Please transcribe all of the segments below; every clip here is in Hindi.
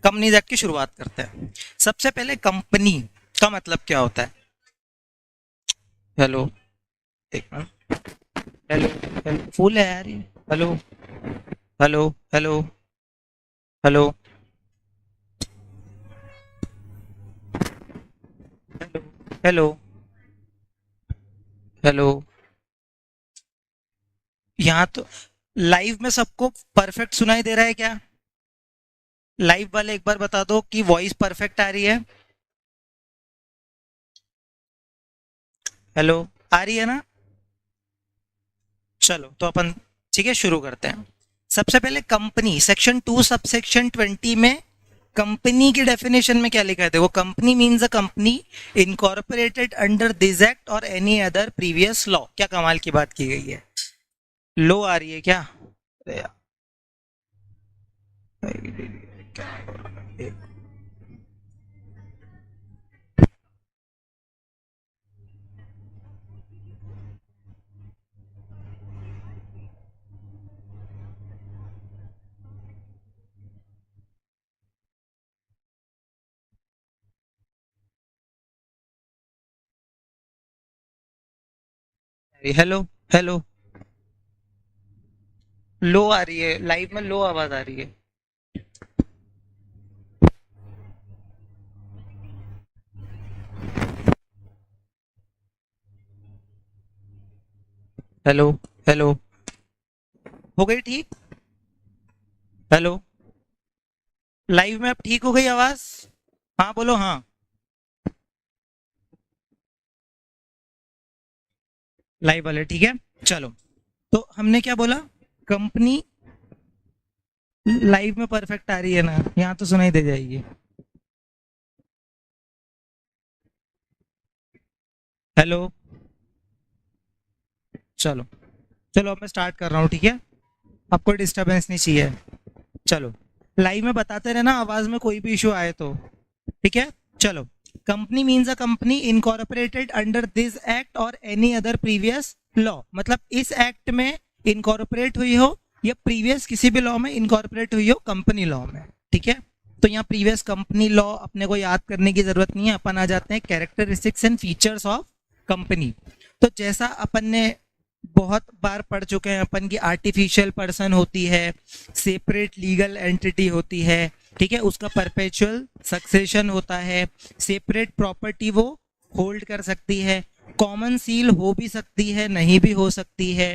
कंपनीज एक्ट की शुरुआत करते हैं। सबसे पहले कंपनी का मतलब क्या होता है? हेलो, एक मिनट। हेलो, हेलो, फुल है यार ये। Hello, hello, hello, hello, hello, hello, hello. यहाँ तो लाइव में सबको परफेक्ट सुनाई दे रहा है क्या? लाइव वाले एक बार बता दो कि वॉइस परफेक्ट आ रही है। हेलो, आ रही है ना? चलो तो अपन ठीक है, शुरू करते हैं। सबसे पहले कंपनी, सेक्शन 2 सबसेक्शन 20 में कंपनी की डेफिनेशन में क्या लिखा है? देखो, company means a company incorporated under this act और एनी अदर प्रीवियस लॉ। क्या कमाल की बात की गई है। लो आ रही है क्या? अरे यार, क्या हो रहा है? Hello, hello. लो आ रही है, लाइव में लो आवाज आ रही है। Hello, hello. हो गई ठीक? हेलो, लाइव में अब ठीक हो गई आवाज? हाँ बोलो, हाँ। लाइव वाले ठीक है। चलो, तो हमने क्या बोला? कंपनी लाइव में परफेक्ट आ रही है ना? यहाँ तो सुनाई दे जाएगी। हेलो। चलो, चलो अब मैं स्टार्ट कर रहा हूँ, ठीक है? आपको डिस्टरबेंस नहीं चाहिए। चलो, लाइव में बताते रहना आवाज में कोई भी इशू आए तो। ठीक है, चलो। Company means a company incorporated under this act और एनी अदर प्रीवियस लॉ। मतलब इस एक्ट में इनकॉर्पोरेट हुई हो या प्रीवियस किसी भी लॉ में इनकॉर्पोरेट हुई हो, कंपनी लॉ में। ठीक है, तो यहाँ प्रीवियस कंपनी लॉ अपने को याद करने की जरूरत नहीं है। अपन आ जाते हैं characteristics and features of company. तो जैसा अपन ने बहुत बार पढ़ चुके हैं अपन की, आर्टिफिशियल पर्सन होती है, सेपरेट लीगल एंटिटी होती है, ठीक है, उसका परपेचुअल सक्सेशन होता है, सेपरेट प्रॉपर्टी वो होल्ड कर सकती है, कॉमन सील हो भी सकती है, नहीं भी हो सकती है,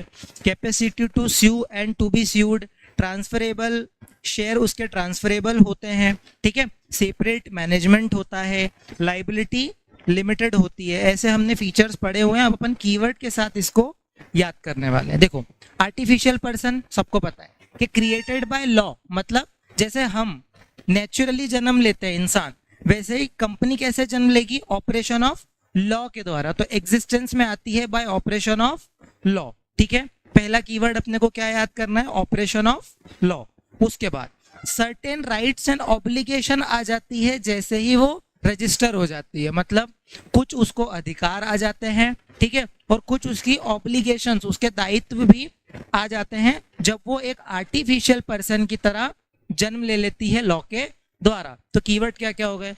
capacity to sue and to be sued, transferable share उसके ट्रांसफरेबल होते हैं, ठीक है, सेपरेट मैनेजमेंट होता है, लाइबिलिटी लिमिटेड होती है। ऐसे हमने फीचर्स पढ़े हुए हैं। अब अपन कीवर्ड के साथ इसको याद करने वाले हैं। देखो, आर्टिफिशियल पर्सन सबको पता है कि क्रिएटेड बाय लॉ, मतलब जैसे हम नेचुरली जन्म लेते हैं इंसान, वैसे ही कंपनी कैसे जन्म लेगी? ऑपरेशन ऑफ लॉ के द्वारा। तो एग्जिस्टेंस में आती है बाय ऑपरेशन ऑफ लॉ। ठीक है, पहला कीवर्ड अपने को क्या याद करना है? Operation of law. उसके बाद सर्टेन राइट्स एंड ऑब्लिगेशन आ जाती है जैसे ही वो रजिस्टर हो जाती है। मतलब कुछ उसको अधिकार आ जाते हैं, ठीक है, और कुछ उसकी ऑब्लिगेशंस, उसके दायित्व भी आ जाते हैं जब वो एक आर्टिफिशियल पर्सन की तरह जन्म ले लेती है लॉ के द्वारा। तो कीवर्ड क्या क्या हो गए?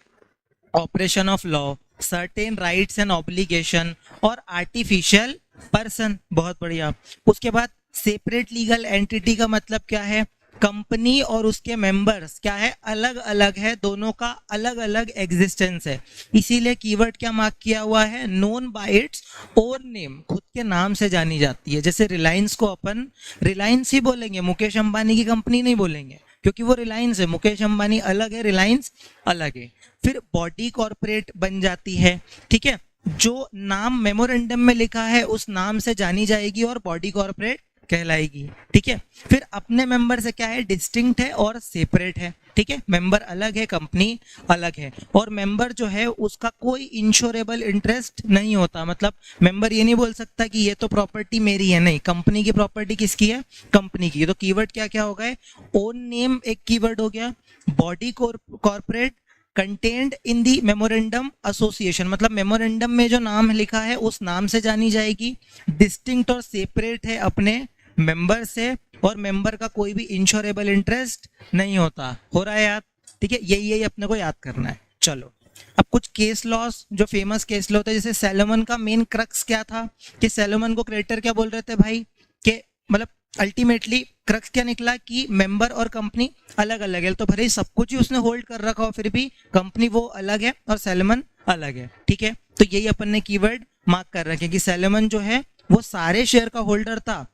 Operation of law, certain rights and obligation और आर्टिफिशियल पर्सन। बहुत बढ़िया। उसके बाद सेपरेट लीगल एंटिटी का मतलब क्या है? कंपनी और उसके मेंबर्स क्या है? अलग अलग है, दोनों का अलग अलग एग्जिस्टेंस है। इसीलिए कीवर्ड क्या मार्क किया हुआ है? Known by its own name, खुद के नाम से जानी जाती है। जैसे रिलायंस को अपन रिलायंस ही बोलेंगे, मुकेश अंबानी की कंपनी नहीं बोलेंगे, क्योंकि वो रिलायंस है। मुकेश अंबानी अलग है, रिलायंस अलग है। फिर बॉडी कॉर्पोरेट बन जाती है, ठीक है, जो नाम मेमोरेंडम में लिखा है उस नाम से जानी जाएगी और बॉडी कॉर्पोरेट कहलाएगी। ठीक है, फिर अपने मेंबर से क्या है? डिस्टिंक्ट है और सेपरेट है। ठीक है, मेंबर अलग है, कंपनी अलग है। और मेंबर जो है उसका कोई इंश्योरेबल इंटरेस्ट नहीं होता। मतलब मेंबर ये नहीं बोल सकता कि ये तो प्रॉपर्टी मेरी है, नहीं, कंपनी की प्रॉपर्टी किसकी है? कंपनी की। तो कीवर्ड क्या क्या हो गए? ओन नेम एक कीवर्ड हो गया, body corporate, content in the memorandum association, मतलब मेमोरेंडम में जो नाम लिखा है उस नाम से जानी जाएगी, डिस्टिंक्ट और सेपरेट है अपने मेंबर से, और मेंबर का कोई भी इंश्योरेबल इंटरेस्ट नहीं होता। हो रहा है याद? ठीक है, यही यही अपने को याद करना है। चलो अब कुछ केस लॉस, जो फेमस केस लॉ होता है, जैसे सैलोमन का मेन क्रक्स क्या था कि सैलोमन को क्रेडिटर क्या बोल रहे थे भाई, कि मतलब अल्टीमेटली क्रक्स क्या निकला कि मेंबर और कंपनी अलग अलग है, तो भले सब कुछ ही उसने होल्ड कर रखा हो फिर भी कंपनी वो अलग है और सैलोमन अलग है। ठीक है, तो यही अपन ने कीवर्ड मार्क कर रखे कि सैलोमन जो है वो सारे शेयर का होल्डर था,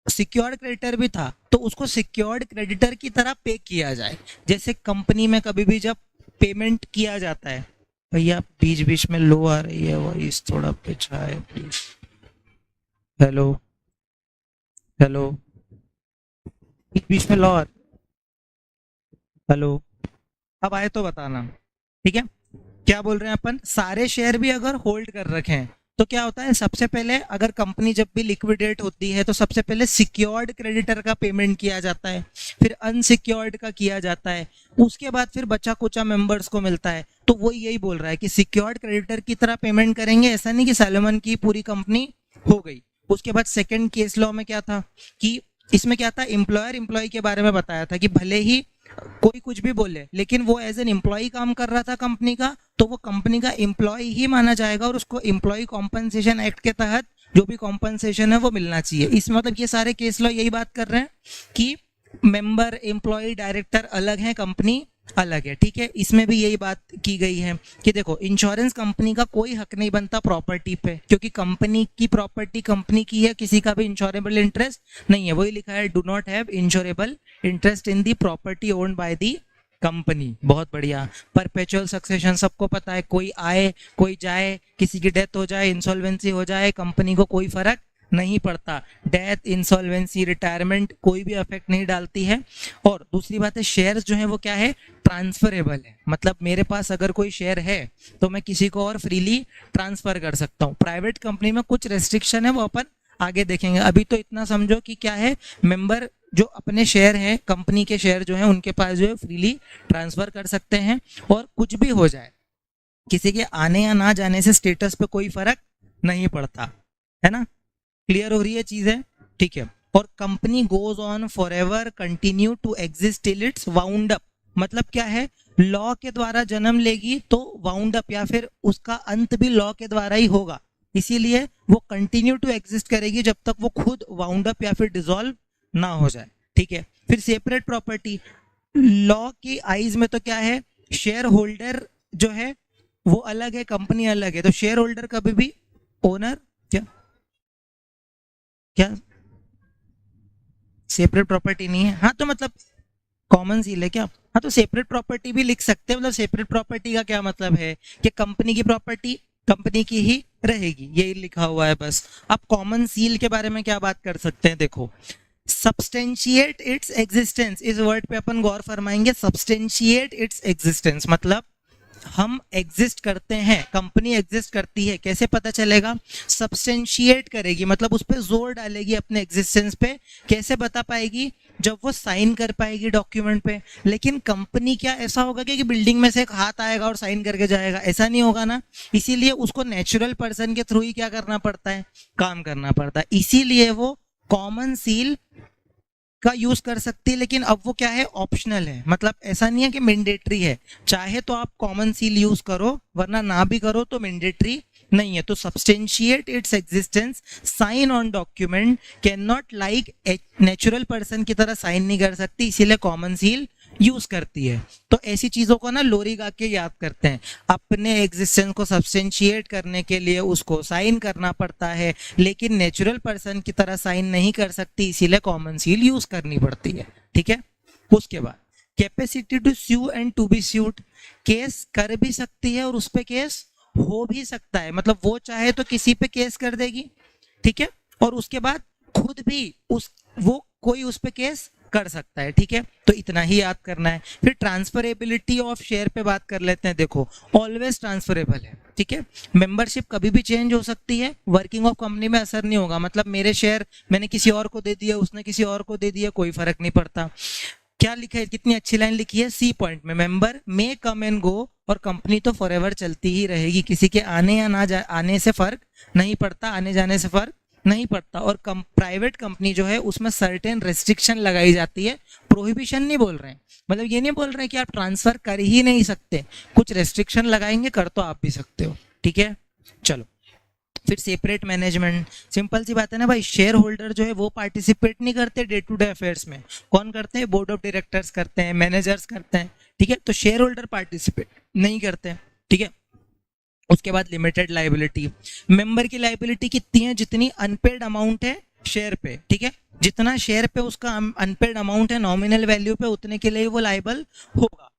सिक्योर्ड क्रेडिटर भी था, तो उसको सिक्योर्ड क्रेडिटर की तरह पे किया जाए। जैसे कंपनी में कभी भी जब पेमेंट किया जाता है, भैया बीच बीच में लो आ रही है, वॉइस थोड़ा पीछा है प्लीज। हेलो हेलो, बीच बीच में लो आ, हेलो, अब आए तो बताना। ठीक है, क्या बोल रहे हैं अपन, सारे शेयर भी अगर होल्ड कर रखे हैं तो क्या होता है, सबसे पहले अगर कंपनी जब भी लिक्विडेट होती है तो सबसे पहले सिक्योर्ड क्रेडिटर का पेमेंट किया जाता है, फिर अनसिक्योर्ड का किया जाता है, उसके बाद फिर बचा कुचा मेंबर्स को मिलता है। तो वो यही बोल रहा है कि सिक्योर्ड क्रेडिटर की तरह पेमेंट करेंगे, ऐसा नहीं कि सैलोमन की पूरी कंपनी हो गई। उसके बाद सेकंड केस लॉ में क्या था कि इसमें क्या था, एम्प्लॉयर एम्प्लॉय के बारे में बताया था कि भले ही कोई कुछ भी बोले लेकिन वो एज एन एम्प्लॉय काम कर रहा था कंपनी का, तो वो कंपनी का एम्प्लॉय ही माना जाएगा और उसको एम्प्लॉय कॉम्पनसेशन एक्ट के तहत जो भी कॉम्पनसेशन है वो मिलना चाहिए। इस मतलब ये सारे केस लॉ यही बात कर रहे हैं कि मेंबर एम्प्लॉय डायरेक्टर अलग है, कंपनी अलग है। ठीक है, इसमें भी यही बात की गई है कि देखो इंश्योरेंस कंपनी का कोई हक नहीं बनता प्रॉपर्टी पे, क्योंकि कंपनी की प्रॉपर्टी कंपनी की है, किसी का भी इंश्योरेबल इंटरेस्ट नहीं है। वही लिखा है, do not have insurable interest in the property owned by the company. बहुत बढ़िया। परपेचुअल सक्सेशन सबको पता है, कोई आए कोई जाए, किसी की डेथ हो जाए, इंसॉल्वेंसी हो जाए, कंपनी को कोई फर्क नहीं पड़ता। डेथ, इंसॉल्वेंसी, रिटायरमेंट कोई भी अफेक्ट नहीं डालती है। और दूसरी बात है, शेयर्स जो है वो क्या है, ट्रांसफरेबल है। मतलब मेरे पास अगर कोई शेयर है तो मैं किसी को और फ्रीली ट्रांसफर कर सकता हूँ। प्राइवेट कंपनी में कुछ रेस्ट्रिक्शन है, वो अपन आगे देखेंगे। अभी तो इतना समझो कि क्या है, मेंबर जो अपने शेयर हैं, कंपनी के शेयर जो हैं उनके पास जो है फ्रीली ट्रांसफर कर सकते हैं, और कुछ भी हो जाए किसी के आने या ना जाने से स्टेटस पे कोई फर्क नहीं पड़ता, है ना। क्लियर हो रही है चीजें, ठीक है। और company goes on for ever, continue to exist till it's wound up. मतलब क्या है, लॉ के द्वारा जन्म लेगी तो वाउंड अप या फिर उसका अंत भी लॉ के द्वारा ही होगा, इसीलिए वो कंटिन्यू टू एग्जिस्ट करेगी जब तक वो खुद वाउंड अप या फिर डिसॉल्व ना हो जाए। ठीक है, फिर सेपरेट प्रॉपर्टी, लॉ की आईज में तो क्या है, शेयर होल्डर जो है वो अलग है, कंपनी अलग है, तो शेयर होल्डर कभी भी ओनर, क्या क्या सेपरेट प्रॉपर्टी नहीं है। हाँ तो मतलब कॉमन सील है क्या, हाँ तो सेपरेट प्रॉपर्टी भी लिख सकते हैं। मतलब सेपरेट प्रॉपर्टी का क्या मतलब है कि कंपनी की प्रॉपर्टी कंपनी की ही रहेगी, यही लिखा हुआ है बस। अब कॉमन सील के बारे में क्या बात कर सकते हैं, देखो सब्सटेंशिएट इट्स एग्जिस्टेंस, इस वर्ड पे अपन गौर फरमाएंगे। सब्सटेंशिएट इट्स एग्जिस्टेंस मतलब हम एग्जिस्ट करते हैं, कंपनी एग्जिस्ट करती है, कैसे पता चलेगा, सब्सटेंशिएट करेगी, मतलब उस पर जोर डालेगी अपने एग्जिस्टेंस पे। कैसे बता पाएगी, जब वो साइन कर पाएगी डॉक्यूमेंट पे। लेकिन कंपनी क्या ऐसा होगा कि बिल्डिंग में से एक हाथ आएगा और साइन करके जाएगा, ऐसा नहीं होगा ना। इसीलिए उसको नेचुरल पर्सन के थ्रू ही क्या करना पड़ता है, काम करना पड़ता है। इसीलिए वो कॉमन सील का यूज कर सकती है, लेकिन अब वो क्या है, ऑप्शनल है। मतलब ऐसा नहीं है कि मैंडेटरी है, चाहे तो आप कॉमन सील यूज करो वरना ना भी करो तो मैंडेटरी नहीं है। तो substantiate its existence, sign on document, can not like natural person की तरह साइन नहीं कर सकती, इसीलिए कॉमन सील यूज करती है। तो ऐसी चीजों को ना लोरी गा के याद करते हैं। अपने एग्जिस्टेंस को सब्सटेंशिएट करने के लिए उसको साइन करना पड़ता है, लेकिन नेचुरल पर्सन की तरह साइन नहीं कर सकती, इसीलिए कॉमन सील यूज करनी पड़ती है। ठीक है, उसके बाद capacity to sue and to be sued, case कर भी सकती है और उस पर केस हो भी सकता है। मतलब वो चाहे तो किसी पे केस कर देगी, ठीक है, और उसके बाद खुद भी वो कोई उस पे केस कर सकता है। ठीक है, तो इतना ही याद करना है। फिर ट्रांसफरेबिलिटी ऑफ शेयर पे बात कर लेते हैं। देखो ऑलवेज ट्रांसफरेबल है, ठीक है, मेंबरशिप कभी भी चेंज हो सकती है, वर्किंग ऑफ कंपनी में असर नहीं होगा। मतलब मेरे शेयर मैंने किसी और को दे दिया, उसने किसी और को दे दिया, कोई फर्क नहीं पड़ता। क्या लिखा है, कितनी अच्छी लाइन लिखी है सी पॉइंट में, member may come and go और कंपनी तो फॉरएवर चलती ही रहेगी, किसी के आने या ना आने से फर्क नहीं पड़ता, आने जाने से फर्क नहीं पड़ता। और प्राइवेट कंपनी जो है उसमें सर्टेन रेस्ट्रिक्शन लगाई जाती है प्रोहिबिशन नहीं बोल रहे हैं, मतलब ये नहीं बोल रहे हैं कि आप ट्रांसफर कर ही नहीं सकते, कुछ रेस्ट्रिक्शन लगाएंगे, कर तो आप भी सकते हो, ठीक है। चलो फिर सेपरेट मैनेजमेंट, सिंपल सी बात है ना भाई, शेयर होल्डर जो है वो पार्टिसिपेट नहीं करते डे टू डे अफेयर्स में, कौन करते हैं, बोर्ड ऑफ डायरेक्टर्स करते हैं, मैनेजर्स करते हैं, ठीक है। तो शेयर होल्डर पार्टिसिपेट नहीं करते हैं, ठीक है। उसके बाद लिमिटेड लाइबिलिटी, मेंबर की लाइबिलिटी कितनी है, जितनी अनपेड अमाउंट है शेयर पे, ठीक है, जितना शेयर पे उसका अनपेड अमाउंट है नॉमिनल वैल्यू पे, उतने के लिए वो लाइबल होगा।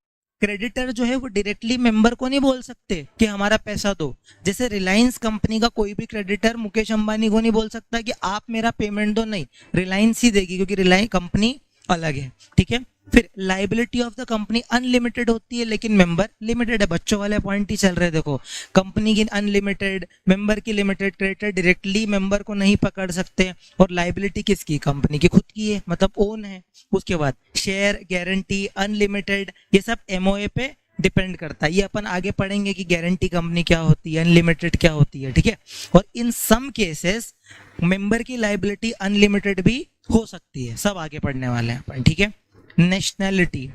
क्रेडिटर जो है वो डायरेक्टली मेंबर को नहीं बोल सकते कि हमारा पैसा दो, जैसे रिलायंस कंपनी का कोई भी क्रेडिटर मुकेश अंबानी को नहीं बोल सकता कि आप मेरा पेमेंट दो, नहीं, रिलायंस ही देगी, क्योंकि रिलायंस कंपनी अलग है, ठीक है। फिर liability of the company unlimited होती है, लेकिन मेंबर लिमिटेड है, बच्चों वाले पॉइंट ही चल रहे हैं, देखो कंपनी की अनलिमिटेड, मेंबर की लिमिटेड, क्रेडिटर डायरेक्टली मेंबर को नहीं पकड़ सकते, और लाइबिलिटी किसकी, कंपनी की खुद की है, मतलब ओन है। उसके बाद शेयर गारंटी अनलिमिटेड, ये सब एमओए पे डिपेंड करता है, ये अपन आगे पढ़ेंगे कि गारंटी कंपनी क्या होती है, अनलिमिटेड क्या होती है, ठीक है। और इन सम केसेस मेंबर की लाइबिलिटी अनलिमिटेड भी हो सकती है, सब आगे पढ़ने वाले हैं अपन, ठीक है। नेशनैलिटी,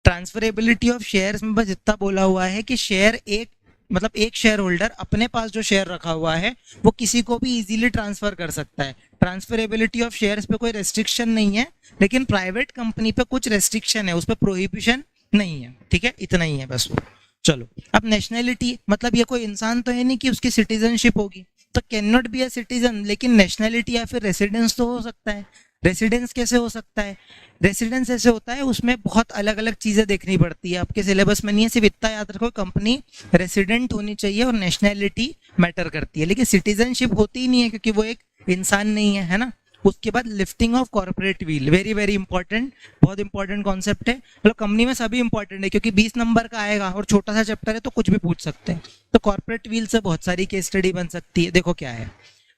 ट्रांसफरेबिलिटी ऑफ शेयर्स में बस इतना बोला हुआ है कि शेयर एक, मतलब एक शेयर होल्डर अपने पास जो शेयर रखा हुआ है वो किसी को भी इजीली ट्रांसफर कर सकता है। ट्रांसफरेबिलिटी ऑफ शेयर्स पे कोई रेस्ट्रिक्शन नहीं है, लेकिन प्राइवेट कंपनी पे कुछ रेस्ट्रिक्शन है, उस पर प्रोहिबिशन नहीं है, ठीक है, इतना ही है बस वो। चलो अब नेशनैलिटी, मतलब ये कोई इंसान तो है नहीं कि उसकी सिटीजनशिप होगी, तो can not be a citizen, लेकिन नेशनैलिटी या फिर रेसिडेंस तो हो सकता है। रेसिडेंस कैसे हो सकता है, रेसिडेंस ऐसे होता है उसमें बहुत अलग अलग चीजें देखनी पड़ती है, आपके सिलेबस में नहीं है, सिर्फ इतना याद रखो कंपनी रेसिडेंट होनी चाहिए और नेशनैलिटी मैटर करती है, लेकिन सिटीजनशिप होती ही नहीं है क्योंकि वो एक इंसान नहीं है ना। उसके बाद lifting of corporate wheel, very very important, बहुत इंपॉर्टेंट कॉन्सेप्ट है, मतलब कंपनी में सभी इंपॉर्टेंट है क्योंकि 20 नंबर का आएगा और छोटा सा चैप्टर है तो कुछ भी पूछ सकते हैं। तो कॉर्पोरेट व्हील से बहुत सारी केस स्टडी बन सकती है। देखो क्या है,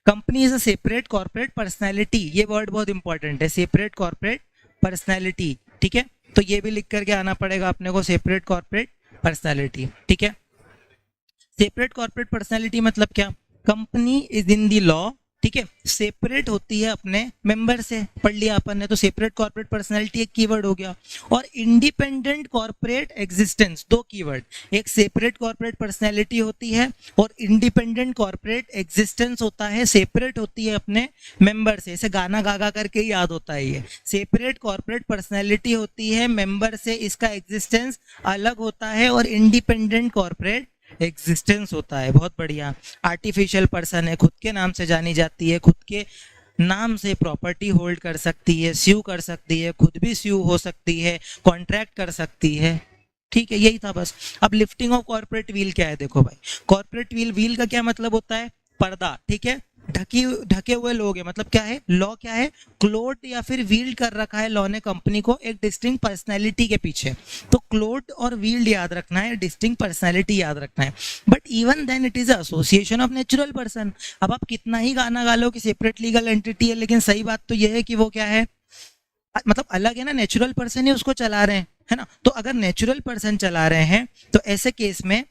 company is a separate corporate personality, ये वर्ड बहुत इंपॉर्टेंट है, सेपरेट कॉर्पोरेट पर्सनैलिटी, ठीक है। तो ये भी लिख करके आना पड़ेगा अपने को, सेपरेट कॉर्पोरेट पर्सनैलिटी, ठीक है। सेपरेट कॉर्पोरेट पर्सनैलिटी मतलब क्या, company is in the law, ठीक है, सेपरेट होती है अपने मेंबर से, पढ़ लिया अपन ने, तो सेपरेट कॉर्पोरेट पर्सनैलिटी एक कीवर्ड हो गया। और इंडिपेंडेंट कॉर्पोरेट एग्जिस्टेंस, दो कीवर्ड, एक सेपरेट कॉर्पोरेट पर्सनैलिटी होती है और इंडिपेंडेंट कॉर्पोरेट एग्जिस्टेंस होता है, सेपरेट होती है अपने मेंबर से, इसे गाना गा गा करके ही याद होता है, ये सेपरेट कॉर्पोरेट पर्सनैलिटी होती है मेंबर से, इसका एग्जिस्टेंस अलग होता है, और इंडिपेंडेंट कॉर्पोरेट एग्जिस्टेंस होता है। बहुत बढ़िया। आर्टिफिशियल पर्सन है, खुद के नाम से जानी जाती है, खुद के नाम से प्रॉपर्टी होल्ड कर सकती है, स्यू कर सकती है, खुद भी स्यू हो सकती है, कॉन्ट्रैक्ट कर सकती है, ठीक है, यही था बस। अब लिफ्टिंग ऑफ कॉर्पोरेट व्हील क्या है, देखो भाई, कॉर्पोरेट व्हील, व्हील का क्या मतलब होता है, पर्दा, ठीक है, ढके हुए लोग है, मतलब क्या है, लॉ क्या है, क्लोड या फिर व्हील्ड कर रखा है लॉ ने कंपनी को एक डिस्टिंक्ट पर्सनैलिटी के पीछे, तो क्लोड और व्हील्ड याद रखना है, डिस्टिंक्ट पर्सनैलिटी याद रखना है। But even then it is association of natural person. अब आप कितना ही गाना गा लो कि सेपरेट लीगल एंटिटी है, लेकिन सही बात तो यह है कि वो क्या है, मतलब अलग है ना, नेचुरल पर्सन ही उसको चला रहे हैं, है ना। तो अगर नेचुरल पर्सन चला रहे हैं तो ऐसे केस में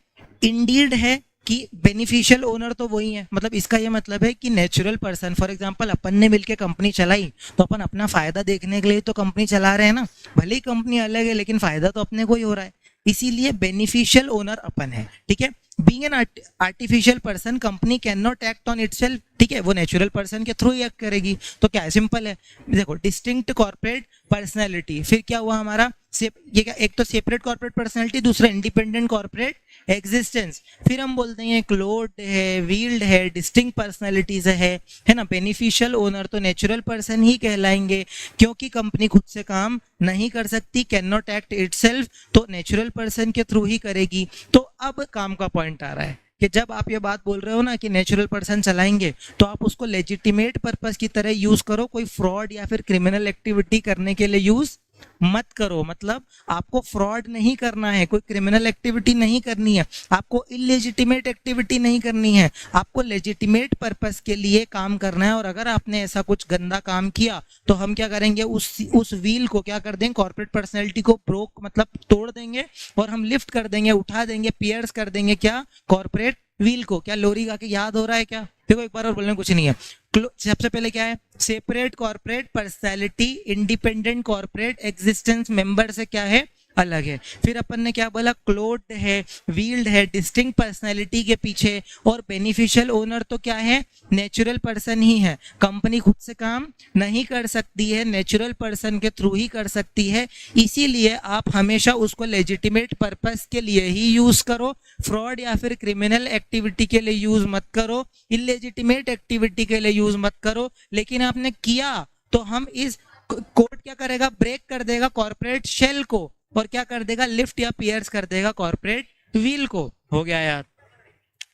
इंडीड है कि बेनिफिशियल ओनर तो वही है, मतलब इसका ये मतलब है कि नेचुरल पर्सन, फॉर एग्जांपल अपन ने मिलके कंपनी चलाई तो अपन अपना फायदा देखने के लिए तो कंपनी चला रहे हैं ना, भले ही कंपनी अलग है लेकिन फायदा तो अपने को ही हो रहा है, इसीलिए बेनिफिशियल ओनर अपन है, ठीक है। Being an artificial person company can not act on itself, ठीक है, वो नेचुरल पर्सन के थ्रू ही एक्ट करेगी। तो क्या है, सिंपल है, देखो डिस्टिंक्ट कॉर्पोरेट पर्सनैलिटी, फिर क्या हुआ हमारा, ये क्या, एक तो सेपरेट कॉर्पोरेट पर्सनैलिटी, दूसरा इंडिपेंडेंट कॉर्पोरेट एग्जिस्टेंस, फिर हम बोलते हैं क्लोड है, व्हील्ड है, डिस्टिंक्ट पर्सनैलिटीज है ना। बेनिफिशियल ओनर तो नेचुरल पर्सन ही कहलाएंगे क्योंकि कंपनी खुद से काम नहीं कर सकती, कैन नॉट एक्ट इटसेल्फ, तो नेचुरल पर्सन के थ्रू ही करेगी। तो अब काम का पॉइंट आ रहा है कि जब आप ये बात बोल रहे हो ना कि नेचुरल पर्सन चलाएंगे, तो आप उसको लेजिटिमेट पर्पस की तरह यूज करो, कोई फ्रॉड या फिर क्रिमिनल एक्टिविटी करने के लिए यूज मत करो। मतलब आपको फ्रॉड नहीं करना है, कोई क्रिमिनल एक्टिविटी नहीं करनी है, आपको इलेजिटिमेट एक्टिविटी नहीं करनी है, आपको लेजिटिमेट पर्पस के लिए काम करना है। और अगर आपने ऐसा कुछ गंदा काम किया तो हम क्या करेंगे, उस व्हील को क्या कर देंगे, कॉर्पोरेट पर्सनैलिटी को ब्रोक, मतलब तोड़ देंगे और हम लिफ्ट कर देंगे, उठा देंगे, पियर्स कर देंगे क्या, कॉर्पोरेट व्हील को। क्या लोरी गा के याद हो रहा है क्या, देखो एक बार और बोलने कुछ नहीं है, सबसे पहले क्या है, separate corporate personality, independent corporate existence member से क्या है, अलग है। फिर अपन ने क्या बोला, क्लोज्ड है, व्हील्ड है, डिस्टिंक्ट पर्सनैलिटी के पीछे, और बेनिफिशियल ओनर तो क्या है, नेचुरल पर्सन ही है। कंपनी खुद से काम नहीं कर सकती है, नेचुरल पर्सन के थ्रू ही कर सकती है। इसीलिए आप हमेशा उसको लेजिटिमेट पर्पस के लिए ही यूज करो, फ्रॉड या फिर क्रिमिनल एक्टिविटी के लिए यूज मत करो, इलेजिटिमेट एक्टिविटी के लिए यूज मत करो। लेकिन आपने किया तो हम इस कोर्ट क्या करेगा, ब्रेक कर देगा कॉर्पोरेट शेल को, और क्या कर देगा, लिफ्ट या पियर्स कर देगा कॉर्पोरेट व्हील को। हो गया यार,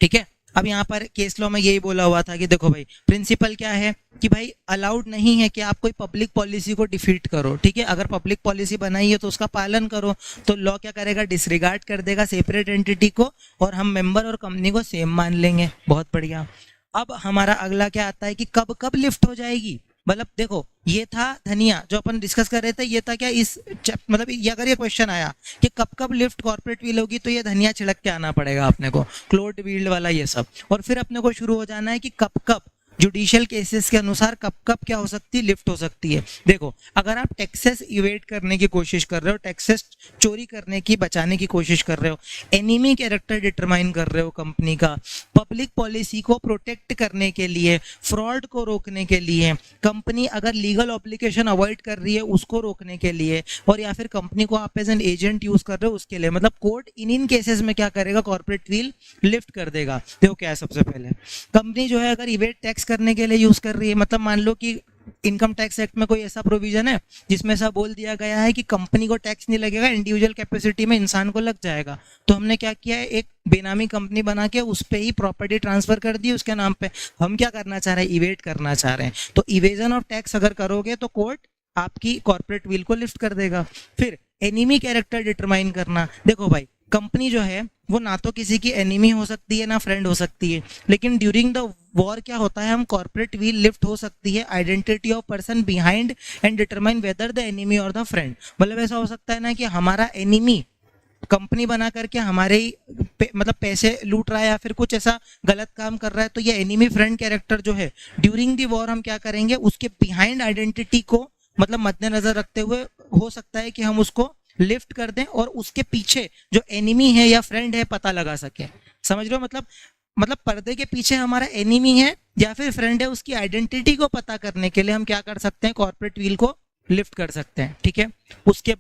ठीक है। अब यहाँ पर केस लॉ में यही बोला हुआ था कि देखो भाई, प्रिंसिपल क्या है कि भाई अलाउड नहीं है कि आप कोई पब्लिक पॉलिसी को डिफीट करो, ठीक है। अगर पब्लिक पॉलिसी बनाई है तो उसका पालन करो। तो लॉ क्या करेगा, डिसरिगार्ड कर देगा सेपरेट एंटिटी को, और हम मेंबर और कंपनी को सेम मान लेंगे। बहुत बढ़िया। अब हमारा अगला क्या आता है कि कब कब लिफ्ट हो जाएगी। मतलब देखो, ये था धनिया जो अपन डिस्कस कर रहे थे, ये था क्या इस मतलब ये अगर ये क्वेश्चन आया कि कब कब लिफ्ट कॉर्पोरेट व्हील होगी, तो ये धनिया छिड़क के आना पड़ेगा अपने को, क्लोज्ड व्हील्ड वाला ये सब। और फिर अपने को शुरू हो जाना है कि कब कब जुडिशियल केसेस के अनुसार कब कब क्या हो सकती है, लिफ्ट हो सकती है। देखो, अगर आप टैक्सेस इवेट करने की कोशिश कर रहे हो, टैक्सेस चोरी करने की, बचाने की कोशिश कर रहे हो, एनिमी कैरेक्टर डिटरमाइन कर रहे हो कंपनी का, पब्लिक पॉलिसी को प्रोटेक्ट करने के लिए, फ्रॉड को रोकने के लिए, कंपनी अगर लीगल ऑब्लिगेशन अवॉइड कर रही है उसको रोकने के लिए, और या फिर कंपनी को आप एज एन एजेंट यूज कर रहे हो उसके लिए, मतलब कोर्ट इन केसेस में क्या करेगा, कॉर्पोरेट व्हील लिफ्ट कर देगा। देखो क्या है, सबसे पहले कंपनी जो है अगर इवेट टैक्स करने के लिए यूज कर रही है, मतलब मान लो कि इनकम टैक्स एक्ट में कोई ऐसा प्रोविजन है जिसमें ऐसा बोल दिया गया है कि कंपनी को टैक्स नहीं लगेगा, इंडिविजुअल कैपेसिटी में इंसान को लग जाएगा। तो हमने क्या किया है, एक बेनामी कंपनी बना के उस पे ही प्रॉपर्टी ट्रांसफर कर दी उसके नाम पे। हम क्या करना चाह रहे हैं, इवेट करना चाह रहे हैं। तो इवेजन ऑफ टैक्स अगर करोगे तो कोर्ट आपकी कॉर्पोरेट व्हील को लिफ्ट कर देगा। फिर एनिमी कैरेक्टर डिटरमाइन करना। देखो भाई, कंपनी जो है वो ना तो किसी की एनिमी हो सकती है ना फ्रेंड हो सकती है, लेकिन ड्यूरिंग द वॉर क्या होता है, हम कॉर्पोरेट व्हील लिफ्ट हो सकती है identity of person behind and determine whether the enemy और द फ्रेंड। मतलब ऐसा हो सकता है ना कि हमारा एनिमी कंपनी बना करके हमारे ही मतलब पैसे लूट रहा है या फिर कुछ ऐसा गलत काम कर रहा है, तो ये एनिमी फ्रेंड कैरेक्टर जो है ड्यूरिंग दी वॉर हम क्या करेंगे, उसके बिहाइंड आइडेंटिटी को मतलब मद्देनजर रखते हुए हो सकता है कि हम उसको लिफ्ट कर दें और उसके पीछे जो एनिमी है या फ्रेंड है पता लगा सके। समझ रहे हो, मतलब पर्दे के पीछे हमारा एनिमी है या फिर फ्रेंड है, उसकी आइडेंटिटी को पता करने के लिए हम क्या कर सकते हैं, कॉर्पोरेट व्हील को लिफ्ट कर सकते हैं। ठीक है, उसके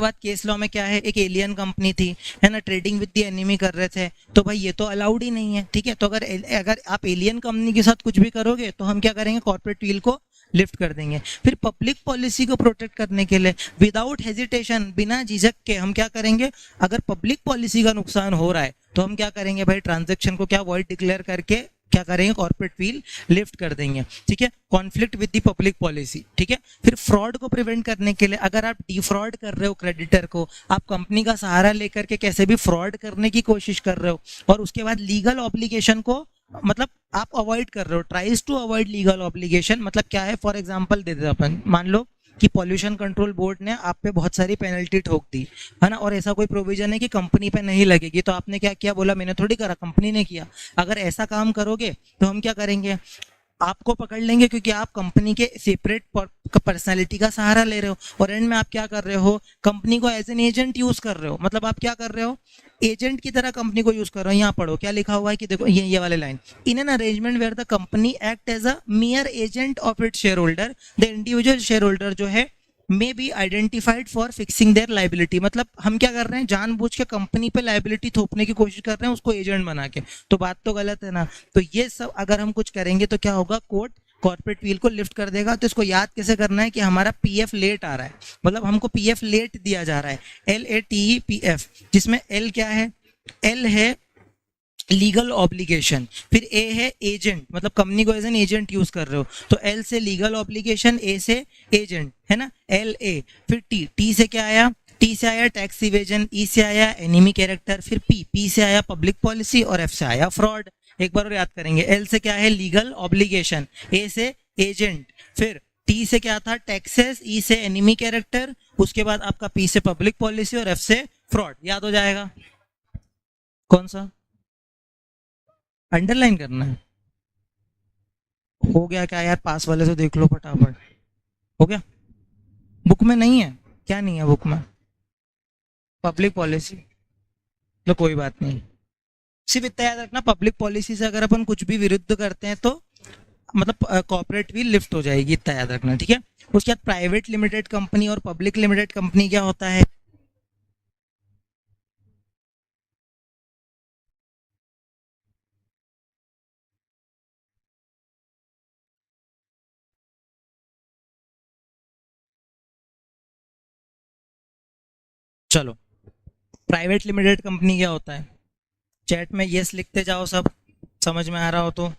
बाद केस लॉ में क्या है, एक एलियन कंपनी थी, है ना, ट्रेडिंग विद द एनिमी कर रहे थे, तो भाई ये तो अलाउड ही नहीं है। ठीक है, तो अगर आप एलियन कंपनी के साथ कुछ भी करोगे तो हम क्या करेंगे, कॉर्पोरेट व्हील को लिफ्ट कर देंगे। फिर पब्लिक पॉलिसी को प्रोटेक्ट करने के लिए विदाउट हेजिटेशन, बिना झिझक के हम क्या करेंगे, अगर पब्लिक पॉलिसी का नुकसान हो रहा है तो हम क्या करेंगे भाई, ट्रांजैक्शन को क्या वॉइड डिक्लेयर करके क्या करेंगे, कॉर्पोरेट व्हील लिफ्ट कर देंगे। ठीक है, conflict with the public policy. ठीक है, फिर फ्रॉड को प्रिवेंट करने के लिए अगर आप डिफ्रॉड कर रहे हो क्रेडिटर को, आप कंपनी का सहारा लेकर के कैसे भी फ्रॉड करने की कोशिश कर रहे हो, और उसके बाद लीगल ऑब्लिगेशन को मतलब आप अवॉइड कर रहे हो, tries to avoid legal obligation. मतलब क्या है, फॉर एग्जांपल दे दे अपन, मान लो कि पॉल्यूशन कंट्रोल बोर्ड ने आप पे बहुत सारी पेनल्टी ठोक दी, है ना, और ऐसा कोई प्रोविजन है कि कंपनी पे नहीं लगेगी, तो आपने क्या किया, बोला मैंने थोड़ी करा, कंपनी ने किया। अगर ऐसा काम करोगे तो हम क्या करेंगे, आपको पकड़ लेंगे, क्योंकि आप कंपनी के सेपरेट पर्सनालिटी का सहारा ले रहे हो, और एंड में आप क्या कर रहे हो, कंपनी को एज एन एजेंट यूज कर रहे हो। मतलब आप क्या कर रहे हो, एजेंट की तरह कंपनी को यूज कर रहे हो। यहाँ पढ़ो क्या लिखा हुआ है कि देखो ये वाले line, in an arrangement where the company act as a mere agent of it share holder, the individual share holder जो है may be identified for fixing their liability. मतलब हम क्या कर रहे हैं, जानबूझ के कंपनी पे लाइबिलिटी थोपने की कोशिश कर रहे हैं उसको एजेंट बना के, तो बात तो गलत है ना। तो ये सब अगर हम कुछ करेंगे तो क्या होगा, कोर्ट कॉर्पोरेट व्हील को लिफ्ट कर देगा। तो इसको याद कैसे करना है कि हमारा पीएफ लेट आ रहा है, मतलब हमको पीएफ लेट दिया जा रहा है, LATE जिसमें एल क्या है, एल है लीगल ऑब्लिगेशन, फिर ए है एजेंट, मतलब कंपनी को एज एन एजेंट यूज कर रहे हो, तो एल से लीगल ऑब्लिगेशन, ए से एजेंट, है ना, LA। फिर टी से क्या आया, टी से आया टैक्स इवेजन, ई से आया एनिमी कैरेक्टर, फिर पी से आया पब्लिक पॉलिसी, और एफ से आया फ्रॉड। एक बार और याद करेंगे, एल से क्या है लीगल ऑब्लिगेशन, ए से एजेंट, फिर टी से क्या था टैक्सेस, ई से एनिमी कैरेक्टर, उसके बाद आपका पी से पब्लिक पॉलिसी और एफ से फ्रॉड। याद हो जाएगा, कौन सा अंडरलाइन करना है, हो गया क्या यार, पास वाले से देख लो फटाफट। हो गया? बुक में नहीं है? क्या नहीं है बुक में? Public policy. तो कोई बात नहीं, सिर्फ इतना याद रखना, पब्लिक पॉलिसी से अगर अपन कुछ भी विरुद्ध करते हैं तो मतलब कॉर्पोरेट भी लिफ्ट हो जाएगी, इतना याद रखना, ठीक है। उसके बाद प्राइवेट लिमिटेड कंपनी और पब्लिक लिमिटेड कंपनी क्या होता है? चलो, प्राइवेट लिमिटेड कंपनी क्या होता है? चैट में यस लिखते जाओ सब, समझ में आ रहा हो तो।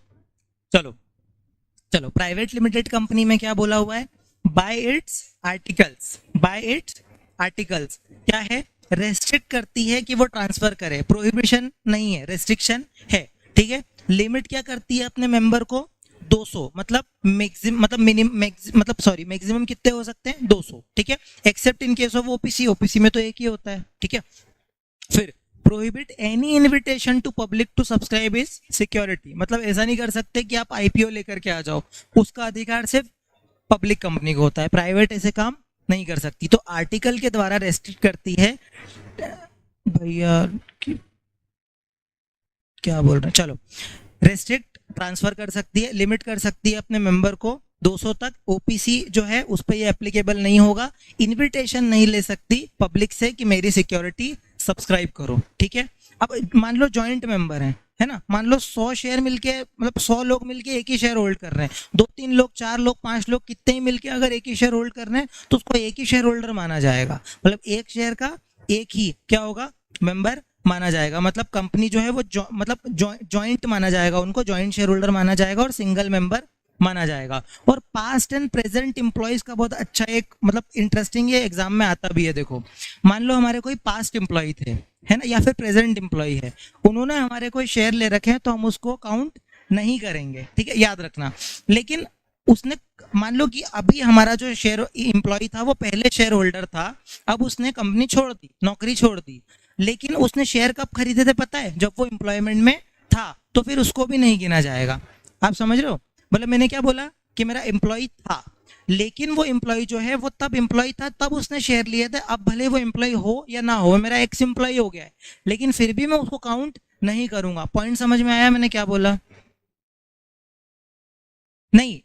चलो, चलो प्राइवेट लिमिटेड कंपनी में क्या बोला हुआ है? Bye it's articles, bye it's articles क्या है? रेस्ट्रिक्ट करती है कि वो ट्रांसफर करे, प्रोहिबिशन नहीं है, रेस्ट्रिक्शन है, ठीक है। लिमिट क्या करती है अपने मेंबर को? 200, मतलब मैक्सिमम, मतलब मिनिमम, मतलब सॉरी मैक्सिमम कितने हो सकते हैं? 200, ठीक है। Except in case of OPC, OPC में तो एक ही होता है, ठीक है। फिर prohibit any invitation to public to subscribe is security, मतलब ऐसा नहीं कर सकते कि आप आईपीओ लेकर के आ जाओ, उसका अधिकार सिर्फ पब्लिक कंपनी को होता है, प्राइवेट ऐसे काम नहीं कर सकती। तो आर्टिकल के द्वारा रेस्ट्रिक्ट करती है भैया, क्या बोल रहे हैं, चलो, रेस्ट्रिक्ट ट्रांसफर कर सकती है, लिमिट कर सकती है अपने मेंबर को 200 तक। ओपीसी जो है उस पर ये एप्लीकेबल नहीं होगा। इनविटेशन नहीं ले सकती पब्लिक से कि मेरी सिक्योरिटी सब्सक्राइब करो, ठीक है। अब मान लो जॉइंट मेंबर है ना, मान लो 100 शेयर मिलके, मतलब 100 लोग मिलके एक ही शेयर होल्ड कर रहे हैं, 2-3 लोग, 4 लोग, 5 लोग, कितने ही मिलके अगर एक ही शेयर होल्ड कर रहे हैं तो उसको एक ही शेयर होल्डर माना जाएगा, मतलब एक शेयर का एक ही क्या होगा? मेंबर माना जाएगा। मतलब कंपनी जो है वो मतलब जॉइंट माना जाएगा, उनको जॉइंट शेयर होल्डर माना जाएगा और सिंगल मेंबर माना जाएगा। और पास्ट एंड प्रेजेंट एम्प्लॉयज का बहुत अच्छा एक मतलब इंटरेस्टिंग, ये एग्जाम में आता भी है। देखो, मान लो हमारे कोई पास्ट एम्प्लॉय थे, है ना, या फिर प्रेजेंट एम्प्लॉय है, उन्होंने हमारे कोई शेयर ले रखे हैं तो हम उसको काउंट नहीं करेंगे, ठीक है, याद रखना। लेकिन उसने, मान लो कि अभी हमारा जो शेयर एम्प्लॉय था वो पहले शेयर होल्डर था, अब उसने कंपनी छोड़ दी, नौकरी छोड़ दी, लेकिन उसने शेयर कब खरीदे थे पता है? जब वो एम्प्लॉयमेंट में था, तो फिर उसको भी नहीं गिना जाएगा। आप समझ रहे हो? मतलब मैंने क्या बोला कि मेरा एम्प्लॉय था, लेकिन वो एम्प्लॉय जो है वो तब एम्प्लॉय था, तब उसने शेयर लिए थे, अब भले वो एम्प्लॉय हो या ना हो, मेरा एक्स एम्प्लॉय हो गया है, लेकिन फिर भी मैं उसको काउंट नहीं करूंगा। पॉइंट समझ में आया मैंने क्या बोला? नहीं,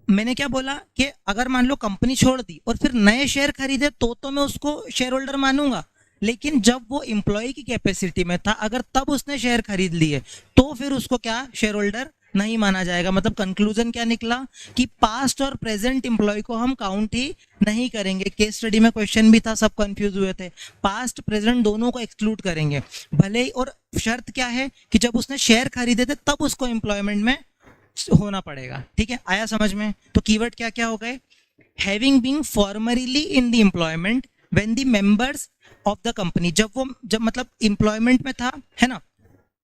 मैंने क्या बोला कि अगर मान लो कंपनी छोड़ दी और फिर नए शेयर खरीदे तो मैं उसको शेयर होल्डर मानूंगा, लेकिन जब वो एम्प्लॉय की कैपेसिटी में था, अगर तब उसने शेयर खरीद लिए तो फिर उसको क्या शेयर होल्डर नहीं माना जाएगा। मतलब कंक्लूजन क्या निकला कि पास्ट और प्रेजेंट एम्प्लॉय को हम काउंट ही नहीं करेंगे। केस स्टडी में क्वेश्चन भी था, सब कंफ्यूज हुए थे, पास्ट प्रेजेंट दोनों को एक्सक्लूड करेंगे भले ही, और शर्त क्या है कि जब उसने शेयर खरीदे थे तब उसको एम्प्लॉयमेंट में होना पड़ेगा, ठीक है। आया समझ में? तो कीवर्ड क्या क्या हो गए? Having being formerly in the employment when the members of the company, जब मतलब एम्प्लॉयमेंट में था, है ना,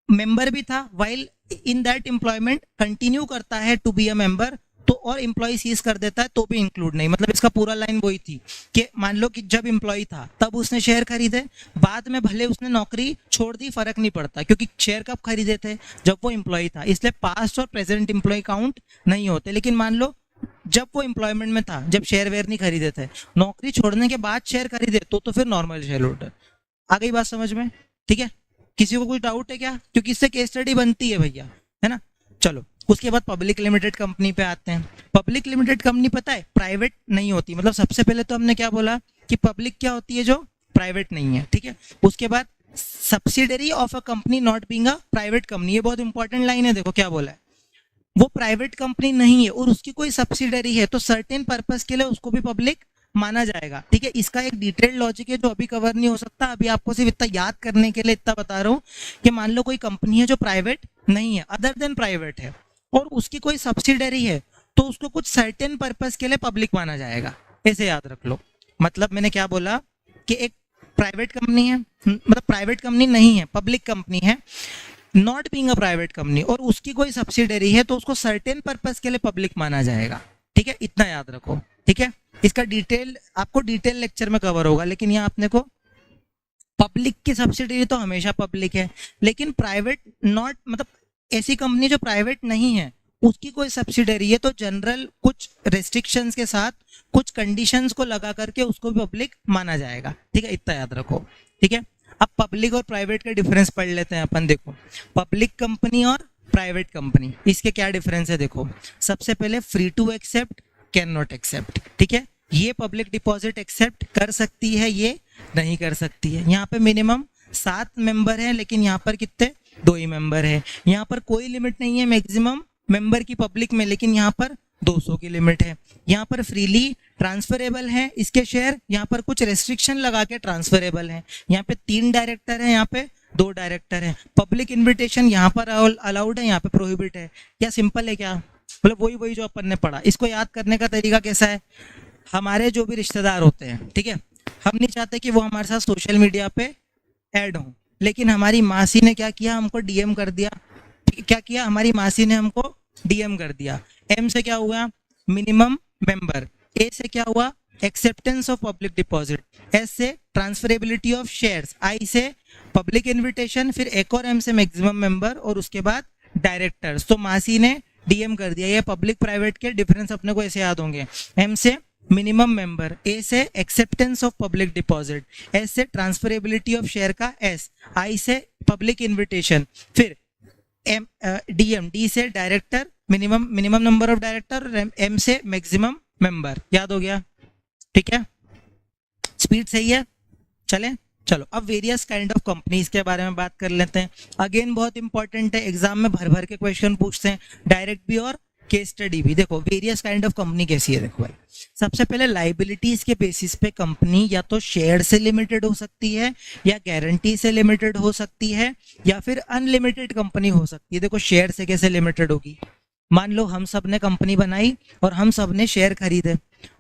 मेंबर भी था, while in that employment continue करता है टू बी अ मेंबर, तो और एम्प्लॉय सीज कर देता है तो भी इंक्लूड नहीं। मतलब इसका पूरा लाइन वही थी कि मान लो कि जब एम्प्लॉय था तब उसने शेयर खरीदे, बाद में भले उसने नौकरी छोड़ दी, फर्क नहीं पड़ता, क्योंकि शेयर कब खरीदे थे? जब वो एम्प्लॉय था, इसलिए पास्ट और प्रेजेंट एम्प्लॉय काउंट नहीं होते। लेकिन मान लो जब वो एम्प्लॉयमेंट में था, जब शेयर वेयर नहीं खरीदे थे, नौकरी छोड़ने के बाद शेयर खरीदे तो फिर नॉर्मल शेयर होल्डर। आ गई बात समझ में? ठीक है, किसी को कुछ डाउट है क्या? क्योंकि इससे केस स्टडी बनती है भैया, है ना। चलो, उसके बाद पब्लिक लिमिटेड कंपनी पे आते हैं। पब्लिक लिमिटेड कंपनी पता है प्राइवेट नहीं होती। मतलब सबसे पहले तो हमने क्या बोला कि पब्लिक क्या होती है? जो प्राइवेट नहीं है, ठीक है। उसके बाद subsidiary of a company not being a private company, ये बहुत इंपॉर्टेंट लाइन है, देखो क्या बोला है। वो प्राइवेट कंपनी नहीं है और उसकी कोई सब्सिडरी है तो सर्टेन पर्पस के लिए उसको भी पब्लिक माना जाएगा, ठीक है। इसका एक डिटेल्ड लॉजिक है जो अभी कवर नहीं हो सकता, अभी आपको सिर्फ इतना याद करने के लिए इतना बता रहा हूँ कि मान लो कोई कंपनी है जो प्राइवेट नहीं है, अदर देन प्राइवेट है, और उसकी कोई सब्सिडरी है, तो उसको कुछ सर्टेन पर्पस के लिए पब्लिक माना जाएगा, ऐसे याद रख लो। मतलब मैंने क्या बोला कि एक प्राइवेट कंपनी है, मतलब प्राइवेट कंपनी नहीं है, पब्लिक कंपनी है, not being a private company, और उसकी कोई सब्सिडरी है तो उसको सर्टेन पर्पस के लिए पब्लिक माना जाएगा, ठीक है। इतना याद रखो, ठीक है। इसका डिटेल आपको डिटेल लेक्चर में कवर होगा, लेकिन यहाँ अपने को पब्लिक की सब्सिडरी तो हमेशा पब्लिक है, लेकिन प्राइवेट नॉट, मतलब ऐसी कंपनी जो प्राइवेट नहीं है उसकी कोई सब्सिडरी है तो जनरल कुछ रेस्ट्रिक्शंस के साथ कुछ कंडीशंस को लगा करके उसको भी पब्लिक माना जाएगा, ठीक है, इतना याद रखो, ठीक है। अब पब्लिक और प्राइवेट का डिफरेंस पढ़ लेते हैं अपन। देखो पब्लिक कंपनी और प्राइवेट कंपनी, इसके क्या डिफरेंस है देखो। सबसे पहले free to accept, can not accept, ठीक है। ये पब्लिक डिपॉजिट एक्सेप्ट कर सकती है, ये नहीं कर सकती है। यहाँ पे मिनिमम 7 मेंबर है, लेकिन यहाँ पर कितने, 2 ही मेंबर है। यहाँ पर कोई लिमिट नहीं है मैक्सिमम मेंबर की पब्लिक में, लेकिन यहाँ पर 200 की लिमिट है। यहाँ पर फ्रीली ट्रांसफरेबल है इसके शेयर, यहाँ पर कुछ रेस्ट्रिक्शन लगा के ट्रांसफरेबल है। यहाँ पे 3 डायरेक्टर है, यहाँ पे 2 डायरेक्टर है। पब्लिक इन्विटेशन यहाँ पर अलाउड है, यहाँ पे प्रोहिबिट है। क्या सिंपल है क्या, मतलब वही जो अपन ने पढ़ा। इसको याद करने का तरीका कैसा है, हमारे जो भी रिश्तेदार होते हैं, ठीक है, हम नहीं चाहते कि वो हमारे साथ सोशल मीडिया पे ऐड हो, लेकिन हमारी मासी ने क्या किया, हमको डीएम कर दिया। क्या किया, हमारी मासी ने हमको डीएम कर दिया। एम से क्या हुआ, मिनिमम मेंबर। ए से क्या हुआ, acceptance of public deposit. S से ट्रांसफरेबिलिटी ऑफ शेयर्स। आई से पब्लिक इन्विटेशन, फिर एक और एम से मैक्सिमम मेंबर, और उसके बाद डायरेक्टर्स। तो मासी ने डीएम कर दिया। ये पब्लिक प्राइवेट के डिफरेंस अपने को ऐसे याद होंगे। एम से मिनिमम मेंबर, ए से acceptance of public deposit, S से ट्रांसफरेबिलिटी ऑफ शेयर का एस, आई से पब्लिक इन्विटेशन, फिर एम डीएम, डी से director, minimum number of director, M से मैक्सिमम मेंबर। याद हो गया, ठीक है, स्पीड सही है, चले। चलो अब वेरियस काइंड ऑफ कंपनीज के बारे में बात कर लेते हैं। अगेन बहुत इंपॉर्टेंट है, एग्जाम में भर भर के क्वेश्चन पूछते हैं, डायरेक्ट भी और केस स्टडी भी। देखो वेरियस काइंड ऑफ कंपनी कैसी है, देखो भाई। सबसे पहले लाइबिलिटीज के बेसिस पे कंपनी या तो शेयर से लिमिटेड हो सकती है, या गारंटी से लिमिटेड हो सकती है, या फिर अनलिमिटेड कंपनी हो सकती है। देखो शेयर से कैसे लिमिटेड होगी, मान लो हम सब ने कंपनी बनाई और हम सब ने शेयर खरीदे,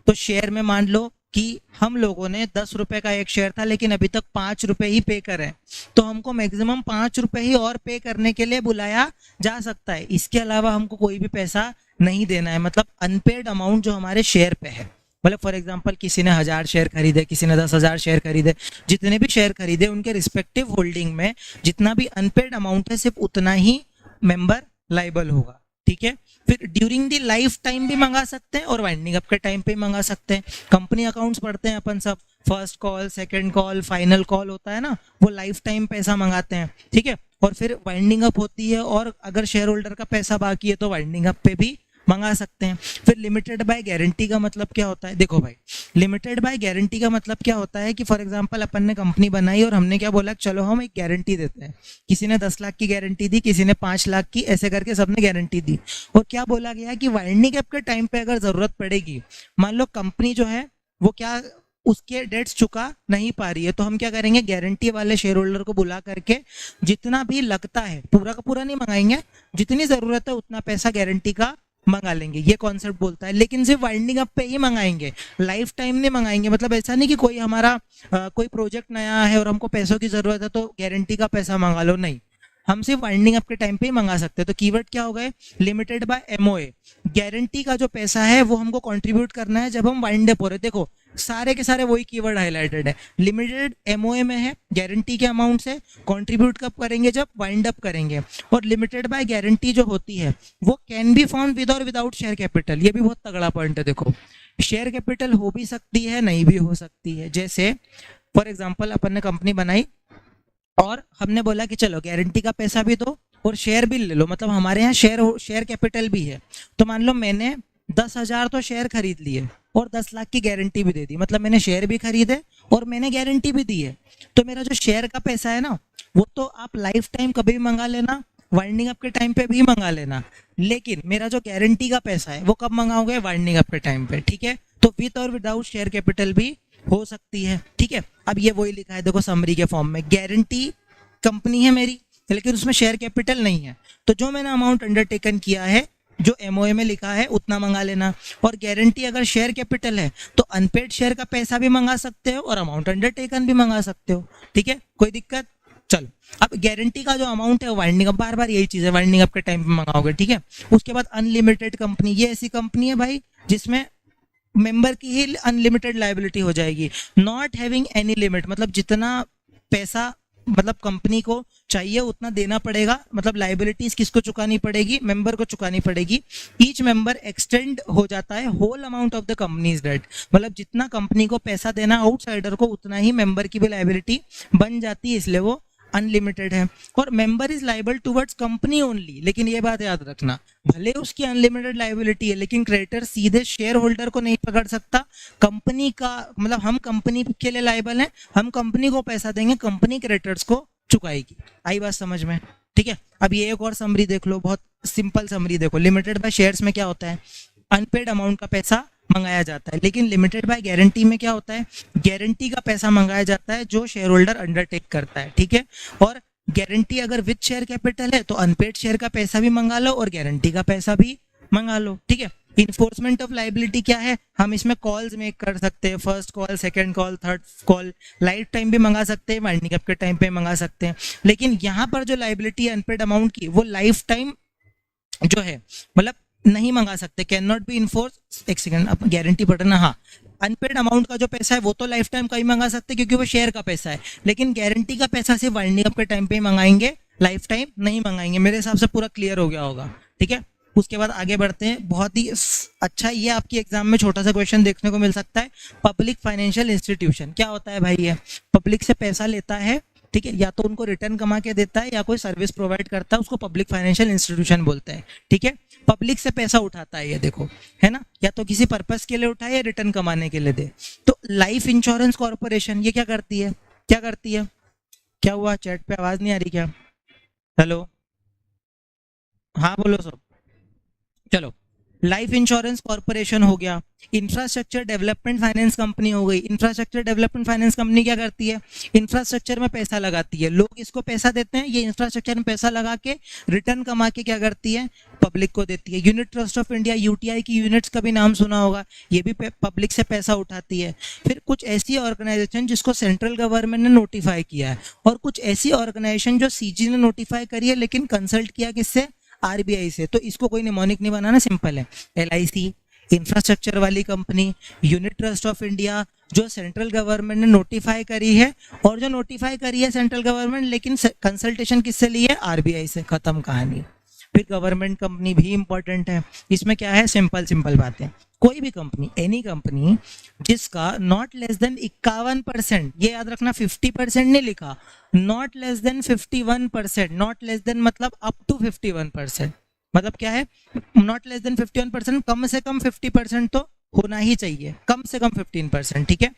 तो शेयर में मान लो कि हम लोगों ने 10 रुपए का एक शेयर था, लेकिन अभी तक 5 रुपए ही पे करे, तो हमको मैक्सिमम 5 रुपए ही और पे करने के लिए बुलाया जा सकता है। इसके अलावा हमको कोई भी पैसा नहीं देना है, मतलब अनपेड अमाउंट जो हमारे शेयर पे है। मतलब फॉर एग्जांपल किसी ने 1000 शेयर खरीदे, किसी ने 10,000 शेयर खरीदे, जितने भी शेयर खरीदे उनके रिस्पेक्टिव होल्डिंग में जितना भी अनपेड अमाउंट है, सिर्फ उतना ही मेंबर लाइबल होगा, ठीक है। फिर ड्यूरिंग द लाइफ टाइम भी मंगा सकते हैं और वाइंडिंग अप के टाइम पे मंगा सकते हैं। कंपनी अकाउंट्स पढ़ते हैं अपन सब, first call, second call, final call होता है ना, वो लाइफ टाइम पैसा मंगाते हैं, ठीक है। और फिर वाइंडिंग अप होती है, और अगर शेयर होल्डर का पैसा बाकी है तो वाइंडिंग अप पे भी मंगा सकते हैं। फिर लिमिटेड बाय गारंटी का मतलब क्या होता है, देखो भाई, लिमिटेड बाय गारंटी का मतलब क्या होता है कि फॉर एग्जांपल अपन ने कंपनी बनाई और हमने क्या बोला, चलो हम एक गारंटी देते हैं। किसी ने 10 लाख की गारंटी दी, किसी ने 5 लाख की, ऐसे करके सबने गारंटी दी। और क्या बोला गया कि वाइंडिंग अप के टाइम पे अगर जरूरत पड़ेगी, मान लो कंपनी जो है वो क्या उसके डेट्स चुका नहीं पा रही है, तो हम क्या करेंगे, गारंटी वाले शेयर होल्डर को बुला करके जितना भी लगता है, पूरा का पूरा नहीं मंगाएंगे, जितनी जरूरत है उतना पैसा गारंटी का मंगा लेंगे। ये कॉन्सेप्ट बोलता है, लेकिन सिर्फ वाइंडिंग अप पे ही मंगाएंगे, लाइफ टाइम नहीं मंगाएंगे। मतलब ऐसा नहीं कि कोई हमारा कोई प्रोजेक्ट नया है और हमको पैसों की जरूरत है तो गारंटी का पैसा मंगा लो, नहीं, हम सिर्फ वाइंडिंग अप के टाइम पे ही मंगा सकते हैं। तो कीवर्ड क्या हो गए, लिमिटेड बाय एमओए। गारंटी का जो पैसा है वो हमको कंट्रीब्यूट करना है जब हम वाइंड अप हो रहे। देखो सारे के सारे वही कीवर्ड हाईलाइटेड है, लिमिटेड एमओए में है, गारंटी के अमाउंट से कंट्रीब्यूट कब करेंगे, जब वाइंड अप करेंगे। और लिमिटेड बाय गारंटी जो होती है वो कैन बी फाउंड विद और विदाउट शेयर कैपिटल। ये भी बहुत तगड़ा पॉइंट है। देखो शेयर कैपिटल हो भी सकती है, नहीं भी हो सकती है। जैसे फॉर एग्जाम्पल अपन ने कंपनी बनाई और हमने बोला कि चलो गारंटी का पैसा भी दो और शेयर भी ले लो, मतलब हमारे यहाँ शेयर कैपिटल भी है। तो मान लो मैंने 10,000 तो शेयर खरीद लिए और 10 लाख की गारंटी भी दे दी, मतलब मैंने शेयर भी खरीदे और मैंने गारंटी भी दी है। तो मेरा जो शेयर का पैसा है ना, वो तो आप लाइफ टाइम कभी भी मंगा लेना, वाइंडिंग अप के टाइम पे भी मंगा लेना, लेकिन मेरा जो गारंटी का पैसा है वो कब मंगाओगे, वाइंडिंग अप के टाइम पे, ठीक है। तो विद और विदाउट शेयर कैपिटल भी हो सकती है, ठीक है। अब ये वही लिखा है देखो समरी के फॉर्म में, गारंटी कंपनी है मेरी लेकिन उसमें शेयर कैपिटल नहीं है, तो जो मैंने अमाउंट अंडरटेकन किया है जो एमओए में लिखा है उतना मंगा लेना। और गारंटी अगर शेयर कैपिटल है तो अनपेड शेयर का पैसा भी मंगा सकते हो और अमाउंट अंडरटेकन भी मंगा सकते हो, ठीक है, कोई दिक्कत। चलो अब गारंटी का जो अमाउंट है वाइंडिंग अप, बार बार यही चीज है, वाइंडिंग अप के टाइम पे मंगाओगे, ठीक है। उसके बाद अनलिमिटेड कंपनी, ये ऐसी कंपनी है भाई जिसमें मेंबर की ही अनलिमिटेड लायबिलिटी हो जाएगी। नॉट हैविंग एनी लिमिट, मतलब जितना पैसा मतलब कंपनी को चाहिए उतना देना पड़ेगा, मतलब लाइबिलिटीज किसको चुकानी पड़ेगी, मेंबर को चुकानी पड़ेगी। ईच मेंबर एक्सटेंड हो जाता है whole amount of the company's debt, मतलब जितना कंपनी को पैसा देना आउटसाइडर को उतना ही मेंबर की भी लाइबिलिटी बन जाती है, इसलिए वो अनलिमिटेड है। और member is liable towards company only, लेकिन ये बात याद रखना, भले उसकी अनलिमिटेड लाइबिलिटी है लेकिन क्रेडिटर सीधे शेयर होल्डर को नहीं पकड़ सकता। कंपनी का मतलब हम कंपनी के लिए लाइबल हैं, हम कंपनी को पैसा देंगे, कंपनी क्रेडिटर्स को चुकाएगी। आई बात समझ में? ठीक है। अब ये एक और समरी देख लो, बहुत सिंपल समरी देखो। लिमिटेड बाय शेयर्स में क्या होता है, अनपेड अमाउंट का पैसा मंगाया जाता है, लेकिन लिमिटेड बाय गारंटी में क्या होता है, गारंटी का पैसा मंगाया जाता है जो शेयर होल्डर अंडरटेक करता है। ठीक है। और गारंटी अगर विद शेयर कैपिटल है तो अनपेड शेयर का पैसा भी मंगा लो और गारंटी का पैसा भी मंगा लो। ठीक है। इन्फोर्समेंट ऑफ लाइबिलिटी क्या है, हम इसमें कॉल्स मेक कर सकते हैं, first call, second call, third call, life time भी मंगा सकते हैं, वाइंडिंग अप के टाइम पे मंगा सकते हैं। लेकिन यहाँ पर जो लाइबिलिटी है अनपेड अमाउंट की, वो लाइफ टाइम जो है मतलब नहीं मंगा सकते, कैन नॉट बी इन्फोर्स। एक सेकंड, अब गारंटी पढ़ ना। हाँ, अनपेड अमाउंट का जो पैसा है वो तो लाइफ टाइम का ही मंगा सकते क्योंकि वो शेयर का पैसा है, लेकिन गारंटी का पैसा सिर्फ वाइंडिंग अप के टाइम पे ही मंगाएंगे, लाइफ टाइम नहीं मंगाएंगे। मेरे हिसाब से पूरा क्लियर हो गया होगा। ठीक है। उसके बाद आगे बढ़ते हैं। बहुत ही अच्छा, ये आपकी एग्जाम में छोटा सा क्वेश्चन देखने को मिल सकता है। पब्लिक फाइनेंशियल इंस्टीट्यूशन क्या होता है भाई? ये पब्लिक से पैसा लेता है, ठीक है, या तो उनको रिटर्न कमा के देता है या कोई सर्विस प्रोवाइड करता है, उसको पब्लिक फाइनेंशियल इंस्टीट्यूशन बोलते हैं। ठीक है। पब्लिक से पैसा उठाता है, ये देखो, है ना, या तो किसी पर्पस के लिए उठाए या रिटर्न कमाने के लिए दे। तो लाइफ इंश्योरेंस कॉर्पोरेशन ये क्या करती है, क्या करती है? क्या हुआ, चैट पे आवाज नहीं आ रही क्या? हेलो, हाँ बोलो सब। चलो, लाइफ इंश्योरेंस कॉर्पोरेशन हो गया, इंफ्रास्ट्रक्चर डेवलपमेंट फाइनेंस कंपनी हो गई। इंफ्रास्ट्रक्चर डेवलपमेंट फाइनेंस कंपनी क्या करती है, इंफ्रास्ट्रक्चर में पैसा लगाती है, लोग इसको पैसा देते हैं, ये इंफ्रास्ट्रक्चर में पैसा लगा के रिटर्न कमा के क्या करती है, पब्लिक को देती है। Unit trust of India, UTI की यूनिट्स का भी नाम सुना होगा, ये भी पब्लिक से पैसा उठाती है। फिर कुछ ऐसी ऑर्गेनाइजेशन जिसको सेंट्रल गवर्नमेंट ने नोटिफाई किया है, और कुछ ऐसी ऑर्गेनाइजेशन जो सीजी ने नोटिफाई करी है लेकिन कंसल्ट किया किससे, आरबीआई से। तो इसको कोई निमोनिक नहीं बनाना, सिंपल है। एलआईसी, इंफ्रास्ट्रक्चर वाली company, unit trust of India जो सेंट्रल गवर्नमेंट ने नोटिफाई करी है, और जो नोटिफाई करी है सेंट्रल गवर्नमेंट लेकिन कंसल्टेशन किससे ली है, आरबीआई से। खत्म कहानी। फिर गवर्नमेंट कंपनी भी इंपॉर्टेंट है। इसमें क्या है, सिंपल सिंपल बातें। कोई भी कंपनी, एनी कंपनी जिसका नॉट लेस देन 51%, ये याद रखना 50% नहीं लिखा, not less then 51%, not less then मतलब अप टू 51%, मतलब क्या है, नॉट लेस देन 51%, कम से कम 50% तो होना ही चाहिए, कम से कम 15%। ठीक है।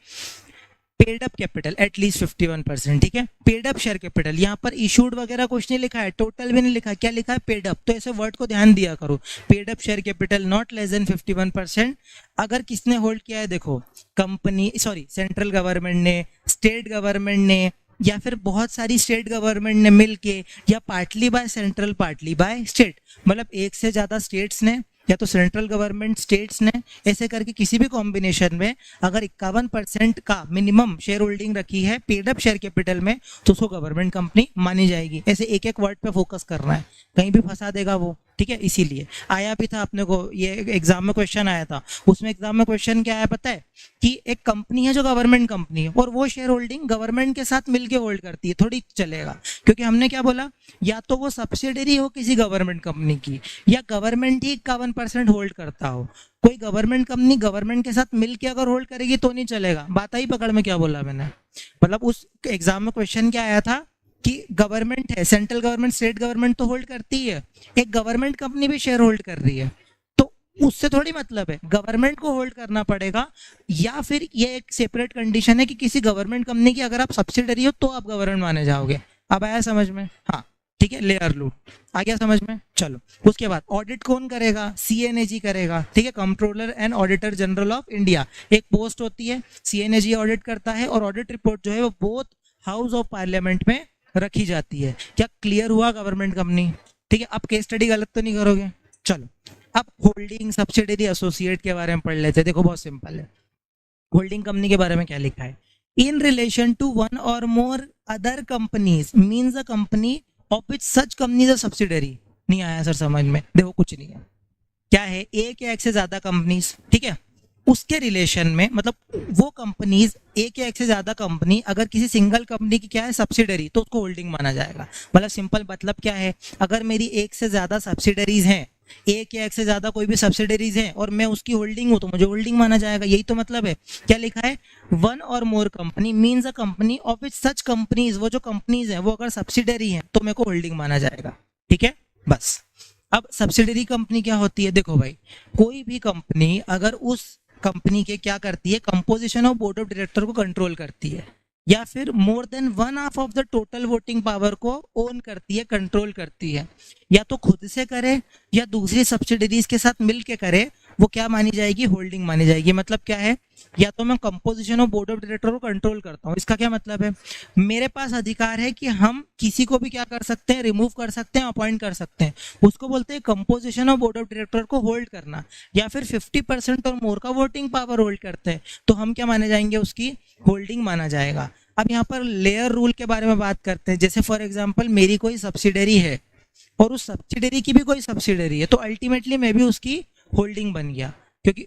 Paid up capital at least 51%। ठीक है। पेड अप शेयर कैपिटल, यहाँ पर इशूड वगैरह कुछ नहीं लिखा है, टोटल भी नहीं लिखा है, क्या लिखा है, पेड अप। तो ऐसे वर्ड को ध्यान दिया करो। Paid up share capital not less then 51%। अगर किसने होल्ड किया है, देखो, कंपनी, सॉरी, सेंट्रल गवर्नमेंट ने, स्टेट गवर्नमेंट ने, या फिर बहुत सारी स्टेट गवर्नमेंट ने मिलके, या partly by central partly by state, मतलब एक से ज्यादा स्टेट्स ने या तो सेंट्रल गवर्नमेंट, स्टेट्स ने, ऐसे करके किसी भी कॉम्बिनेशन में अगर 51% का मिनिमम शेयर होल्डिंग रखी है पेड अप शेयर कैपिटल में, तो उसको गवर्नमेंट कंपनी मानी जाएगी। ऐसे एक एक वर्ड पे फोकस करना है, कहीं भी फंसा देगा वो। ठीक है। इसीलिए आया भी था अपने को, ये एग्जाम में क्वेश्चन आया था, उसमें एग्जाम में क्वेश्चन क्या आया पता है, कि एक कंपनी है जो गवर्नमेंट कंपनी है और वो शेयर होल्डिंग गवर्नमेंट के साथ मिलके होल्ड करती है, थोड़ी चलेगा, क्योंकि हमने क्या बोला, या तो वो सब्सिडरी हो किसी गवर्नमेंट कंपनी की, या गवर्नमेंट ही 51% होल्ड करता हो। कोई गवर्नमेंट कंपनी गवर्नमेंट के साथ मिलके अगर होल्ड करेगी तो नहीं चलेगा। बात आई पकड़ में, क्या बोला मैंने, मतलब उस एग्जाम में क्वेश्चन क्या आया था कि गवर्नमेंट है, सेंट्रल गवर्नमेंट, स्टेट गवर्नमेंट तो होल्ड करती है, एक गवर्नमेंट कंपनी भी शेयर होल्ड कर रही है, तो उससे थोड़ी मतलब है, गवर्नमेंट को होल्ड करना पड़ेगा। या फिर ये एक सेपरेट कंडीशन है कि किसी गवर्नमेंट कंपनी की अगर आप सब्सिडरी हो तो आप गवर्नमेंट माने जाओगे। अब आया समझ में? हाँ, ठीक है, लेयर लूट आ गया समझ में। चलो, उसके बाद ऑडिट कौन करेगा, सीएनएजी करेगा। ठीक है, controller and auditor general of India, एक पोस्ट होती है, सीएनएजी ऑडिट करता है, और ऑडिट रिपोर्ट जो है वो बोथ हाउस ऑफ पार्लियामेंट में रखी जाती है। क्या क्लियर हुआ गवर्नमेंट कंपनी? ठीक है। अब केस स्टडी गलत तो नहीं करोगे? चलो, अब होल्डिंग, सब्सिडरी, एसोसिएट के बारे में पढ़ लेते हैं। देखो बहुत सिंपल है, होल्डिंग कंपनी के बारे में क्या लिखा है, in relation to one or more other companies means a company of which such companies a subsidiary. नहीं आया सर समझ में? देखो कुछ नहीं है, क्या है, एक या एक से ज्यादा कंपनीज, ठीक है, उसके रिलेशन में, मतलब वो कंपनीज, एक या एक से ज्यादा कंपनी अगर किसी सिंगल कंपनी की क्या है सब्सिडरी, तो उसको होल्डिंग माना जाएगा। मतलब सिंपल मतलब क्या है, अगर मेरी एक से ज्यादा सब्सिडरीज हैं, एक या एक से ज्यादा कोई भी सब्सिडरीज हैं और मैं उसकी होल्डिंग हूं, तो मुझे होल्डिंग माना जाएगा। यही तो मतलब है। क्या लिखा है, one or more company means a company of which such companies, वो जो कंपनीज हैं वो अगर सब्सिडरी हैं तो मेरे को होल्डिंग माना जाएगा। ठीक है, बस। अब सब्सिडरी कंपनी क्या होती है, देखो भाई, कोई भी कंपनी अगर उस कंपनी के क्या करती है, composition of board of director को कंट्रोल करती है, या फिर मोर than one half of the total voting power को ओन करती है, कंट्रोल करती है, या तो खुद से करे या दूसरी सब्सिडरीज के साथ मिल के करे, वो क्या मानी जाएगी, होल्डिंग मानी जाएगी। मतलब क्या है, या तो मैं composition of board of director को कंट्रोल करता हूँ, इसका क्या मतलब है, मेरे पास अधिकार है कि हम किसी को भी क्या कर सकते हैं, रिमूव कर सकते हैं, अपॉइंट कर सकते हैं, उसको बोलते हैं composition of board of director को होल्ड करना। या फिर 50% और मोर का वोटिंग पावर होल्ड करते हैं, तो हम क्या माने जाएंगे, उसकी होल्डिंग माना जाएगा। अब यहाँ पर लेयर रूल के बारे में बात करते हैं। जैसे फॉर एग्जाम्पल मेरी कोई सब्सिडरी है और उस सब्सिडरी की भी कोई सब्सिडरी है, तो अल्टीमेटली मैं भी उसकी होल्डिंग बन गया, क्योंकि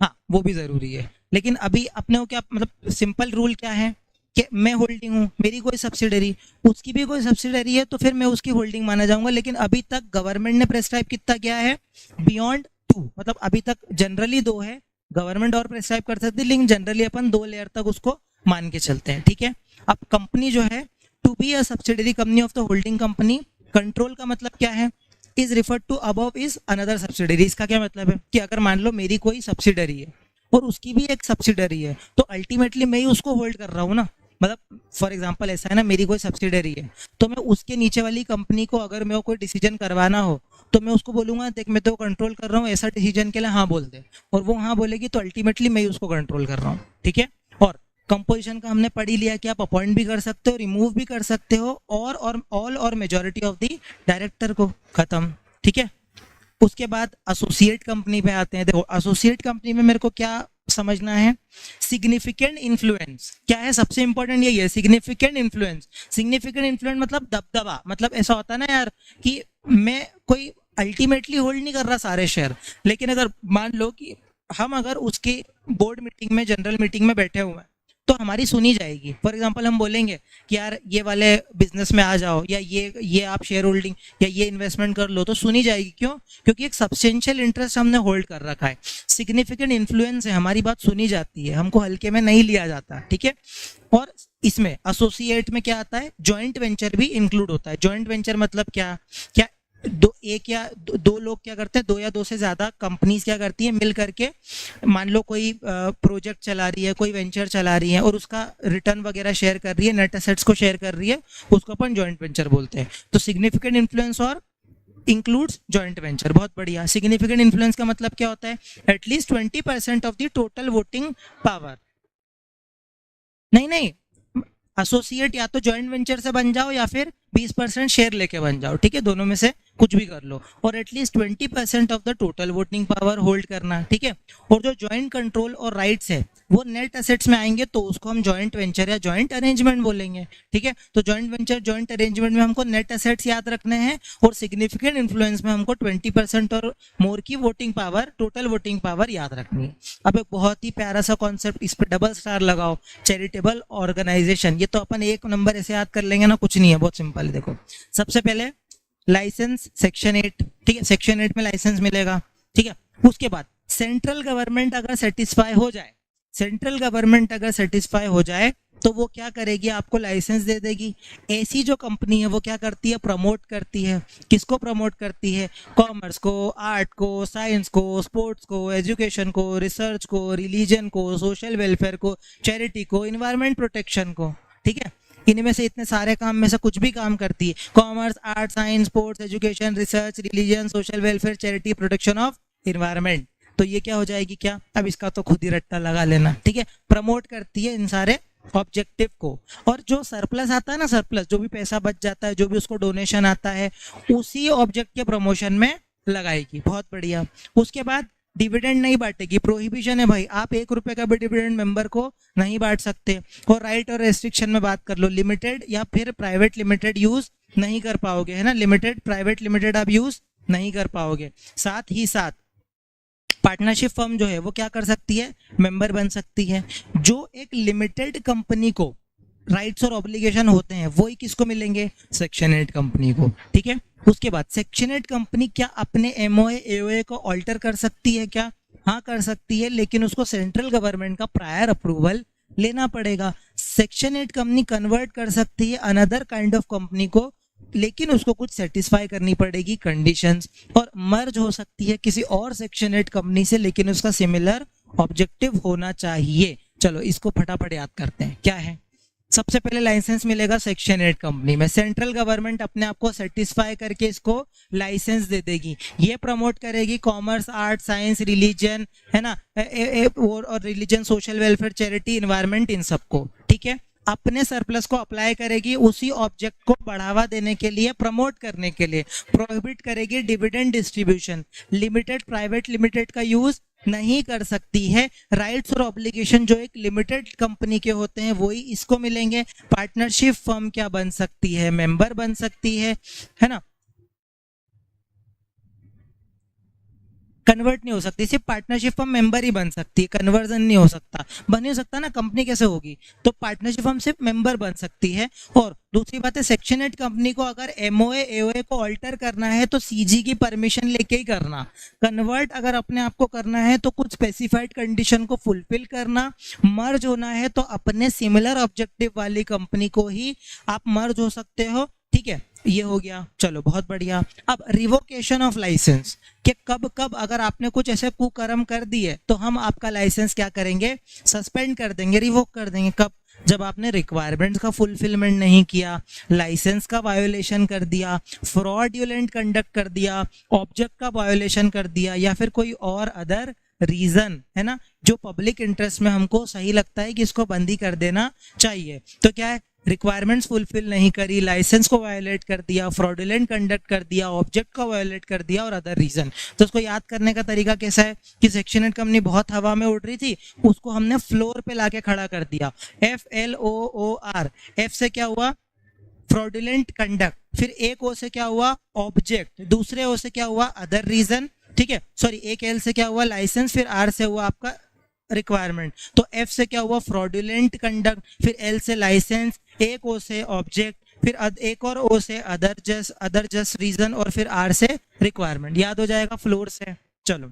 हाँ वो भी जरूरी है। लेकिन अभी अपने को क्या, मतलब सिंपल रूल क्या है कि मैं होल्डिंग हूँ, मेरी कोई सब्सिडरी, उसकी भी कोई सब्सिडरी है, तो फिर मैं उसकी होल्डिंग माना जाऊंगा। लेकिन अभी तक गवर्नमेंट ने प्रेस्क्राइब कितना किया है, बियॉन्ड 2, मतलब अभी तक जनरली 2 है, गवर्नमेंट और प्रेस्क्राइब कर सकती है, लेकिन जनरली अपन 2 लेयर तक उसको मान के चलते हैं। ठीक है, अब कंपनी जो है, to be a subsidiary company of the holding company, control का मतलब क्या है, is referred to above is another subsidiary. इसका क्या मतलब है कि अगर मान लो मेरी कोई सब्सिडरी है और उसकी भी एक सब्सिडरी है, तो अल्टीमेटली मैं ही उसको होल्ड कर रहा हूँ ना। मतलब फॉर एग्जांपल ऐसा है ना, मेरी कोई सब्सिडरी है, तो मैं उसके नीचे वाली कंपनी को अगर मेरे को कोई डिसीजन करवाना हो, तो मैं उसको बोलूंगा देख मैं तो कंट्रोल कर रहा हूँ, ऐसा डिसीजन के लिए हाँ बोल दे, और वो हाँ बोलेगी, तो अल्टीमेटली मैं ही उसको कंट्रोल कर रहा हूँ। ठीक है, और कंपोजिशन का हमने पढ़ ही लिया कि आप अपॉइंट भी कर सकते हो, रिमूव भी कर सकते हो, और ऑल और मेजोरिटी ऑफ द डायरेक्टर को, खत्म। ठीक है, उसके बाद एसोसिएट कंपनी पे आते हैं। देखो एसोसिएट कंपनी में मेरे को क्या समझना है, सिग्निफिकेंट इन्फ्लुएंस। क्या है, सबसे इंपॉर्टेंट यही है, सिग्निफिकेंट इन्फ्लुएंस। सिग्निफिकेंट इन्फ्लुएंस मतलब दबदबा, मतलब ऐसा होता है ना यार कि मैं कोई अल्टीमेटली होल्ड नहीं कर रहा सारे शेयर, लेकिन अगर मान लो कि हम अगर उसके बोर्ड मीटिंग में, जनरल मीटिंग में बैठे हुए हैं, तो हमारी सुनी जाएगी। फॉर एग्जांपल हम बोलेंगे कि यार ये वाले बिजनेस में आ जाओ, या ये आप शेयर होल्डिंग या ये इन्वेस्टमेंट कर लो, तो सुनी जाएगी। क्यों, क्योंकि एक सब्सटेंशियल इंटरेस्ट हमने होल्ड कर रखा है, सिग्निफिकेंट इन्फ्लुएंस है, हमारी बात सुनी जाती है, हमको हल्के में नहीं लिया जाता। ठीक है, और इसमें एसोसिएट में क्या आता है, जॉइंट वेंचर भी इंक्लूड होता है। जॉइंट वेंचर मतलब क्या, क्या एक या दो लोग क्या करते हैं, 2 या 2 से ज्यादा कंपनीज क्या करती है मिल करके, मान लो कोई प्रोजेक्ट चला रही है, कोई वेंचर चला रही है और उसका रिटर्न वगैरह शेयर कर रही है, नेट एसेट्स को शेयर कर रही है, उसको अपन जॉइंट वेंचर बोलते हैं। तो सिग्निफिकेंट इन्फ्लुएंस और इंक्लूड्स जॉइंट वेंचर, बहुत बढ़िया। सिग्निफिकेंट इन्फ्लुएंस का मतलब क्या होता है, at least 20% of the total voting power. नहीं नहीं, एसोसिएट या तो जॉइंट वेंचर से बन जाओ या फिर 20% शेयर लेके बन जाओ। ठीक है, दोनों में से कुछ भी कर लो, और at least 20% of the total voting power hold करना। ठीक है, और जो जॉइंट कंट्रोल और राइट्स है वो नेट एसेट्स में आएंगे, तो उसको हम जॉइंट वेंचर या जॉइंट अरेंजमेंट बोलेंगे। ठीक है, तो जॉइंट वेंचर जॉइंट अरेंजमेंट में हमको नेट एसेट्स याद रखने हैं, और सिग्निफिकेंट इन्फ्लुएंस में हमको 20% और मोर की voting power, total voting power याद रखनी है। अब एक बहुत ही प्यारा सा कॉन्सेप्ट, इस पर डबल स्टार लगाओ, चैरिटेबल ऑर्गेनाइजेशन। ये तो अपन एक नंबर ऐसे याद कर लेंगे ना, कुछ नहीं है, बहुत सिंपल है। देखो सबसे पहले लाइसेंस सेक्शन 8, ठीक है, सेक्शन 8 में लाइसेंस मिलेगा। ठीक है, उसके बाद सेंट्रल गवर्नमेंट अगर सेटिस्फाई हो जाए, सेंट्रल गवर्नमेंट अगर सेटिस्फाई हो जाए, तो वो क्या करेगी, आपको लाइसेंस दे देगी। ऐसी जो कंपनी है वो क्या करती है, प्रमोट करती है। किसको प्रमोट करती है, कॉमर्स को, आर्ट को, साइंस को, स्पोर्ट्स को, एजुकेशन को, रिसर्च को, रिलीजन को, सोशल वेलफेयर को, चैरिटी को, इन्वायरमेंट प्रोटेक्शन को। ठीक है, इनमें से इतने सारे काम में से कुछ भी काम करती है, commerce, art, science, sports, education, research, religion, social welfare, charity, protection of environment. तो ये क्या हो जाएगी, क्या, अब इसका तो खुद ही रट्टा लगा लेना। ठीक है, प्रमोट करती है इन सारे ऑब्जेक्टिव को, और जो सरप्लस आता है ना, सरप्लस जो भी पैसा बच जाता है, जो भी उसको डोनेशन आता है, उसी ऑब्जेक्ट के प्रमोशन में लगाएगी। बहुत बढ़िया। उसके बाद डिविडेंड नहीं बांटेगी, प्रोहिबिशन है भाई, आप 1 रुपए का भी डिविडेंड मेंबर को नहीं बांट सकते। और राइट और रेस्ट्रिक्शन में बात कर लो, लिमिटेड या फिर प्राइवेट लिमिटेड यूज नहीं कर पाओगे, है ना, लिमिटेड प्राइवेट लिमिटेड आप यूज नहीं कर पाओगे। साथ ही साथ पार्टनरशिप फर्म जो है वो क्या कर सकती है, मेंबर बन सकती है। जो एक लिमिटेड कंपनी को राइट्स और ऑब्लिगेशन होते हैं वो ही किसको मिलेंगे, सेक्शन 8 कंपनी को, ठीक है। उसके बाद सेक्शन 8 कंपनी क्या अपने एमओए एओए को ऑल्टर कर सकती है क्या, हाँ कर सकती है, लेकिन उसको सेंट्रल गवर्नमेंट का प्रायर अप्रूवल लेना पड़ेगा। सेक्शन 8 कंपनी कन्वर्ट कर सकती है अनदर काइंड ऑफ कंपनी को, लेकिन उसको कुछ सेटिस्फाई करनी पड़ेगी कंडीशंस, और मर्ज हो सकती है किसी और सेक्शन 8 कंपनी से, लेकिन उसका सिमिलर ऑब्जेक्टिव होना चाहिए। चलो इसको फटाफट याद करते हैं, क्या है। सबसे पहले लाइसेंस मिलेगा सेक्शन 8 कंपनी में, सेंट्रल गवर्नमेंट अपने आप को सेटिस्फाई करके इसको लाइसेंस दे देगी। ये प्रमोट करेगी कॉमर्स, आर्ट, साइंस, रिलीजन, है ना, और religion, social welfare, charity, environment, इन सबको, ठीक है। अपने सरप्लस को अप्लाई करेगी उसी ऑब्जेक्ट को बढ़ावा देने के लिए, प्रमोट करने के लिए। प्रोहिबिट करेगी dividend distribution, limited, private limited का यूज नहीं कर सकती है। राइट्स और ऑब्लिगेशन जो एक लिमिटेड कंपनी के होते हैं वही इसको मिलेंगे। पार्टनरशिप फर्म क्या बन सकती है, मेंबर बन सकती है ना, कन्वर्ट नहीं हो सकती, सिर्फ पार्टनरशिप फर्म मेंबर ही बन सकती है, कन्वर्जन नहीं हो सकता, बन नहीं सकता ना, कंपनी कैसे होगी। तो पार्टनरशिप फर्म सिर्फ मेंबर बन सकती है। और दूसरी बात है, सेक्शन 8 कंपनी को अगर एमओए एओए को ऑल्टर करना है तो सीजी की परमिशन लेके ही करना। कन्वर्ट अगर अपने आप को करना है तो कुछ स्पेसिफाइड कंडीशन को फुलफिल करना। मर्ज होना है तो अपने सिमिलर ऑब्जेक्टिव वाली कंपनी को ही आप मर्ज हो सकते हो, ठीक है। ये हो गया, चलो बहुत बढ़िया। अब रिवोकेशन ऑफ लाइसेंस, कि कब कब अगर आपने कुछ ऐसे कुकर्म कर दिए तो हम आपका लाइसेंस क्या करेंगे, सस्पेंड कर देंगे, रिवोक कर देंगे। कब, जब आपने रिक्वायरमेंट्स का फुलफिलमेंट नहीं किया, लाइसेंस का वायोलेशन कर दिया, फ्रॉडुलेंट कंडक्ट कर दिया, ऑब्जेक्ट का वायोलेशन कर दिया, या फिर कोई और अदर रीजन, है ना, जो पब्लिक इंटरेस्ट में हमको सही लगता है कि इसको बंदी कर देना चाहिए। तो क्या है, रिक्वायरमेंट्स फुलफिल नहीं करी, लाइसेंस को वायोलेट कर दिया, फ्रॉडुलेंट कंडक्ट कर दिया, ऑब्जेक्ट को वायोलेट कर दिया, और अदर रीजन। तो उसको याद करने का तरीका कैसा है कि सेक्शन 8 कंपनी बहुत हवा में उड़ रही थी, उसको हमने फ्लोर पे लाके खड़ा कर दिया। FLOOR, एफ से क्या हुआ, फ्रॉडुलेंट कंडक्ट, फिर एक ओ से क्या हुआ, ऑब्जेक्ट, दूसरे ओ से क्या हुआ, अदर रीजन, ठीक है, सॉरी, एक एल से क्या हुआ, लाइसेंस, फिर आर से हुआ आपका रिक्वायरमेंट। तो एफ से क्या हुआ, फ्रॉडुलेंट कंडक्ट, फिर एल से लाइसेंस, एक ओ से ऑब्जेक्ट, फिर एक और ओ से अदर जस्ट रीजन, और फिर आर से रिक्वायरमेंट। याद हो जाएगा फ्लोर से। चलो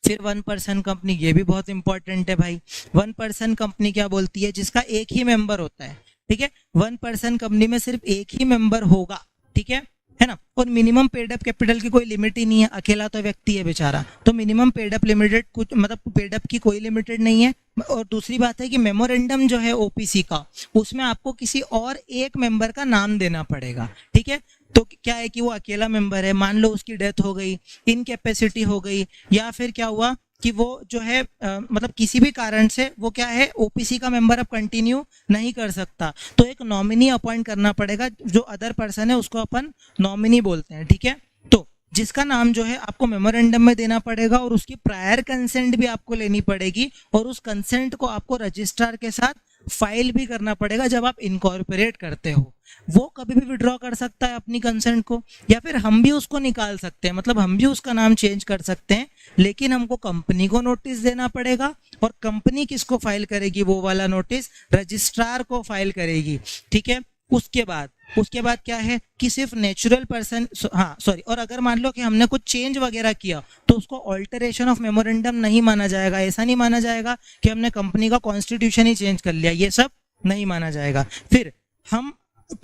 फिर 1% कंपनी, ये भी बहुत इंपॉर्टेंट है भाई। 1% कंपनी क्या बोलती है, जिसका एक ही मेंबर होता है, ठीक है। 1% कंपनी में सिर्फ एक ही मेंबर होगा, ठीक है ना। और मिनिमम पेड अप कैपिटल की कोई लिमिट ही नहीं है, अकेला तो व्यक्ति है बेचारा, तो मिनिमम पेड अप लिमिटेड कुछ, मतलब पेड अप की कोई लिमिटेड नहीं है। और दूसरी बात है कि मेमोरेंडम जो है ओपीसी का, उसमें आपको किसी और एक मेंबर का नाम देना पड़ेगा, ठीक है। तो क्या है कि वो अकेला मेंबर है, मान लो उसकी डेथ हो गई, इनकैपेसिटी हो गई, या फिर क्या हुआ कि वो जो है मतलब किसी भी कारण से वो क्या है, ओपीसी का मेंबर अब कंटिन्यू नहीं कर सकता, तो एक नॉमिनी अपॉइंट करना पड़ेगा। जो अदर पर्सन है उसको अपन नॉमिनी बोलते हैं, ठीक है। तो जिसका नाम जो है आपको मेमोरेंडम में देना पड़ेगा, और उसकी प्रायर कंसेंट भी आपको लेनी पड़ेगी, और उस कंसेंट को आपको रजिस्ट्रार के साथ फाइल भी करना पड़ेगा जब आप इनकॉर्पोरेट करते हो। वो कभी भी विड्रॉ कर सकता है अपनी कंसेंट को, या फिर हम भी उसको निकाल सकते हैं, मतलब हम भी उसका नाम चेंज कर सकते हैं, लेकिन हमको कंपनी को नोटिस देना पड़ेगा। और कंपनी किसको फाइल करेगी, वो वाला नोटिस रजिस्ट्रार को फाइल करेगी, ठीक है। उसके बाद क्या है कि सिर्फ नेचुरल पर्सन, हाँ सॉरी, और अगर मान लो कि हमने कुछ चेंज वगैरह किया तो उसको ऑल्टरेशन ऑफ मेमोरेंडम नहीं माना जाएगा। ऐसा नहीं माना जाएगा कि हमने कंपनी का कॉन्स्टिट्यूशन ही चेंज कर लिया, ये सब नहीं माना जाएगा। फिर हम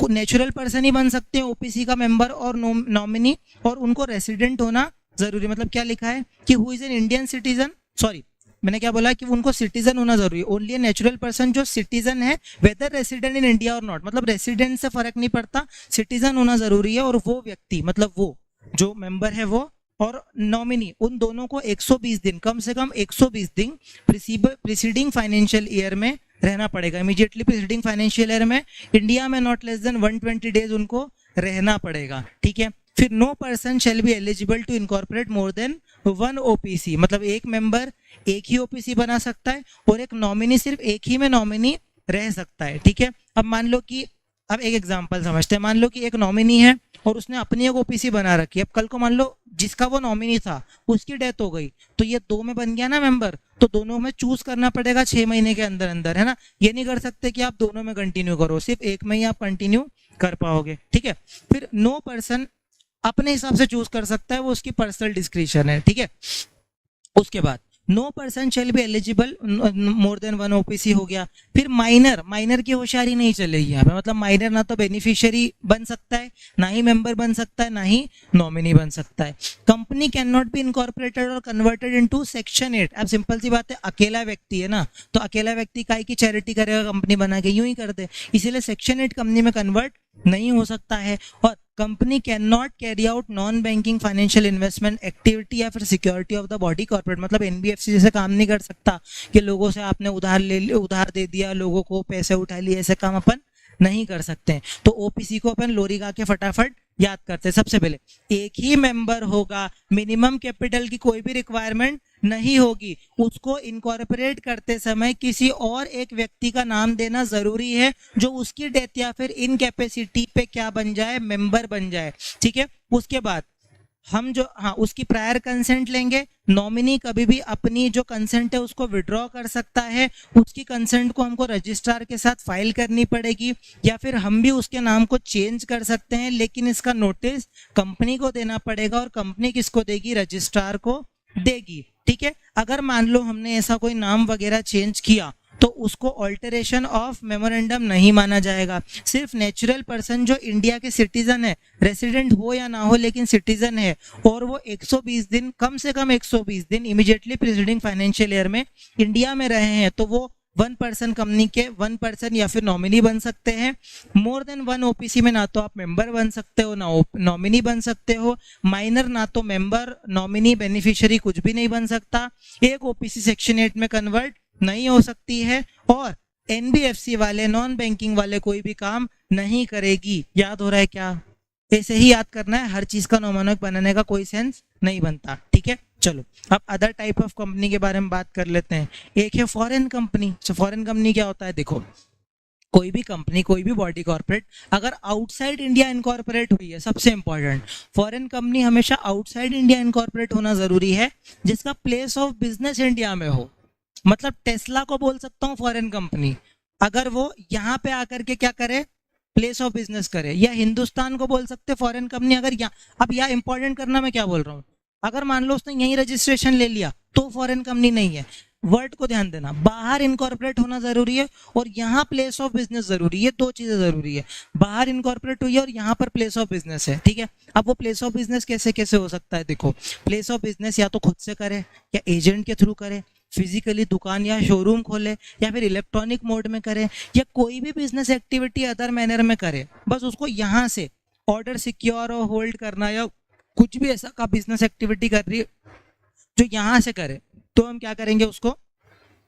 नेचुरल पर्सन ही बन सकते हैं ओपीसी का मेंबर और नॉमिनी, और उनको रेसिडेंट होना जरूरी। मतलब क्या लिखा है कि who is an Indian citizen, sorry मैंने क्या बोला कि उनको सिटीजन होना जरूरी है। ओनली नेचुरल पर्सन जो सिटीजन है, वेदर रेसिडेंट इन इंडिया और नॉट, मतलब रेसिडेंट से फर्क नहीं पड़ता, सिटीजन होना जरूरी है। और वो व्यक्ति, मतलब वो जो मेंबर है वो और नॉमिनी, उन दोनों को 120 दिन, कम से कम 120 दिन प्रीसीडिंग फाइनेंशियल ईयर में रहना पड़ेगा। इमीडिएटली प्रीसीडिंग फाइनेंशियल ईयर में इंडिया में नॉट लेस देन 120 डेज उनको रहना पड़ेगा, ठीक है। फिर no person shall be eligible to incorporate more than 1 OPC, मतलब एक मेंबर एक ही ओपीसी बना सकता है, और एक नॉमिनी सिर्फ एक ही में नॉमिनी रह सकता है, ठीक है। अब मान लो कि अब एक एग्जांपल समझते हैं, मान लो कि एक नॉमिनी है और उसने अपनी एक ओपीसी बना रखी है। अब कल को मान लो जिसका वो नॉमिनी था उसकी डेथ हो गई, तो ये दो में बन गया ना मेंबर, तो दोनों में चूज करना पड़ेगा 6 महीने के अंदर अंदर, है ना। ये नहीं कर सकते कि आप दोनों में कंटिन्यू करो, सिर्फ एक में ही आप कंटिन्यू कर पाओगे, ठीक है। फिर नो पर्सन अपने हिसाब से चूज कर सकता है, वो उसकी पर्सनल डिस्क्रिप्शन है, ठीक है। उसके बाद no person shall be eligible more than one OPC हो गया। फिर माइनर, माइनर की होशियारी नहीं चलेगी यहाँ पे, मतलब माइनर ना तो बेनिफिशियरी बन सकता है, ना ही मेंबर बन सकता है, ना ही नॉमिनी बन सकता है। Company can not be incorporated और कन्वर्टेड इनटू सेक्शन 8। अब सिंपल सी बात है, अकेला व्यक्ति है ना, तो अकेला व्यक्ति काय की चैरिटी करेगा, कंपनी बना के यूं ही कर दे, इसीलिए सेक्शन 8 कंपनी में कन्वर्ट नहीं हो सकता है। और company can not carry out non banking financial investment activity या फिर security of the body corporate, मतलब एनबीएफसी जैसे काम नहीं कर सकता कि लोगों से आपने उधार दे दिया, लोगों को पैसे उठा लिए, ऐसे काम अपन नहीं कर सकते हैं। तो ओपीसी को अपन लोरी गा के फटाफट याद करते हैं। सबसे पहले एक ही मेंबर होगा, मिनिमम कैपिटल की कोई भी रिक्वायरमेंट नहीं होगी, उसको इनकॉर्पोरेट करते समय किसी और एक व्यक्ति का नाम देना जरूरी है जो उसकी डेथ या फिर इनकैपेसिटी पे क्या बन जाए, मेंबर बन जाए, ठीक है। उसके बाद हम जो उसकी प्रायर कंसेंट लेंगे। नॉमिनी कभी भी अपनी जो कंसेंट है उसको विड्रॉ कर सकता है, उसकी कंसेंट को हमको रजिस्ट्रार के साथ फाइल करनी पड़ेगी, या फिर हम भी उसके नाम को चेंज कर सकते हैं, लेकिन इसका नोटिस कंपनी को देना पड़ेगा, और कंपनी किसको देगी, रजिस्ट्रार को देगी, ठीक है। अगर मान लो हमने ऐसा कोई नाम वगैरह चेंज किया तो उसको ऑल्टरेशन ऑफ मेमोरेंडम नहीं माना जाएगा। सिर्फ नेचुरल पर्सन जो इंडिया के सिटीजन है, रेसिडेंट हो या ना हो लेकिन सिटीजन है, और वो 120 दिन, कम से कम 120 दिन इमीडिएटली प्रीसीडिंग फाइनेंशियल ईयर में इंडिया में रहे हैं, तो वो वन पर्सन कंपनी के वन पर्सन या फिर नॉमिनी बन सकते हैं। मोर देन वन ओपीसी में ना तो आप मेंबर बन सकते हो, ना नॉमिनी बन सकते हो। माइनर ना तो मेंबर, नॉमिनी, बेनिफिशियरी कुछ भी नहीं बन सकता। एक ओपीसी सेक्शन 8 में कन्वर्ट नहीं हो सकती है, और एनबीएफसी वाले, नॉन बैंकिंग वाले कोई भी काम नहीं करेगी। याद हो रहा है क्या? ऐसे ही याद करना है, हर चीज का नोमानक बनाने का कोई सेंस नहीं बनता, ठीक है। चलो अब अदर टाइप ऑफ कंपनी के बारे में बात कर लेते हैं। एक है फॉरेन कंपनी। फॉरेन कंपनी क्या होता है, देखो कोई भी कंपनी, कोई भी बॉडी कॉर्पोरेट अगर आउटसाइड इंडिया इनकॉर्पोरेट हुई है, सबसे इंपॉर्टेंट, फॉरेन कंपनी हमेशा आउटसाइड इंडिया इनकॉर्पोरेट होना जरूरी है, जिसका प्लेस ऑफ बिजनेस इंडिया में हो। मतलब टेस्ला को बोल सकता हूँ फॉरेन कंपनी, अगर वो यहाँ पे आकर के क्या करे, प्लेस ऑफ बिजनेस करे। या हिंदुस्तान को बोल सकते फॉरेन कंपनी अगर यहाँ, अब यहाँ इंपॉर्टेंट करना मैं क्या बोल रहा हूँ, अगर मान लो उसने यही रजिस्ट्रेशन ले लिया तो फॉरेन कंपनी नहीं है। वर्ड को ध्यान देना, बाहर इनकॉर्पोरेट होना जरूरी है और यहाँ प्लेस ऑफ बिजनेस जरूरी है, ये दो चीजें जरूरी है। बाहर इनकॉर्पोरेट हुई है और यहाँ पर प्लेस ऑफ बिजनेस है, ठीक है। अब वो प्लेस ऑफ बिजनेस कैसे कैसे हो सकता है, देखो प्लेस ऑफ बिजनेस या तो खुद से करे या एजेंट के थ्रू करे, फिजिकली दुकान या शोरूम खोले, या फिर इलेक्ट्रॉनिक मोड में करे, या कोई भी बिजनेस एक्टिविटी अदर मैनर में करे। बस उसको यहाँ से ऑर्डर सिक्योर और होल्ड करना, या कुछ भी ऐसा का बिजनेस एक्टिविटी कर रही है जो यहाँ से करे, तो हम क्या करेंगे, उसको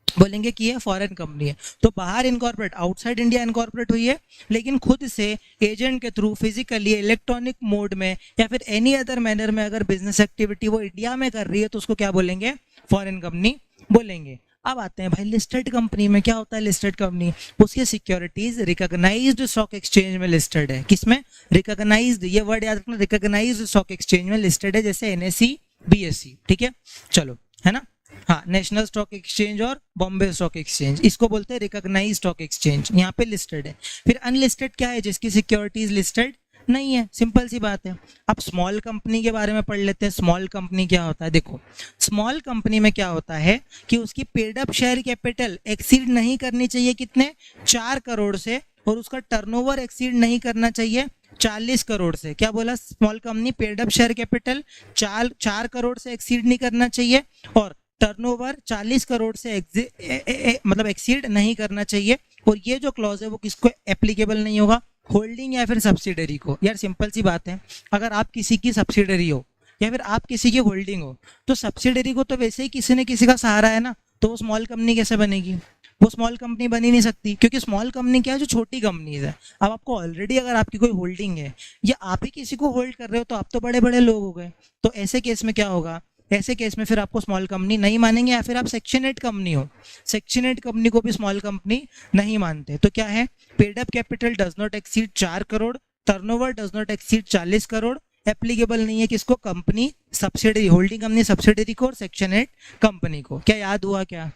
बोलेंगे कि ये फॉरेन कंपनी है। तो बाहर इनकॉर्पोरेट, आउटसाइड इंडिया इनकॉर्पोरेट हुई है, लेकिन खुद से एजेंट के थ्रू फिजिकली इलेक्ट्रॉनिक मोड में या फिर एनी अदर मैनर में अगर बिजनेस एक्टिविटी वो इंडिया में कर रही है तो उसको क्या बोलेंगे, फॉरेन कंपनी बोलेंगे। अब आते हैं भाई लिस्टेड कंपनी में। क्या होता है लिस्टेड कंपनी, उसकी सिक्योरिटीज रिकॉग्नाइज्ड स्टॉक एक्सचेंज में लिस्टेड है। किसमें, रिकॉग्नाइज्ड, ये वर्ड याद रखना, रिकॉग्नाइज्ड स्टॉक एक्सचेंज में लिस्टेड है, जैसे एनएसई, बीएसई, ठीक है। चलो, है ना, हाँ, नेशनल स्टॉक एक्सचेंज और बॉम्बे स्टॉक एक्सचेंज, इसको बोलते हैं रिकॉग्नाइज्ड स्टॉक एक्सचेंज, यहाँ पे लिस्टेड है। फिर अनलिस्टेड क्या है, जिसकी सिक्योरिटीज लिस्टेड नहीं है, सिंपल सी बात है। अब स्मॉल कंपनी के बारे में पढ़ लेते हैं। स्मॉल कंपनी क्या होता है, देखो स्मॉल कंपनी में क्या होता है कि उसकी paid up share capital exceed नहीं करनी चाहिए कितने, 4 करोड़ से, और उसका टर्नओवर एक्सीड नहीं करना चाहिए 40 करोड़ से। क्या बोला, small company paid up share capital 4 crore से एक्सीड नहीं करना चाहिए, और टर्नओवर 40 करोड़ से मतलब एक्सीड नहीं करना चाहिए। और ये जो क्लॉज है वो किसको एप्लीकेबल नहीं होगा, होल्डिंग या फिर सब्सिडरी को। यार सिंपल सी बात है, अगर आप किसी की सब्सिडरी हो या फिर आप किसी की होल्डिंग हो, तो सब्सिडरी को तो वैसे ही किसी ने किसी का सहारा है ना, तो वो स्मॉल कंपनी कैसे बनेगी, वो स्मॉल कंपनी बन ही नहीं सकती, क्योंकि स्मॉल कंपनी क्या है, जो छोटी कंपनीज है। अब आपको ऑलरेडी अगर आपकी कोई होल्डिंग है या आप ही किसी को होल्ड कर रहे हो तो आप तो बड़े बड़े लोग हो गए। तो ऐसे केस में क्या होगा, ऐसे केस में फिर आपको स्मॉल कंपनी नहीं मानेंगे, या फिर आप सेक्शन 8 कंपनी हो, सेक्शन 8 कंपनी को भी स्मॉल कंपनी नहीं मानते। तो क्या है, paid up capital does not exceed 4 crore, turnover does not exceed 40 crore, applicable नहीं है किसको, company subsidiary, holding company subsidiary को और सेक्शन 8 कंपनी को। क्या याद हुआ क्या?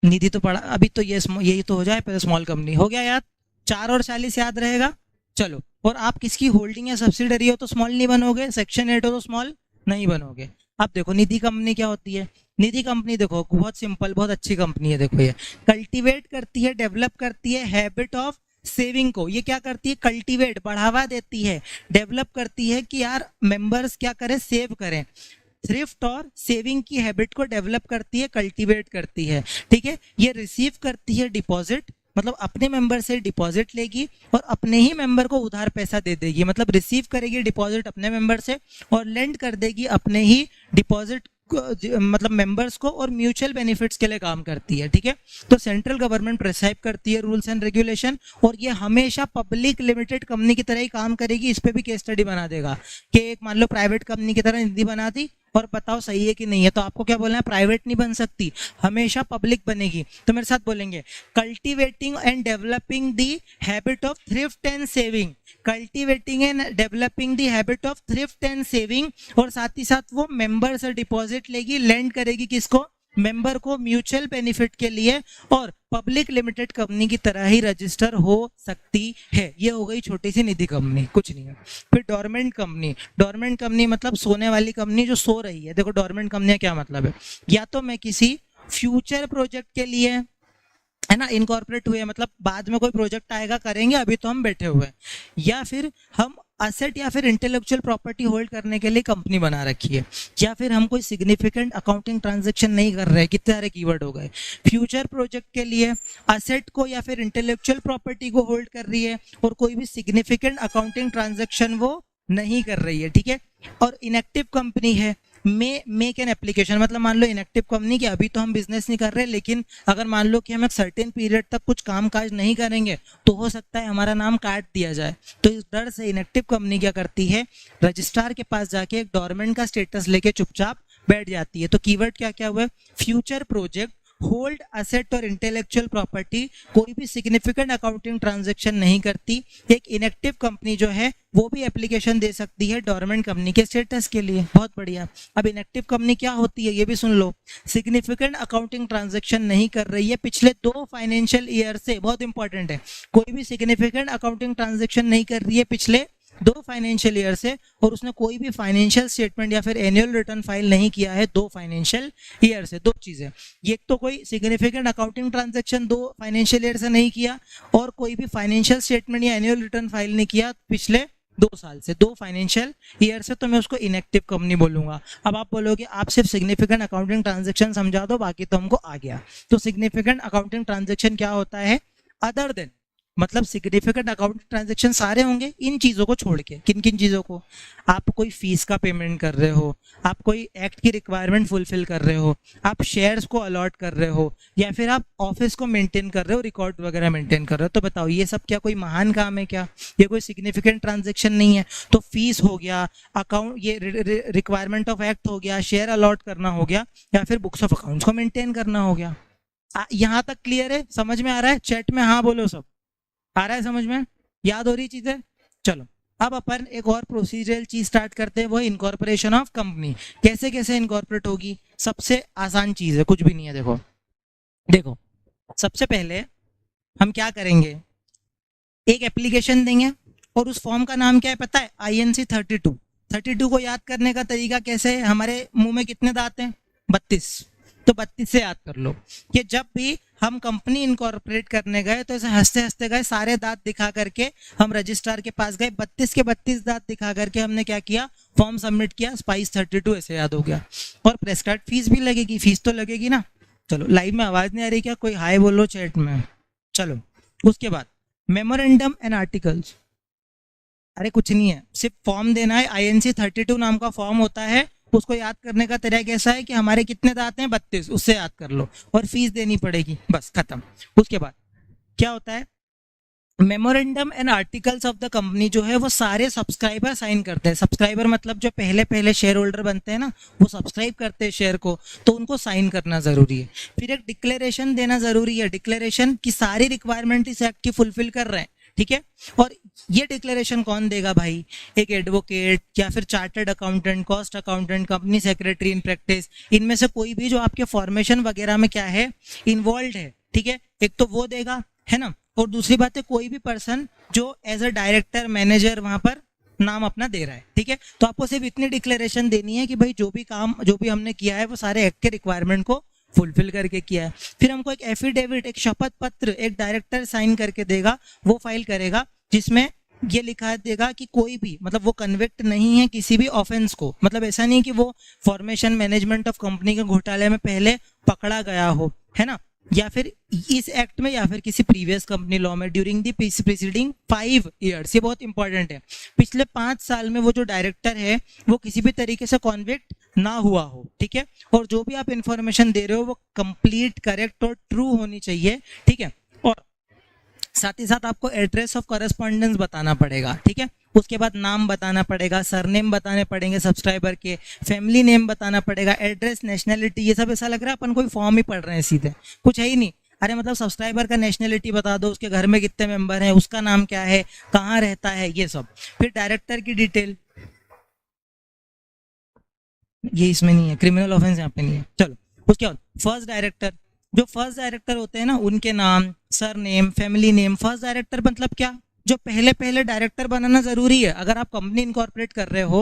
निधि तो पढ़ा अभी, तो ये यही तो हो जाए पहले, स्मॉल कंपनी हो गया याद, 4 और 40 याद रहेगा। चलो, और आप किसकी होल्डिंग या सब्सिडरी हो तो स्मॉल नहीं बनोगे, सेक्शन 8 हो तो स्मॉल नहीं बनोगे। अब देखो निधि कंपनी क्या होती है, निधि कंपनी देखो बहुत सिंपल, बहुत अच्छी कंपनी है। देखो ये कल्टीवेट करती है, डेवलप करती है हैबिट ऑफ सेविंग को। ये क्या करती है, कल्टीवेट, बढ़ावा देती है, डेवलप करती है कि यार मेंबर्स क्या करें, सेव करें। थ्रिफ्ट और सेविंग की हैबिट को डेवलप करती है, कल्टीवेट करती है, ठीक है। ये रिसीव करती है डिपॉजिट, मतलब अपने मेंबर से डिपॉजिट लेगी और अपने ही मेंबर को उधार पैसा दे देगी, मतलब रिसीव करेगी डिपॉजिट अपने मेंबर से और लेंड कर देगी अपने ही डिपॉजिट मतलब मेंबर्स को, और म्यूचुअल बेनिफिट्स के लिए काम करती है, ठीक है। तो सेंट्रल गवर्नमेंट प्रिस्क्राइब करती है रूल्स एंड रेगुलेशन, और ये हमेशा पब्लिक लिमिटेड कंपनी की तरह ही काम करेगी। इस पे भी केस स्टडी बना देगा कि एक मान लो प्राइवेट कंपनी की तरह निधि बना दी और बताओ सही है कि नहीं है। तो आपको क्या बोलना है, प्राइवेट नहीं बन सकती, हमेशा पब्लिक बनेगी। तो मेरे साथ बोलेंगे, cultivating and developing the habit of thrift and saving, cultivating and developing the habit of thrift and saving, और साथ ही साथ वो मेंबर से डिपॉजिट लेगी, लेंड करेगी किसको, मेंबर को, म्यूचुअल बेनिफिट के लिए, और पब्लिक लिमिटेड कंपनी की तरह ही रजिस्टर हो सकती है। ये हो गई छोटी सी निधि कंपनी, कुछ नहीं है। फिर डोरमेंट कंपनी, डोरमेंट कंपनी मतलब सोने वाली कंपनी जो सो रही है। देखो डोरमेंट कंपनी क्या मतलब है, या तो मैं किसी फ्यूचर प्रोजेक्ट के लिए, है ना, इनकॉर्पोरेट हुए, मतलब बाद में कोई प्रोजेक्ट आएगा करेंगे, अभी तो हम बैठे हुए हैं, या फिर हम असेट या फिर इंटेलेक्चुअल प्रॉपर्टी होल्ड करने के लिए कंपनी बना रखी है, या फिर हम कोई सिग्निफिकेंट अकाउंटिंग ट्रांजैक्शन नहीं कर रहे हैं। कितने सारे कीवर्ड हो गए। फ्यूचर प्रोजेक्ट के लिए असेट को या फिर इंटेलेक्चुअल प्रॉपर्टी को होल्ड कर रही है और कोई भी सिग्निफिकेंट अकाउंटिंग ट्रांजैक्शन वो नहीं कर रही है, ठीक है। और इनएक्टिव कंपनी है, मेक एन एप्लीकेशन, मतलब मान लो इनएक्टिव कंपनी की अभी तो हम बिजनेस नहीं कर रहे, लेकिन अगर मान लो कि हम एक सर्टेन पीरियड तक कुछ काम काज नहीं करेंगे तो हो सकता है हमारा नाम काट दिया जाए। तो इस डर से इनएक्टिव कंपनी क्या करती है, रजिस्ट्रार के पास जाके एक डोरमेंट का स्टेटस लेके चुपचाप बैठ जाती है। तो कीवर्ड क्या क्या हुआ, फ्यूचर प्रोजेक्ट, होल्ड असेट और इंटेलेक्चुअल प्रॉपर्टी, कोई भी सिग्निफिकेंट अकाउंटिंग ट्रांजैक्शन नहीं करती। एक इनएक्टिव कंपनी जो है वो भी एप्लीकेशन दे सकती है डोरमेंट कंपनी के स्टेटस के लिए। बहुत बढ़िया। अब इनएक्टिव कंपनी क्या होती है ये भी सुन लो, सिग्निफिकेंट अकाउंटिंग ट्रांजैक्शन नहीं कर रही है पिछले 2 फाइनेंशियल ईयर से, बहुत इंपॉर्टेंट है, कोई भी सिग्निफिकेंट अकाउंटिंग ट्रांजैक्शन नहीं कर रही है पिछले 2 फाइनेंशियल ईयर से, और उसने कोई भी फाइनेंशियल स्टेटमेंट या फिर एनुअल रिटर्न फाइल नहीं किया है 2 फाइनेंशियल ईयर से। 2 चीजें, ये तो कोई significant accounting transaction 2 financial year से नहीं किया, और कोई भी फाइनेंशियल स्टेटमेंट या एनुअल रिटर्न फाइल नहीं किया पिछले 2 साल से, 2 फाइनेंशियल ईयर से, तो मैं उसको इनएक्टिव कंपनी बोलूंगा। अब आप बोलोगे आप सिर्फ सिग्निफिकेंट अकाउंटिंग ट्रांजैक्शन समझा दो, बाकी तो हमको आ गया। तो सिग्निफिकेंट अकाउंटिंग ट्रांजैक्शन क्या होता है, अदर देन, मतलब सिग्निफिकेंट अकाउंटिंग ट्रांजैक्शन सारे होंगे इन चीजों को छोड़ के। किन किन चीजों को, आप कोई फीस का पेमेंट कर रहे हो, आप कोई एक्ट की रिक्वायरमेंट फुलफिल कर रहे हो, आप शेयर्स को अलॉट कर रहे हो, या फिर आप ऑफिस को मेंटेन कर रहे हो, रिकॉर्ड वगैरह मेंटेन कर रहे हो। तो बताओ ये सब क्या कोई महान काम है क्या, ये कोई सिग्निफिकेंट ट्रांजेक्शन नहीं है। तो फीस हो गया, अकाउंट, ये रिक्वायरमेंट ऑफ एक्ट हो गया, शेयर अलॉट करना हो गया, या फिर बुक्स ऑफ अकाउंट्स को मेंटेन करना हो गया। यहाँ तक क्लियर है, समझ में आ रहा है? चैट में हाँ बोलो, सब आ रहा है समझ में, याद हो रही चीजें? चलो अब अपन एक और प्रोसीजरल चीज स्टार्ट करते हैं, वो इनकॉर्पोरेशन ऑफ कंपनी। कैसे कैसे इनकॉर्पोरेट होगी, सबसे आसान चीज है, कुछ भी नहीं है। देखो देखो, सबसे पहले हम क्या करेंगे, एक एप्लीकेशन देंगे, और उस फॉर्म का नाम क्या है पता है, INC 32। 32 को याद करने का तरीका कैसे है, हमारे मुंह में कितने दांत हैं, 32, तो 32 से याद कर लो कि जब भी हम कंपनी इनकॉर्पोरेट करने गए तो ऐसे हंसते हंसते गए, सारे दांत दिखा करके हम रजिस्ट्रार के पास गए, 32 के 32 दांत दिखा करके हमने क्या किया, फॉर्म सबमिट किया, स्पाइस 32 ऐसे याद हो गया। और प्रेस्क्राइब्ड फीस भी लगेगी, फीस तो लगेगी ना। चलो लाइव में आवाज नहीं आ रही क्या, कोई हाय बोलो चैट में। चलो उसके बाद मेमोरेंडम एंड आर्टिकल्स, अरे कुछ नहीं है, सिर्फ फॉर्म देना है। INC 32 नाम का फॉर्म होता है, उसको याद करने का तरीका कैसा है कि हमारे कितने दांत हैं, 32, उससे याद कर लो, और फीस देनी पड़ेगी, बस खत्म। उसके बाद क्या होता है, memorandum and articles of the company जो है वो सारे सब्सक्राइबर साइन करते हैं। सब्सक्राइबर मतलब जो पहले पहले शेयर होल्डर बनते हैं ना, वो सब्सक्राइब करते हैं शेयर को, तो उनको साइन करना जरूरी है। फिर एक डिक्लेरेशन देना जरूरी है, डिक्लेरेशन की सारी रिक्वायरमेंट इस एक्ट की फुलफिल कर रहे हैं, ठीक है। और ये डिक्लेरेशन कौन देगा भाई? एक एडवोकेट या फिर chartered accountant, cost accountant, company secretary in practice, इनमें से कोई भी जो आपके फॉर्मेशन वगैरह में क्या है, इन्वॉल्व है, ठीक है। एक तो वो देगा, है ना। और दूसरी बात है कोई भी पर्सन जो एज अ डायरेक्टर, मैनेजर वहां पर नाम अपना दे रहा है, ठीक है। तो आपको सिर्फ इतनी डिक्लेरेशन देनी है कि भाई जो भी काम जो भी हमने किया है वो सारे एक्ट के रिक्वायरमेंट को फुलफिल करके किया है। फिर हमको एक एफिडेविट, एक शपथ पत्र एक डायरेक्टर साइन करके देगा, वो फाइल करेगा, जिसमें ये लिखा देगा कि कोई भी मतलब वो कन्विक्ट नहीं है किसी भी ऑफेंस को। मतलब ऐसा नहीं कि वो फॉर्मेशन मैनेजमेंट ऑफ कंपनी के घोटाले में पहले पकड़ा गया हो, है ना, या फिर इस एक्ट में या फिर किसी प्रीवियस कंपनी लॉ में ड्यूरिंग दी प्रीसीडिंग 5 इयर्स। ये बहुत इंपॉर्टेंट है, पिछले 5 साल में वो जो डायरेक्टर है वो किसी भी तरीके से कॉन्विक्ट ना हुआ हो, ठीक है। और जो भी आप इंफॉर्मेशन दे रहे हो वो कंप्लीट, करेक्ट और ट्रू होनी चाहिए, ठीक है। और साथ ही साथ आपको एड्रेस ऑफ कॉरेस्पॉन्डेंस बताना पड़ेगा, ठीक है। उसके बाद नाम बताना पड़ेगा, सरनेम बताने पड़ेंगे सब्सक्राइबर के, फैमिली नेम बताना पड़ेगा, एड्रेस, नेशनैलिटी। ये सब ऐसा लग रहा है अपन कोई फॉर्म ही पढ़ रहे हैं सीधे, कुछ है ही नहीं। अरे मतलब सब्सक्राइबर का नेशनैलिटी बता दो, उसके घर में कितने मेंबर हैं, उसका नाम क्या है, कहाँ रहता है, ये सब। फिर डायरेक्टर की डिटेल, ये इसमें नहीं है, क्रिमिनल ऑफेंस यहाँ पे नहीं है। चलो उसके बाद फर्स्ट डायरेक्टर, जो फर्स्ट डायरेक्टर होते हैं ना उनके नाम, sir name, family name. First director मतलब क्या? जो पहले पहले डायरेक्टर बनाना जरूरी है। अगर आप कंपनी इनकॉर्पोरेट कर रहे हो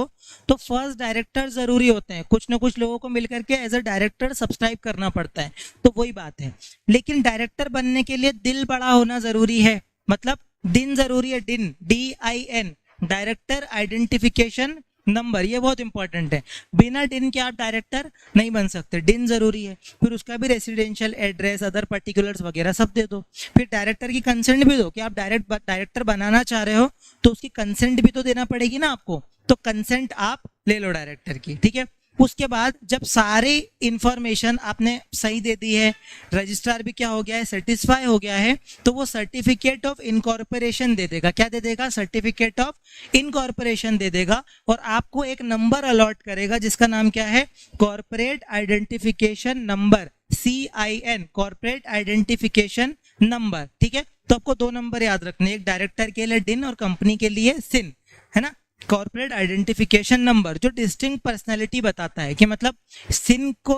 तो फर्स्ट डायरेक्टर जरूरी होते हैं, कुछ ना कुछ लोगों को मिलकर के एज अ डायरेक्टर सब्सक्राइब करना पड़ता है, तो वही बात है। लेकिन डायरेक्टर बनने के लिए दिल बड़ा होना जरूरी है, मतलब दिन जरूरी है, दिन, DIN, डायरेक्टर आइडेंटिफिकेशन नंबर। ये बहुत इंपॉर्टेंट है, बिना डिन के आप डायरेक्टर नहीं बन सकते, डिन जरूरी है। फिर उसका भी रेसिडेंशियल एड्रेस, अदर पर्टिकुलर्स वगैरह सब दे दो। फिर डायरेक्टर की कंसेंट भी दो कि आप डायरेक्टर बनाना चाह रहे हो, तो उसकी कंसेंट भी तो देना पड़ेगी ना आपको, तो कंसेंट आप ले लो डायरेक्टर की, ठीक है। उसके बाद जब सारी इंफॉर्मेशन आपने सही दे दी है, रजिस्ट्रार भी क्या हो गया है, सेटिस्फाई हो गया है, तो वो सर्टिफिकेट ऑफ इनकॉर्पोरेशन दे देगा। क्या दे देगा? सर्टिफिकेट ऑफ इनकॉर्पोरेशन दे देगा। और आपको एक नंबर अलॉट करेगा जिसका नाम क्या है, corporate identification number, CIN, corporate identification number, ठीक है। तो आपको 2 नंबर याद रखने, एक डायरेक्टर के लिए डिन और कंपनी के लिए सिन, है ना। कॉर्पोरेट आइडेंटिफिकेशन नंबर जो डिस्टिंक्ट पर्सनैलिटी बताता है कि मतलब सिन को,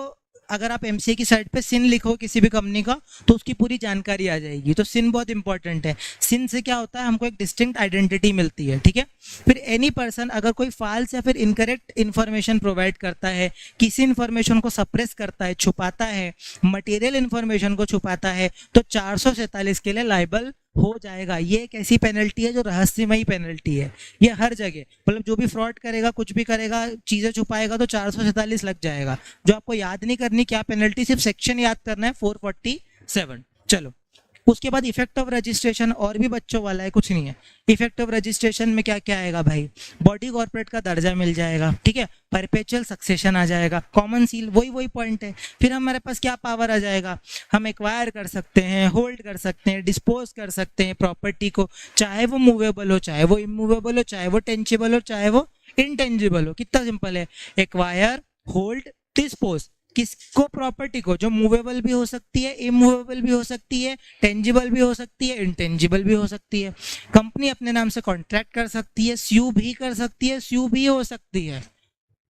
अगर आप एमसीए की साइट पे सिन लिखो किसी भी कंपनी का, तो उसकी पूरी जानकारी आ जाएगी। तो सिन बहुत इंपॉर्टेंट है। सिन से क्या होता है, हमको एक डिस्टिंक्ट आइडेंटिटी मिलती है, ठीक है। फिर एनी पर्सन अगर कोई फाल्स या फिर इनकरेक्ट इन्फॉर्मेशन प्रोवाइड करता है, किसी इन्फॉर्मेशन को सप्रेस करता है, छुपाता है, मटेरियल इन्फॉर्मेशन को छुपाता है, तो 447 के लिए लाइबल हो जाएगा। ये एक ऐसी पेनल्टी है जो रहस्यमयी पेनल्टी है, ये हर जगह, मतलब जो भी फ्रॉड करेगा, कुछ भी करेगा, चीजें छुपाएगा, तो 447 लग जाएगा। जो आपको याद नहीं करनी क्या पेनल्टी, सिर्फ सेक्शन याद करना है, 447। चलो उसके बाद इफेक्ट ऑफ रजिस्ट्रेशन, और भी बच्चों वाला है, कुछ नहीं है। इफेक्ट ऑफ रजिस्ट्रेशन में क्या क्या आएगा भाई, बॉडी कॉर्पोरेट का दर्जा मिल जाएगा, ठीक है। परपेचुअल सक्सेशन आ जाएगा, कॉमन सील, वही पॉइंट है। फिर हमारे पास क्या पावर आ जाएगा, हम एक्वायर कर सकते हैं, होल्ड कर सकते हैं, डिस्पोज कर सकते हैं प्रॉपर्टी को, चाहे वो मूवेबल हो, चाहे वो इमूवेबल हो, चाहे वो टेंजिबल हो, चाहे वो इनटेंजिबल हो। कितना सिंपल है, एक्वायर, होल्ड, डिस्पोज। किसको? प्रॉपर्टी को, जो मूवेबल भी हो सकती है, इमूवेबल भी हो सकती है, टेंजिबल भी हो सकती है, इंटेंजिबल भी हो सकती है। कंपनी अपने नाम से कॉन्ट्रैक्ट कर सकती है, स्यू भी कर सकती है, स्यू भी हो सकती है।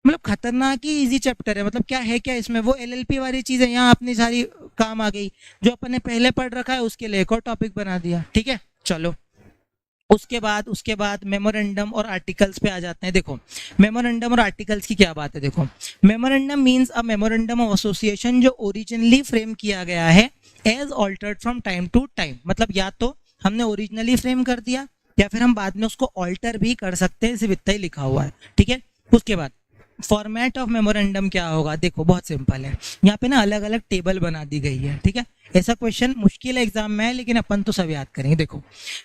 मतलब खतरनाक ही इजी चैप्टर है। मतलब क्या है क्या इसमें, वो LLP वाली चीजें यहाँ अपनी सारी काम आ गई, जो अपन ने पहले पढ़ रखा है उसके लिए एक और टॉपिक बना दिया, ठीक है। चलो उसके बाद मेमोरेंडम और आर्टिकल्स पे आ जाते हैं। देखो मेमोरेंडम और आर्टिकल्स की क्या बात है। देखो memorandum means a memorandum of association जो ओरिजिनली फ्रेम किया गया है as altered from time to time. मतलब या तो हमने ओरिजिनली फ्रेम कर दिया या फिर हम बाद में उसको ऑल्टर भी कर सकते हैं, सिर्फ इतना ही लिखा हुआ है, ठीक है। उसके बाद फॉर्मेट ऑफ मेमोरेंडम क्या होगा, देखो बहुत सिंपल है। यहाँ पे ना अलग अलग टेबल बना दी गई है, ठीक है। ऐसा क्वेश्चन मुश्किल है एग्जाम में है, लेकिन अपन तो सब याद करेंगे। देखो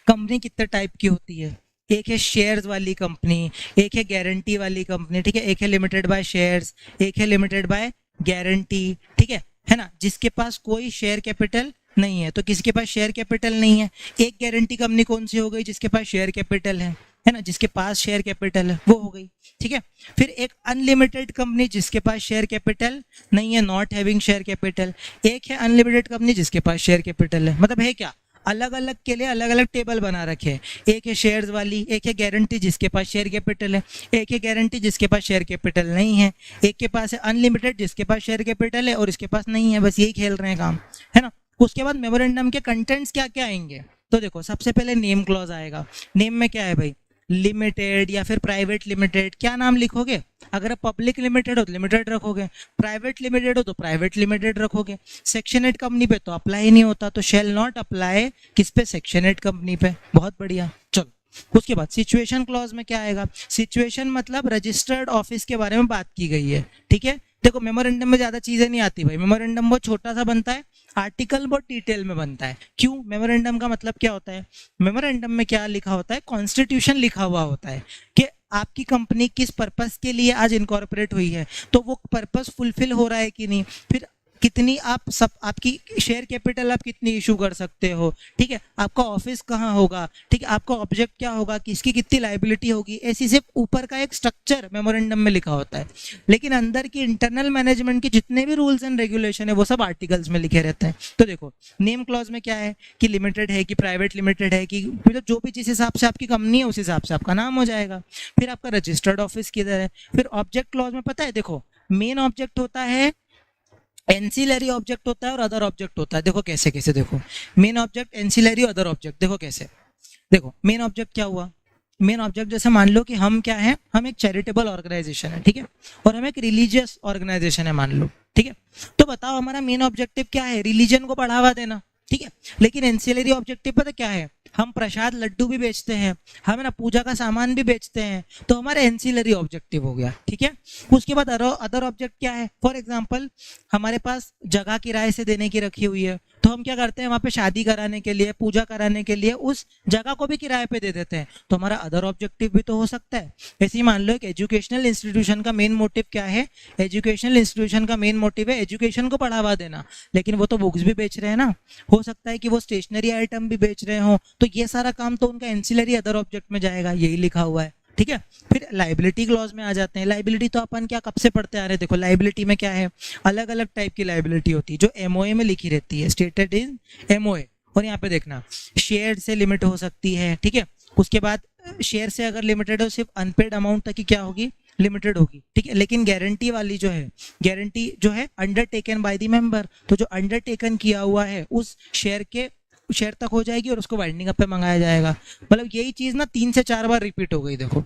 कंपनी कितने टाइप की होती है, एक है शेयर्स वाली कंपनी, एक है गारंटी वाली कंपनी, ठीक है। एक है लिमिटेड बाय शेयर्स, एक है लिमिटेड बाय गारंटी, ठीक है ना। जिसके पास कोई शेयर कैपिटल नहीं है, तो किसके पास शेयर कैपिटल नहीं है। एक गारंटी कंपनी कौन सी हो गई, जिसके पास शेयर कैपिटल है ना, जिसके पास शेयर कैपिटल है वो हो गई, ठीक है। फिर एक अनलिमिटेड कंपनी जिसके पास शेयर कैपिटल नहीं है, नॉट हैविंग शेयर कैपिटल। एक है अनलिमिटेड कंपनी जिसके पास शेयर कैपिटल है, मतलब है क्या, अलग अलग के लिए अलग अलग टेबल बना रखे हैं। एक है शेयर्स वाली, एक है गारंटी जिसके पास शेयर कैपिटल है, एक है गारंटी जिसके पास शेयर कैपिटल नहीं है, एक के पास है अनलिमिटेड जिसके पास शेयर कैपिटल है और इसके पास नहीं है, बस यही खेल रहे हैं काम, है ना। उसके बाद मेमोरेंडम के कंटेंट्स क्या क्या आएंगे, तो देखो सबसे पहले नेम क्लॉज आएगा। नेम में क्या है भाई, लिमिटेड या फिर प्राइवेट लिमिटेड, क्या नाम लिखोगे, अगर आप पब्लिक लिमिटेड हो तो लिमिटेड रखोगे, प्राइवेट लिमिटेड हो तो प्राइवेट लिमिटेड रखोगे। सेक्शन 8 कंपनी पे तो अप्लाई नहीं होता, तो शेल नॉट अप्लाई किस पे, सेक्शन 8 कंपनी पे। बहुत बढ़िया, चलो उसके बाद सिचुएशन क्लॉज में क्या आएगा, सिचुएशन मतलब रजिस्टर्ड ऑफिस के बारे में बात की गई है, ठीक है। देखो मेमोरेंडम में ज्यादा चीजें नहीं आती भाई, मेमोरेंडम बहुत छोटा सा बनता है, आर्टिकल बहुत डिटेल में बनता है। क्यों, मेमोरेंडम का मतलब क्या होता है, मेमोरेंडम में क्या लिखा होता है, कॉन्स्टिट्यूशन लिखा हुआ होता है कि आपकी कंपनी किस पर्पस के लिए आज इनकॉर्पोरेट हुई है, तो वो पर्पस फुलफिल हो रहा है कि नहीं, फिर कितनी आप सब आपकी शेयर कैपिटल आप कितनी इशू कर सकते हो, ठीक है, आपका ऑफिस कहाँ होगा, ठीक है, आपका ऑब्जेक्ट क्या होगा, किसकी कितनी लाइबिलिटी होगी, ऐसी सिर्फ ऊपर का एक स्ट्रक्चर मेमोरेंडम में लिखा होता है। लेकिन अंदर की इंटरनल मैनेजमेंट के जितने भी रूल्स एंड रेगुलेशन है वो सब आर्टिकल्स में लिखे रहते हैं। तो देखो नेम क्लॉज में क्या है कि लिमिटेड है कि प्राइवेट लिमिटेड है कि मतलब जो भी जिस हिसाब से आपकी कंपनी है उस हिसाब से आपका नाम हो जाएगा। फिर आपका रजिस्टर्ड ऑफिस किधर है। फिर ऑब्जेक्ट क्लॉज में पता है, देखो मेन ऑब्जेक्ट होता है, एंसिलरी ऑब्जेक्ट होता है और अदर ऑब्जेक्ट होता है। देखो कैसे कैसे, देखो main object, ancillary, other object, देखो कैसे। देखो मेन ऑब्जेक्ट क्या हुआ, मेन ऑब्जेक्ट जैसे मान लो कि हम क्या है, हम एक चैरिटेबल ऑर्गेनाइजेशन है, ठीक है, और हम एक रिलीजियस ऑर्गेनाइजेशन है मान लो, ठीक है। तो बताओ हमारा मेन ऑब्जेक्टिव क्या है, रिलीजन को बढ़ावा देना, ठीक है। लेकिन एंसिलरी ऑब्जेक्टिव पता क्या है, हम प्रसाद लड्डू भी बेचते हैं, हम ना पूजा का सामान भी बेचते हैं, तो हमारा एंसिलरी ऑब्जेक्टिव हो गया, ठीक है। उसके बाद अदर ऑब्जेक्ट क्या है, फॉर एग्जांपल हमारे पास जगह किराए से देने की रखी हुई है, तो हम क्या करते हैं वहां पे शादी कराने के लिए, पूजा कराने के लिए उस जगह को भी किराए पे दे देते हैं, तो हमारा अदर ऑब्जेक्टिव भी तो हो सकता है। ऐसे ही मान लो एक एजुकेशनल इंस्टीट्यूशन का मेन मोटिव क्या है, एजुकेशनल इंस्टीट्यूशन का मेन मोटिव है एजुकेशन को बढ़ावा देना, लेकिन वो तो बुक्स भी बेच रहे हैं ना, हो सकता है कि वो स्टेशनरी आइटम भी बेच रहे हो, तो ये सारा काम तो उनका एंसिलरी अदर ऑब्जेक्ट में जाएगा, यही लिखा हुआ है, ठीक है। फिर लाइबिलिटी क्लॉज में आ जाते हैं। लाइबिलिटी तो अपन क्या कब से पढ़ते आ रहे हैं, देखो लाइबिलिटी में क्या है, अलग अलग टाइप की लाइबिलिटी होती है जो एमओए में लिखी रहती है, स्टेटेड इन एमओए। और यहाँ पे देखना शेयर से लिमिट हो सकती है, ठीक है। उसके बाद शेयर से अगर लिमिटेड हो सिर्फ अनपेड अमाउंट तक की क्या होगी, लिमिटेड होगी, ठीक है। लेकिन गारंटी वाली जो है, गारंटी जो है अंडरटेकन बाय द मेंबर, तो जो अंडरटेकन किया हुआ है उस शेयर तक हो जाएगी और उसको वाइंडिंग अप पे मंगाया जाएगा। मतलब यही चीज ना 3 से 4 बार रिपीट हो गई, देखो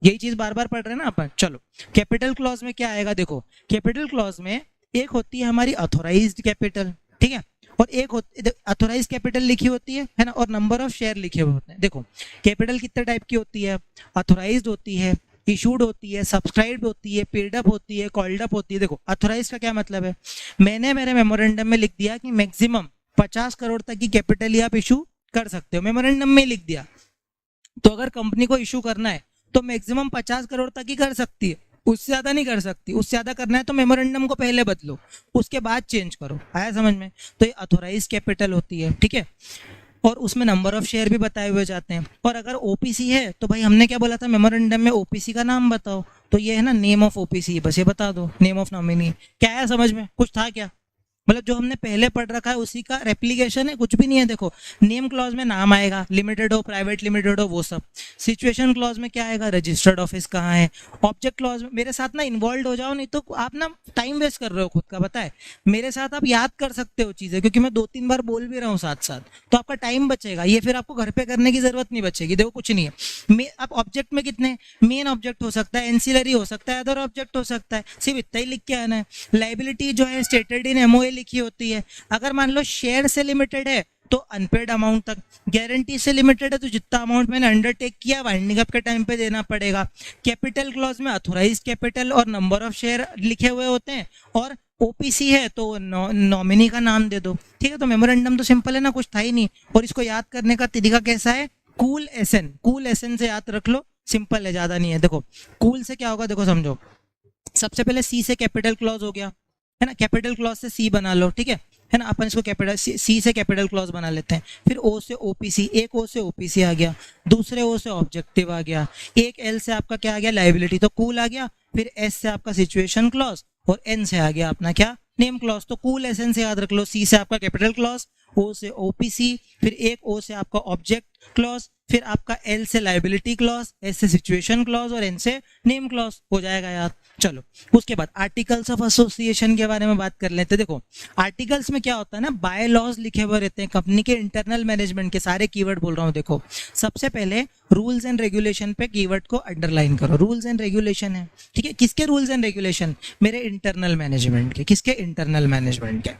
यही चीज बार बार पढ़ रहे हैं ना अपन। चलो कैपिटल क्लॉज में क्या आएगा, देखो कैपिटल क्लॉज में एक होती है हमारी ऑथोराइज्ड कैपिटल, ठीक है, और एक होती ऑथोराइज्ड कैपिटल लिखी होती है ना, और नंबर ऑफ शेयर लिखे हुए होते हैं। देखो कैपिटल कितने टाइप की होती है, ऑथोराइज्ड होती है, इशूड होती है, सब्सक्राइब्ड होती है, पेड अप होती है, कॉल्ड अप होती है। देखो ऑथोराइज्ड का क्या मतलब है, मैंने मेरे मेमोरेंडम में लिख दिया कि मैक्सिमम 50 करोड़ तक की कैपिटल ही आप इशू कर सकते हो, मेमोरेंडम में लिख दिया। तो अगर कंपनी को इशू करना है तो मैक्सिमम 50 करोड़ तक ही कर सकती है, उससे ज्यादा नहीं कर सकती। उससे ज्यादा करना है तो मेमोरेंडम को पहले बदलो, उसके बाद चेंज करो। आया समझ में। तो ये ऑथोराइज कैपिटल होती है, ठीक है, और उसमें नंबर ऑफ शेयर भी बताए हुए जाते हैं। और अगर ओपीसी है तो भाई हमने क्या बोला था मेमोरेंडम में, ओपीसी का नाम बताओ, तो ये है ना नेम ऑफ ओपीसी, बस ये बता दो, नेम ऑफ नॉमिनी। क्या है समझ में, कुछ था क्या, मतलब जो हमने पहले पढ़ रखा है उसी का रेप्लिकेशन है, कुछ भी नहीं है। देखो नेम क्लॉज में नाम आएगा, लिमिटेड हो प्राइवेट लिमिटेड हो वो सब। सिचुएशन क्लॉज में क्या आएगा, रजिस्टर्ड ऑफिस कहाँ है। ऑब्जेक्ट क्लॉज में मेरे साथ ना इन्वॉल्व हो जाओ, नहीं तो आप ना टाइम वेस्ट कर रहे हो खुद का, पता है। मेरे साथ आप याद कर सकते हो चीजें, क्योंकि मैं 2-3 बार बोल भी रहा हूँ साथ साथ, तो आपका टाइम बचेगा। ये फिर आपको घर पे करने की जरूरत नहीं बचेगी। देखो कुछ नहीं है, आप ऑब्जेक्ट में कितने, मेन ऑब्जेक्ट हो सकता है, एंसिलरी हो सकता है, अदर ऑब्जेक्ट हो सकता है, सिर्फ इतना ही लिख के आना है। लाइबिलिटी जो है स्टेटेड इन एमओए लिखी होती है। अगर मान लो शेयर से लिमिटेड है तो अनपेड अमाउंट तक, गारंटी से लिमिटेड है तो जितना अमाउंट मैंने अंडरटेक किया वाइंडिंग अप के टाइम पे देना पड़ेगा। कैपिटल क्लॉज में ऑथोराइज्ड कैपिटल और नंबर ऑफ शेयर लिखे हुए होते हैं, और ओपीसी है तो नॉमिनी का नाम दे दो, ठीक है। तो मेमोरेंडम तो सिंपल है ना, कुछ था ही नहीं। और इसको याद करने का तरीका कैसा है, कूल एसएन, कूल एसएन से याद रख लो, सिंपल है, ज्यादा नहीं है। देखो कूल से क्या होगा, देखो समझो, सबसे पहले सी से कैपिटल क्लॉज हो गया है ना, कैपिटल क्लॉज से सी बना लो, ठीक है। है ना, अपन इसको कैपिटल सी से कैपिटल क्लॉज बना लेते हैं। फिर ओ से ओपीसी, एक ओ से ओपीसी आ गया, दूसरे ओ से ऑब्जेक्टिव आ गया, एक एल से आपका क्या आ गया, लायबिलिटी, तो कूल आ गया। फिर एस से आपका सिचुएशन क्लॉज और एन से आ गया अपना क्या, नेम क्लॉज। तो कूल एस एन से याद रख लो, सी से आपका कैपिटल क्लॉज, ओ से ओपीसी, फिर एक ओ से आपका ऑब्जेक्ट क्लॉज, फिर आपका एल से लायबिलिटी क्लॉज, एस से सिचुएशन क्लॉज और एन से नेम क्लॉज। हो जाएगा याद। चलो उसके बाद आर्टिकल्स ऑफ एसोसिएशन के बारे में बात कर लेते हैं। देखो आर्टिकल्स में क्या होता है ना, बाय लॉज लिखे हुए रहते हैं कंपनी के इंटरनल मैनेजमेंट के, सारे कीवर्ड बोल रहा हूँ। देखो सबसे पहले रूल्स एंड रेगुलेशन पे कीवर्ड को अंडरलाइन करो। रूल्स एंड रेगुलेशन है, ठीक है, किसके रूल्स एंड रेगुलेशन, मेरे इंटरनल मैनेजमेंट के। किसके, इंटरनल मैनेजमेंट के।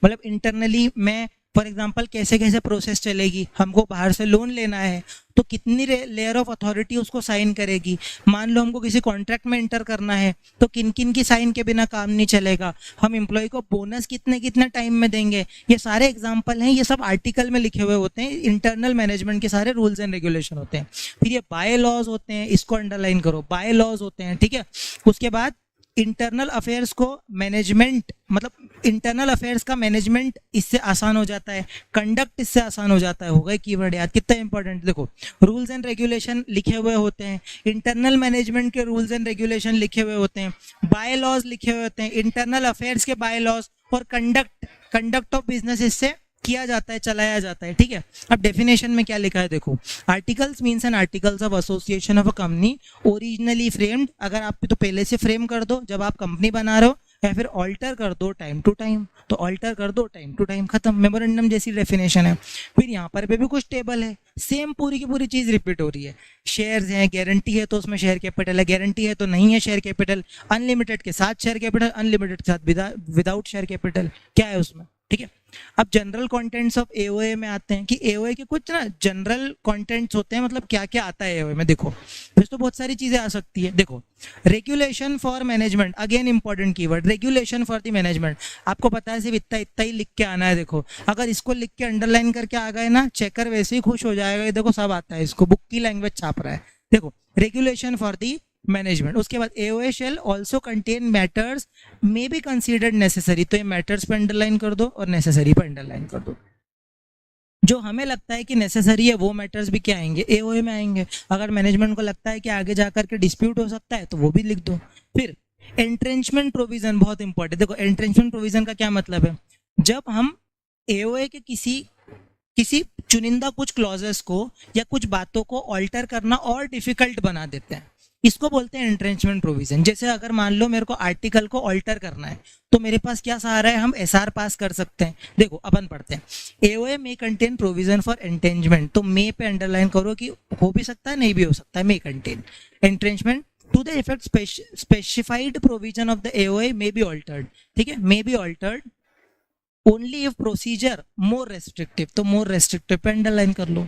मतलब इंटरनली मैं फॉर एग्जांपल कैसे कैसे प्रोसेस चलेगी, हमको बाहर से लोन लेना है तो कितनी लेयर ऑफ अथॉरिटी उसको साइन करेगी। मान लो हमको किसी कॉन्ट्रैक्ट में एंटर करना है तो किन किन की साइन के बिना काम नहीं चलेगा। हम एम्प्लॉय को बोनस कितने कितने टाइम में देंगे, ये सारे एग्जांपल हैं, ये सब आर्टिकल में लिखे हुए होते हैं। इंटरनल मैनेजमेंट के सारे रूल्स एंड रेगुलेशन होते हैं। फिर ये बाय लॉज होते हैं, इसको अंडरलाइन करो, बाय लॉज होते हैं, ठीक है। उसके बाद इंटरनल अफेयर्स को मैनेजमेंट, मतलब इंटरनल अफेयर्स का मैनेजमेंट इससे आसान हो जाता है, कंडक्ट इससे आसान हो जाता है। हो गए कीवर्ड याद, कितना इंपॉर्टेंट। देखो रूल्स एंड रेगुलेशन लिखे हुए होते हैं, इंटरनल मैनेजमेंट के रूल्स एंड रेगुलेशन लिखे हुए होते हैं, बाय लॉज लिखे हुए होते हैं, इंटरनल अफेयर्स के बाय लॉज, और कंडक्ट ऑफ बिजनेस इससे किया जाता है, चलाया जाता है, ठीक है। अब डेफिनेशन में क्या लिखा है देखो, articles means an articles of association of a company originally framed. अगर आप तो पहले से फ्रेम कर दो जब आप कंपनी बना रहे हो, या फिर ऑल्टर कर दो टाइम टू टाइम, तो ऑल्टर कर दो टाइम टू टाइम, खत्म। मेमोरेंडम जैसी डेफिनेशन है। फिर यहाँ पर भी कुछ टेबल है, सेम पूरी की पूरी चीज रिपीट हो रही है। शेयर्स हैं, गारंटी है तो उसमें शेयर कैपिटल है, गारंटी है तो नहीं है शेयर कैपिटल, अनलिमिटेड के साथ शेयर कैपिटल, अनलिमिटेड के साथ विदाउट शेयर कैपिटल, क्या है उसमें, ठीक है। अब जनरल कंटेंट्स ऑफ एओए में आते हैं कि एओए के कुछ ना जनरल कंटेंट्स होते हैं, मतलब क्या क्या आता है एओए में। देखो फिर तो बहुत सारी चीजें आ सकती है। देखो regulation for management, again important keyword, regulation for the management. आपको पता है सिर्फ इतना इतना ही लिख के आना है। देखो अगर इसको लिख के अंडरलाइन करके आ गए ना, चेकर वैसे ही खुश हो जाएगा, देखो सब आता है, इसको बुक की लैंग्वेज छाप रहा है। देखो रेगुलेशन फॉर दी मैनेजमेंट। उसके बाद AOA shell also contain matters may be considered necessary, तो ये मैटर्स पे अंडरलाइन कर दो और नेसेसरी पे अंडरलाइन कर दो। जो हमें लगता है कि नेसेसरी है वो मैटर्स भी क्या आएंगे, एओए में आएंगे। अगर मैनेजमेंट को लगता है कि आगे जाकर के डिस्प्यूट हो सकता है तो वो भी लिख दो। फिर एंट्रेंचमेंट प्रोविजन बहुत इंपॉर्टेंट। देखो एंट्रेंचमेंट प्रोविजन का क्या मतलब है, जब हम एओए के किसी चुनिंदा कुछ क्लॉजेस को या कुछ बातों को ऑल्टर करना और डिफिकल्ट बना देते हैं, इसको बोलते हैं एंट्रेंचमेंट प्रोविजन। जैसे अगर मान लो मेरे को आर्टिकल को ऑल्टर करना है तो मेरे पास क्या सहारा है, हम एसआर पास कर सकते हैं। देखो अपन पढ़ते हैं, AOA may contain provision for entrenchment, तो मे पे अंडरलाइन करो कि हो भी सकता है नहीं भी हो सकता है, may contain entrenchment to the effect specified provision of the AOA may be altered, ठीक है, may be altered only if procedure more restrictive, तो मोर रेस्ट्रिक्टिव पे अंडरलाइन कर लो।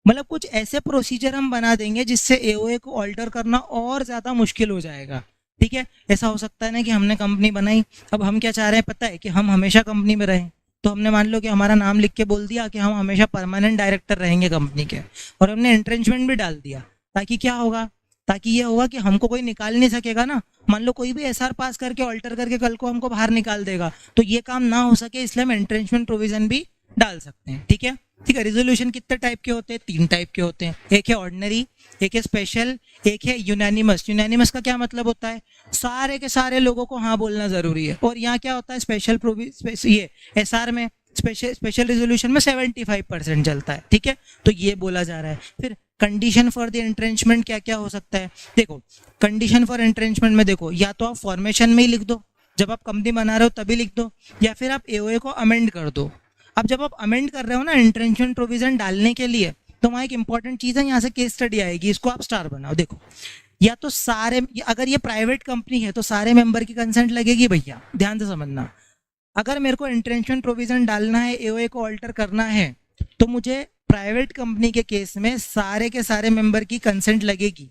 मतलब कुछ ऐसे प्रोसीजर हम बना देंगे जिससे एओए को ऑल्टर करना और ज्यादा मुश्किल हो जाएगा, ठीक है। ऐसा हो सकता है ना कि हमने कंपनी बनाई, अब हम क्या चाह रहे हैं पता है, कि हम हमेशा कंपनी में रहें। तो हमने मान लो कि हमारा नाम लिख के बोल दिया कि हम हमेशा परमानेंट डायरेक्टर रहेंगे कंपनी के, और हमने एंट्रेंचमेंट भी डाल दिया, ताकि क्या होगा, ताकि ये होगा कि हमको कोई निकाल नहीं सकेगा ना। मान लो कोई भी एसआर पास करके ऑल्टर करके कल को हमको बाहर निकाल देगा, तो ये काम ना हो सके, इसलिए हम एंट्रेंचमेंट प्रोविजन भी डाल सकते हैं, ठीक है। ठीक है, रिजोल्यूशन कितने टाइप के होते हैं, 3 टाइप के होते हैं। एक है ऑर्डिनरी, एक है स्पेशल, एक है यूनानिमस। यूनानिमस का क्या मतलब होता है, सारे के सारे लोगों को हाँ बोलना जरूरी है। और यहाँ क्या होता है, स्पेशल ये एसआर में स्पेशल रिजोल्यूशन में 75% चलता है, ठीक है। तो ये बोला जा रहा है। फिर कंडीशन फॉर द एंट्रेंचमेंट क्या क्या हो सकता है, देखो कंडीशन फॉर एंट्रेंचमेंट में देखो, या तो आप फॉर्मेशन में ही लिख दो, जब आप कंपनी बना रहे हो तभी लिख दो, या फिर आप एओए को अमेंड कर दो। अब जब आप अमेंड कर रहे हो ना एंट्रेंचमेंट प्रोविजन डालने के लिए, तो वहाँ एक इंपॉर्टेंट चीज है, यहाँ से केस स्टडी आएगी, इसको आप स्टार बनाओ। देखो या तो सारे, अगर ये प्राइवेट कंपनी है तो सारे मेंबर की कंसेंट लगेगी भैया, ध्यान से समझना। अगर मेरे को एंट्रेंचमेंट प्रोविजन डालना है, एओए को ऑल्टर करना है, तो मुझे प्राइवेट कंपनी के केस में सारे के सारे मेंबर की कंसेंट लगेगी।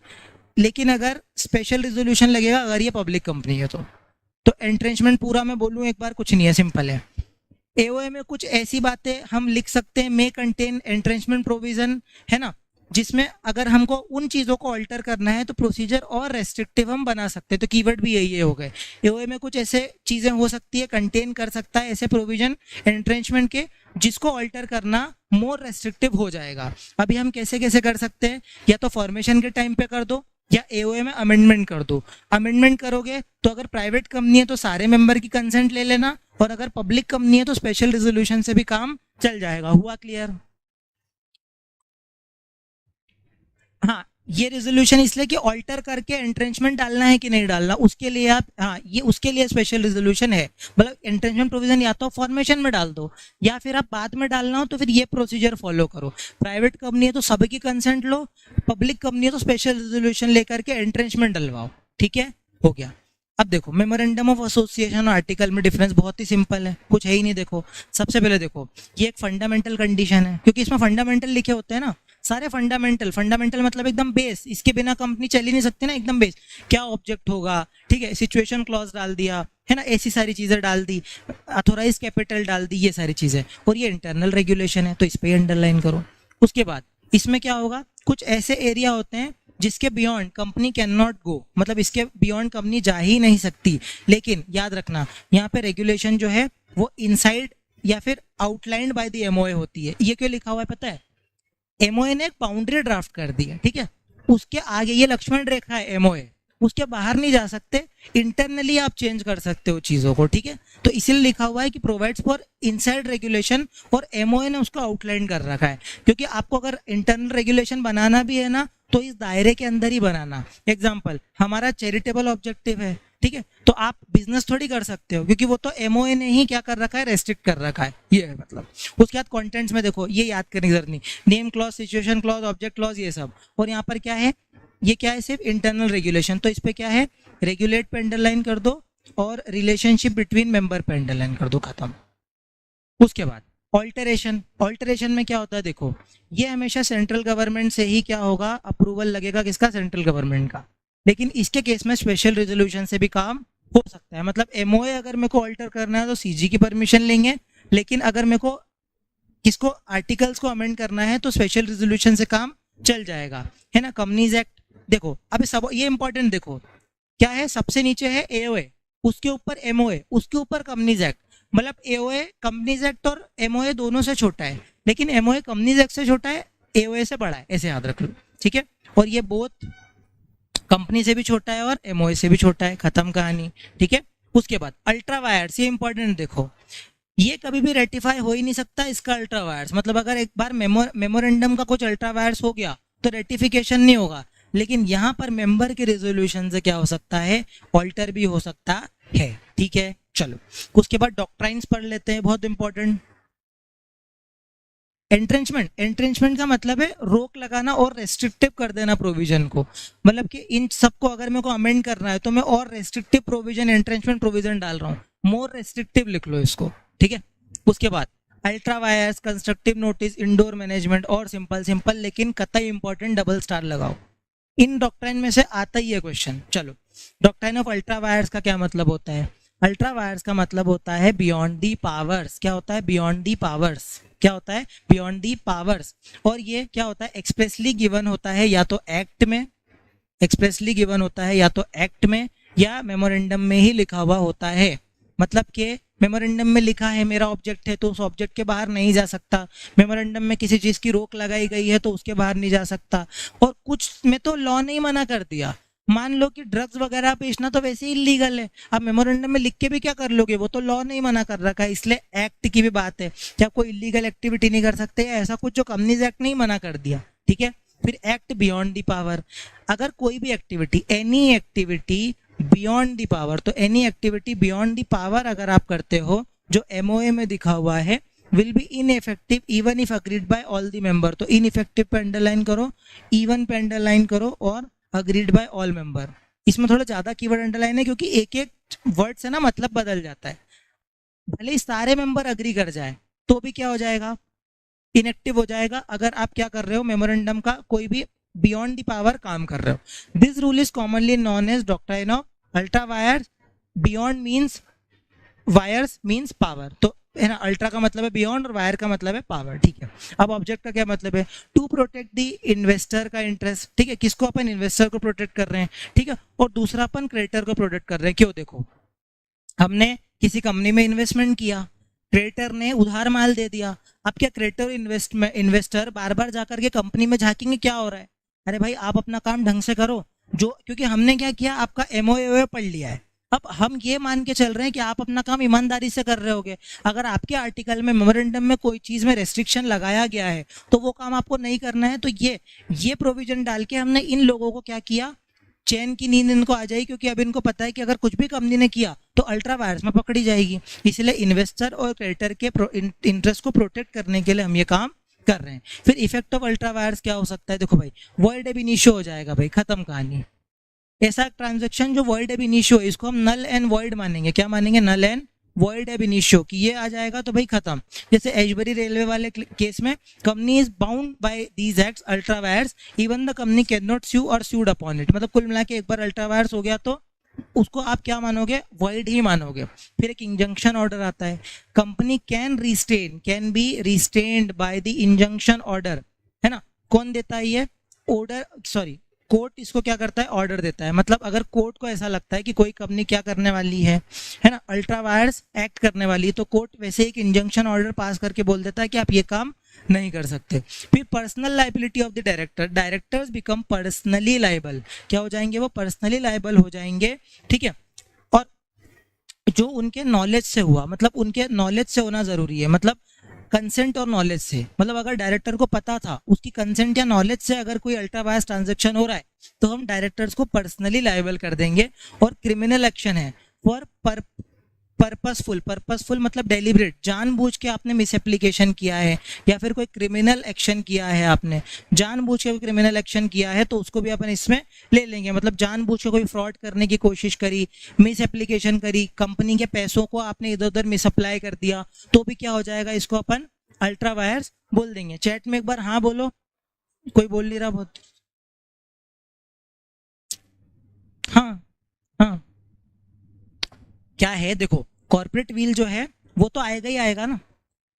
लेकिन अगर स्पेशल रिजोल्यूशन लगेगा अगर ये पब्लिक कंपनी है तो एंट्रेंचमेंट पूरा मैं बोलूँ एक बार, कुछ नहीं है, सिंपल है। एओए में कुछ ऐसी बातें हम लिख सकते हैं, मे कंटेन एंट्रेंचमेंट प्रोविजन, है ना। जिसमें अगर हमको उन चीज़ों को ऑल्टर करना है तो प्रोसीजर और रेस्ट्रिक्टिव हम बना सकते हैं। तो कीवर्ड भी यही हो गए। एओए में कुछ ऐसे चीज़ें हो सकती है, कंटेन कर सकता है ऐसे प्रोविजन एंट्रेंचमेंट के, जिसको ऑल्टर करना मोर रेस्ट्रिक्टिव हो जाएगा। अभी हम कैसे कैसे कर सकते हैं, या तो फॉर्मेशन के टाइम पे कर दो, या एओए में अमेंडमेंट कर दो। अमेंडमेंट करोगे तो अगर प्राइवेट कंपनी है तो सारे मेंबर की कंसेंट ले लेना, और अगर पब्लिक कंपनी है तो स्पेशल रेजोल्यूशन से भी काम चल जाएगा। हुआ क्लियर? हाँ, ये रेजोल्यूशन इसलिए कि ऑल्टर करके एंट्रेंचमेंट डालना है कि नहीं डालना, उसके लिए आप, हाँ, ये उसके लिए स्पेशल रेजोल्यूशन है। मतलब एंट्रेंचमेंट प्रोविजन या तो फॉर्मेशन में डाल दो, या फिर आप बाद में डालना हो तो फिर ये प्रोसीजर फॉलो करो। प्राइवेट कंपनी है तो सबकी कंसेंट लो, पब्लिक कंपनी है तो स्पेशल रेजोल्यूशन लेकर के एंट्रेंचमेंट डलवाओ। ठीक है, हो गया। अब देखो मेमोरेंडम ऑफ एसोसिएशन और आर्टिकल में डिफरेंस बहुत ही सिंपल है, कुछ है ही नहीं। देखो सबसे पहले देखो, ये एक फंडामेंटल कंडीशन है, क्योंकि इसमें फंडामेंटल लिखे होते हैं ना सारे। फंडामेंटल, फंडामेंटल मतलब एकदम बेस, इसके बिना कंपनी चल ही नहीं सकती ना, एकदम बेस। क्या ऑब्जेक्ट होगा, ठीक है, सिचुएशन क्लॉज डाल दिया है ना, ऐसी सारी चीजें डाल दी, अथोराइज कैपिटल डाल दी, ये सारी चीजें। और ये इंटरनल रेगुलेशन है तो इस पे अंडरलाइन करो। उसके बाद इसमें क्या होगा, कुछ ऐसे एरिया होते हैं जिसके beyond company can not go, मतलब इसके बियॉन्ड कंपनी जा ही नहीं सकती। लेकिन याद रखना, यहाँ पे रेगुलेशन जो है वो इनसाइड या फिर आउटलाइंड बाय द एमओए होती है। ये क्यों लिखा हुआ है पता है? एमओए ने एक बाउंड्री ड्राफ्ट कर दी है, ठीक है, उसके आगे ये लक्ष्मण रेखा है एमओए, उसके बाहर नहीं जा सकते। इंटरनली आप चेंज कर सकते हो चीजों को, ठीक है। तो इसीलिए लिखा हुआ है कि प्रोवाइड्स फॉर इनसाइड रेगुलेशन, और एमओए ने उसको आउटलाइन कर रखा है, क्योंकि आपको अगर इंटरनल रेगुलेशन बनाना भी है ना तो इस दायरे के अंदर ही बनाना। एग्जाम्पल, हमारा चैरिटेबल ऑब्जेक्टिव है, ठीक है, तो आप बिजनेस थोड़ी कर सकते हो, क्योंकि वो तो एमओए ने ही क्या कर रखा है, रेस्ट्रिक्ट कर रखा है, ये है मतलब। उसके बाद कंटेंट्स में देखो, ये याद करने की जरूरत नहीं, name clause, situation clause, object clause, ये सब। और यहाँ पर क्या है, ये क्या है, सिर्फ इंटरनल रेगुलेशन, तो इस पे क्या है, रेगुलेट पे अंडरलाइन कर दो, और रिलेशनशिप बिटवीन मेंबर पे अंडरलाइन कर दो, खत्म। उसके बाद ऑल्टरेशन, ऑल्टरेशन में क्या होता है, देखो ये हमेशा सेंट्रल गवर्नमेंट से ही क्या होगा, अप्रूवल लगेगा, किसका, सेंट्रल गवर्नमेंट का। लेकिन इसके केस में स्पेशल रेजोल्यूशन से भी काम हो सकता है। मतलब एमओए अगर मेरे को ऑल्टर करना है तो सीजी की परमिशन लेंगे, लेकिन अगर मेरे को किसको, आर्टिकल्स को अमेंड करना है तो स्पेशल रेजोल्यूशन से काम चल जाएगा, है ना। कंपनीज एक्ट, देखो अभी सब ये इंपॉर्टेंट, देखो क्या है, सबसे नीचे है एओए, उसके ऊपर एमओए, उसके ऊपर कंपनीज एक्ट। मतलब एओए कंपनीज एक्ट और एमओए दोनों से छोटा है, लेकिन एमओए कंपनीज एक्ट से छोटा है, एओए से बड़ा है, ऐसे याद रख लो, ठीक है। और ये बोथ कंपनी से भी छोटा है और एमओए से भी छोटा है, खत्म कहानी, ठीक है। उसके बाद अल्ट्रा वायर्स, ये इंपॉर्टेंट, देखो ये कभी भी रेटिफाई हो ही नहीं सकता इसका अल्ट्रा वायर्स। मतलब अगर एक बार मेमोरेंडम का कुछ अल्ट्रा वायर्स हो गया तो रेटिफिकेशन नहीं होगा, लेकिन यहाँ पर मेंबर के रेजोल्यूशन से क्या हो सकता है, ऑल्टर भी हो सकता है, ठीक है। चलो उसके बाद डॉक्ट्राइन्स पढ़ लेते हैं, बहुत इंपॉर्टेंट। एंट्रेंचमेंट, एंट्रेंचमेंट का मतलब है रोक लगाना और रेस्ट्रिक्टिव कर देना प्रोविजन को। मतलब कि इन सबको अगर मेरे को अमेंड करना है तो मैं और रेस्ट्रिक्टिव प्रोविजन, एंट्रेंचमेंट प्रोविजन डाल रहा हूँ, मोर रेस्ट्रिक्टिव लिख लो इसको, ठीक है। उसके बाद ultra vires, constructive notice, indoor management और सिंपल, सिंपल लेकिन कतई इंपॉर्टेंट, डबल स्टार लगाओ। इन डॉक्ट्राइन में से आता ही है क्वेश्चन। चलो, डॉक्ट्राइन ऑफ अल्ट्रा वायर्स का क्या मतलब होता है? अल्ट्रा वायर्स का मतलब होता है बियॉन्ड दी पावर्स। क्या होता है? Beyond the powers. क्या होता है? Beyond the powers. और ये क्या होता है? एक्सप्रेसली गिवन होता है या तो एक्ट में, एक्सप्रेसली गिवन होता है या तो एक्ट में या मेमोरेंडम में ही लिखा हुआ होता है। मतलब कि मेमोरेंडम में लिखा है मेरा ऑब्जेक्ट है तो उस ऑब्जेक्ट के बाहर नहीं जा सकता, मेमोरेंडम में किसी चीज की रोक लगाई गई है तो उसके बाहर नहीं जा सकता। और कुछ में तो लॉ ने ही मना कर दिया। मान लो कि ड्रग्स वगैरह बेचना तो वैसे ही इलीगल है, आप मेमोरेंडम में लिख के भी क्या कर लोगे, वो तो लॉ ने ही मना कर रखा है। इसलिए एक्ट की भी बात है कि आप कोई इलीगल एक्टिविटी नहीं कर सकते, ऐसा कुछ जो कंपनीज एक्ट नहीं मना कर दिया, ठीक है। फिर एक्ट बियॉन्ड दी पावर, अगर कोई भी activity, any activity beyond the power, तो any activity beyond the power अगर आप करते हो जो एमओए में दिखा हुआ है, will be ineffective even if agreed by all the member. तो इनइफेक्टिव पे अंडरलाइन करो, इवन पे अंडरलाइन करो और अग्रीड बाय ऑल मेंबर। इसमें थोड़ा ज्यादा कीवर्ड अंडरलाइन है क्योंकि एक एक वर्ड से ना मतलब बदल जाता है। भले ही सारे मेंबर अग्री कर जाए तो भी क्या हो जाएगा, इनएक्टिव हो जाएगा अगर आप क्या कर रहे हो, मेमोरेंडम का कोई भी बियॉन्ड दी पावर काम कर रहे हो। This rule is commonly known as doctrine of ultra vires. Beyond means vires means power, तो है ना, अल्ट्रा का मतलब है बियॉन्ड और वायर का मतलब है पावर, ठीक है। अब ऑब्जेक्ट का क्या मतलब है, टू प्रोटेक्ट द इन्वेस्टर का इंटरेस्ट, ठीक है, किसको, अपन इन्वेस्टर को प्रोटेक्ट कर रहे हैं, ठीक है, और दूसरा अपन क्रेडिटर को प्रोटेक्ट कर रहे हैं। क्यों, देखो हमने किसी कंपनी में इन्वेस्टमेंट किया, क्रेडिटर ने उधार माल दे दिया, अब क्या क्रेडिटर इन्वेस्टर बार बार जाकर के कंपनी में झांकेंगे क्या हो रहा है, अरे भाई आप अपना काम ढंग से करो, जो क्योंकि हमने क्या किया, आपका एमओए पढ़ लिया है, अब हम ये मान के चल रहे हैं कि आप अपना काम ईमानदारी से कर रहे होगे। अगर आपके आर्टिकल में, मेमोरेंडम में कोई चीज में रेस्ट्रिक्शन लगाया गया है तो वो काम आपको नहीं करना है, तो ये प्रोविजन डाल के हमने इन लोगों को क्या किया, चैन की नींद इनको आ जाएगी, क्योंकि अब इनको पता है कि अगर कुछ भी कंपनी ने किया तो अल्ट्रा वायर्स में पकड़ी जाएगी। इसलिए इन्वेस्टर और क्रेडिटर के इंटरेस्ट को प्रोटेक्ट करने के लिए हम ये काम कर रहे हैं। फिर इफेक्ट ऑफ अल्ट्रा वायर्स क्या हो सकता है, देखो भाई वॉइड एब इनिशियो हो जाएगा, भाई खत्म कहानी। ऐसा ट्रांजेक्शन जो वॉइड एब इनिशियो है इसको हम नल एंड वॉइड मानेंगे, क्या मानेंगे, null and void ab initio, कि ये आ जाएगा तो भाई खत्म। जैसे एशबरी रेलवे वाले केस में, company is bound by these acts ultra vires even the company can not sue or sued upon it, मतलब कुल मिला के एक बार अल्ट्रा वायर्स हो गया तो उसको आप क्या मानोगे, वॉइड ही मानोगे। फिर एक इंजंक्शन ऑर्डर आता है, company can be restrained by the injunction order, है ना, कौन देता है ये ऑर्डर, सॉरी कोर्ट इसको क्या करता है, ऑर्डर देता है। मतलब अगर कोर्ट को ऐसा लगता है कि कोई कंपनी क्या करने वाली है ना, अल्ट्रा वायर्स एक्ट करने वाली है, तो कोर्ट वैसे एक इंजंक्शन ऑर्डर पास करके बोल देता है कि आप ये काम नहीं कर सकते। फिर personal liability of the director, directors become personally liable, क्या हो जाएंगे, वो पर्सनली लाइबल हो जाएंगे, ठीक है। और जो उनके नॉलेज से हुआ, मतलब उनके नॉलेज से होना जरूरी है, मतलब कंसेंट और नॉलेज से, मतलब अगर डायरेक्टर को पता था, उसकी कंसेंट या नॉलेज से अगर कोई अल्ट्रा वायर्स ट्रांजेक्शन हो रहा है तो हम डायरेक्टर्स को पर्सनली लायबल कर देंगे। और क्रिमिनल एक्शन है फॉर पर्पसफुल मतलब डेलिब्रेट, जानबूझ के आपने मिस एप्लीकेशन किया है या फिर कोई क्रिमिनल एक्शन किया है, आपने जानबूझ के क्रिमिनल एक्शन किया है तो उसको भी अपन इसमें ले लेंगे। मतलब जानबूझ के कोई फ्रॉड करने की कोशिश करी, मिस एप्लीकेशन करी, कंपनी के पैसों को आपने इधर उधर मिस अप्लाई कर दिया, तो भी क्या हो जाएगा, इसको अपन अल्ट्रा वायर्स बोल देंगे। चैट में एक बार हाँ बोलो, कोई बोल नहीं रहा बहुत, हाँ हाँ, क्या है देखो, कॉर्पोरेट व्हील जो है वो तो आएगा ही आएगा ना।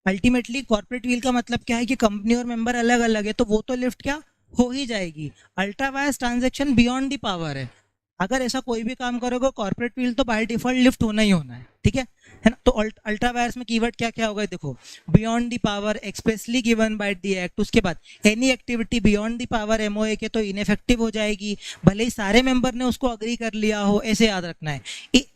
अल्टीमेटली कॉर्पोरेट व्हील का मतलब क्या है कि कंपनी और मेंबर अलग अलग है, तो वो तो लिफ्ट क्या हो ही जाएगी। Ultra vires transaction beyond the power है, अगर ऐसा कोई भी काम करोगे कॉर्पोरेट व्हील तो बाय डिफॉल्ट लिफ्ट होना ही होना है, ठीक है ना। तो अल्ट्रा वायर्स में कीवर्ड क्या क्या होगा, देखो beyond the power expressly given by the act, उसके बाद any activity beyond the power MOA के तो इनइफेक्टिव हो जाएगी, भले ही सारे मेंबर ने उसको अग्री कर लिया हो, ऐसे याद रखना है।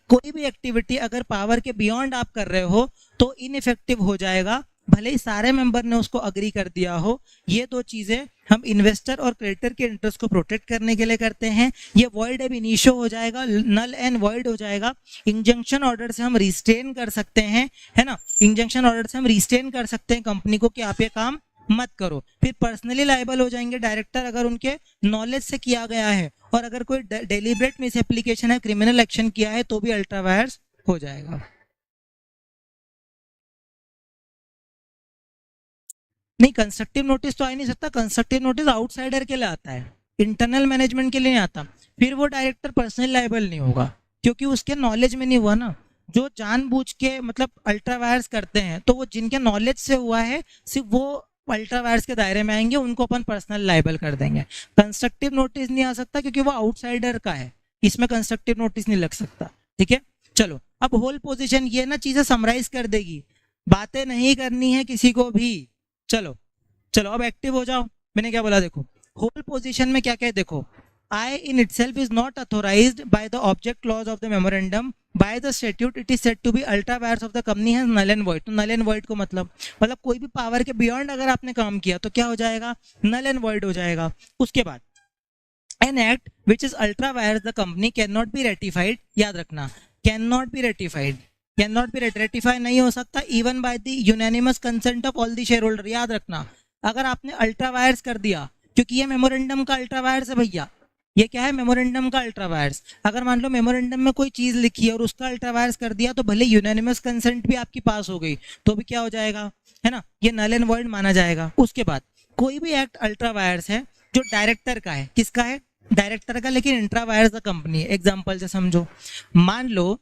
कोई भी एक्टिविटी अगर पावर के बियॉन्ड आप कर रहे हो तो इनइफेक्टिव हो जाएगा, भले ही सारे मेंबर ने उसको अग्री कर दिया हो। ये दो चीजें हम इन्वेस्टर और क्रेडिटर के इंटरेस्ट को प्रोटेक्ट करने के लिए करते हैं। ये वॉइड एब इनिशियो हो जाएगा, नल एंड वॉइड हो जाएगा। इंजंक्शन ऑर्डर से हम रिस्टेन कर सकते हैं, है ना, इंजंक्शन ऑर्डर से हम रिस्टेन कर सकते हैं कंपनी को कि आप ये काम मत करो। फिर पर्सनली लायबल हो जाएंगे डायरेक्टर अगर उनके नॉलेज से किया गया है, और अगर कोई डेलिब्रेट मिस एप्लीकेशन है, क्रिमिनल एक्शन किया है, तो भी अल्ट्रा वायर्स हो जाएगा। नहीं, कंस्ट्रक्टिव नोटिस तो आ ही नहीं सकता, कंस्ट्रक्टिव नोटिस आउटसाइडर के लिए आता है, इंटरनल मैनेजमेंट के लिए नहीं आता। फिर वो डायरेक्टर पर्सनल लायबल नहीं होगा क्योंकि उसके नॉलेज में नहीं हुआ ना। जो जानबूझ के मतलब अल्ट्रा वायर्स करते हैं तो वो जिनके नॉलेज से हुआ है सिर्फ वो अल्ट्रा वायर्स के दायरे में आएंगे, उनको अपन पर्सनल लायबल कर देंगे। कंस्ट्रक्टिव नोटिस नहीं आ सकता क्योंकि वो आउटसाइडर का है, इसमें कंस्ट्रक्टिव नोटिस नहीं लग सकता, ठीक है। चलो अब होल पोजीशन ये ना चीजें समराइज कर देगी, बातें नहीं करनी है किसी को भी। चलो चलो अब एक्टिव हो जाओ। मैंने क्या बोला, देखो होल पोजीशन में क्या क्या है, देखो I in itself is not authorized by the object clause of the memorandum. By the statute it is said to be ultra vires of the company has null and void. तो null and void को मतलब कोई भी पावर के बियॉन्ड अगर आपने काम किया तो क्या हो जाएगा, null and void हो जाएगा। उसके बाद an act which is ultra vires the company cannot be ratified, याद रखना cannot be ratified, cannot be ratify नहीं हो सकता even by the unanimous consent of all the share holder. याद रखना अगर आपने अल्ट्रा वायर्स कर दिया, क्योंकि ये मेमोरेंडम का अल्ट्रा वायर्स है भैया, ये क्या है मेमोरेंडम का अल्ट्रा वायर्स। अगर मान लो मेमोरेंडम में कोई चीज लिखी है और उसका अल्ट्रा वायर्स कर दिया तो भले यूनानिमस कंसेंट भी आपकी पास हो गई तो भी क्या हो जाएगा, है ना, ये नल एंड वॉइड माना जाएगा। उसके बाद कोई भी एक्ट अल्ट्रा वायर्स है जो डायरेक्टर का है, किसका है, डायरेक्टर का, लेकिन इंट्रा वायर्स द कंपनी है। एग्जाम्पल से समझो, मान लो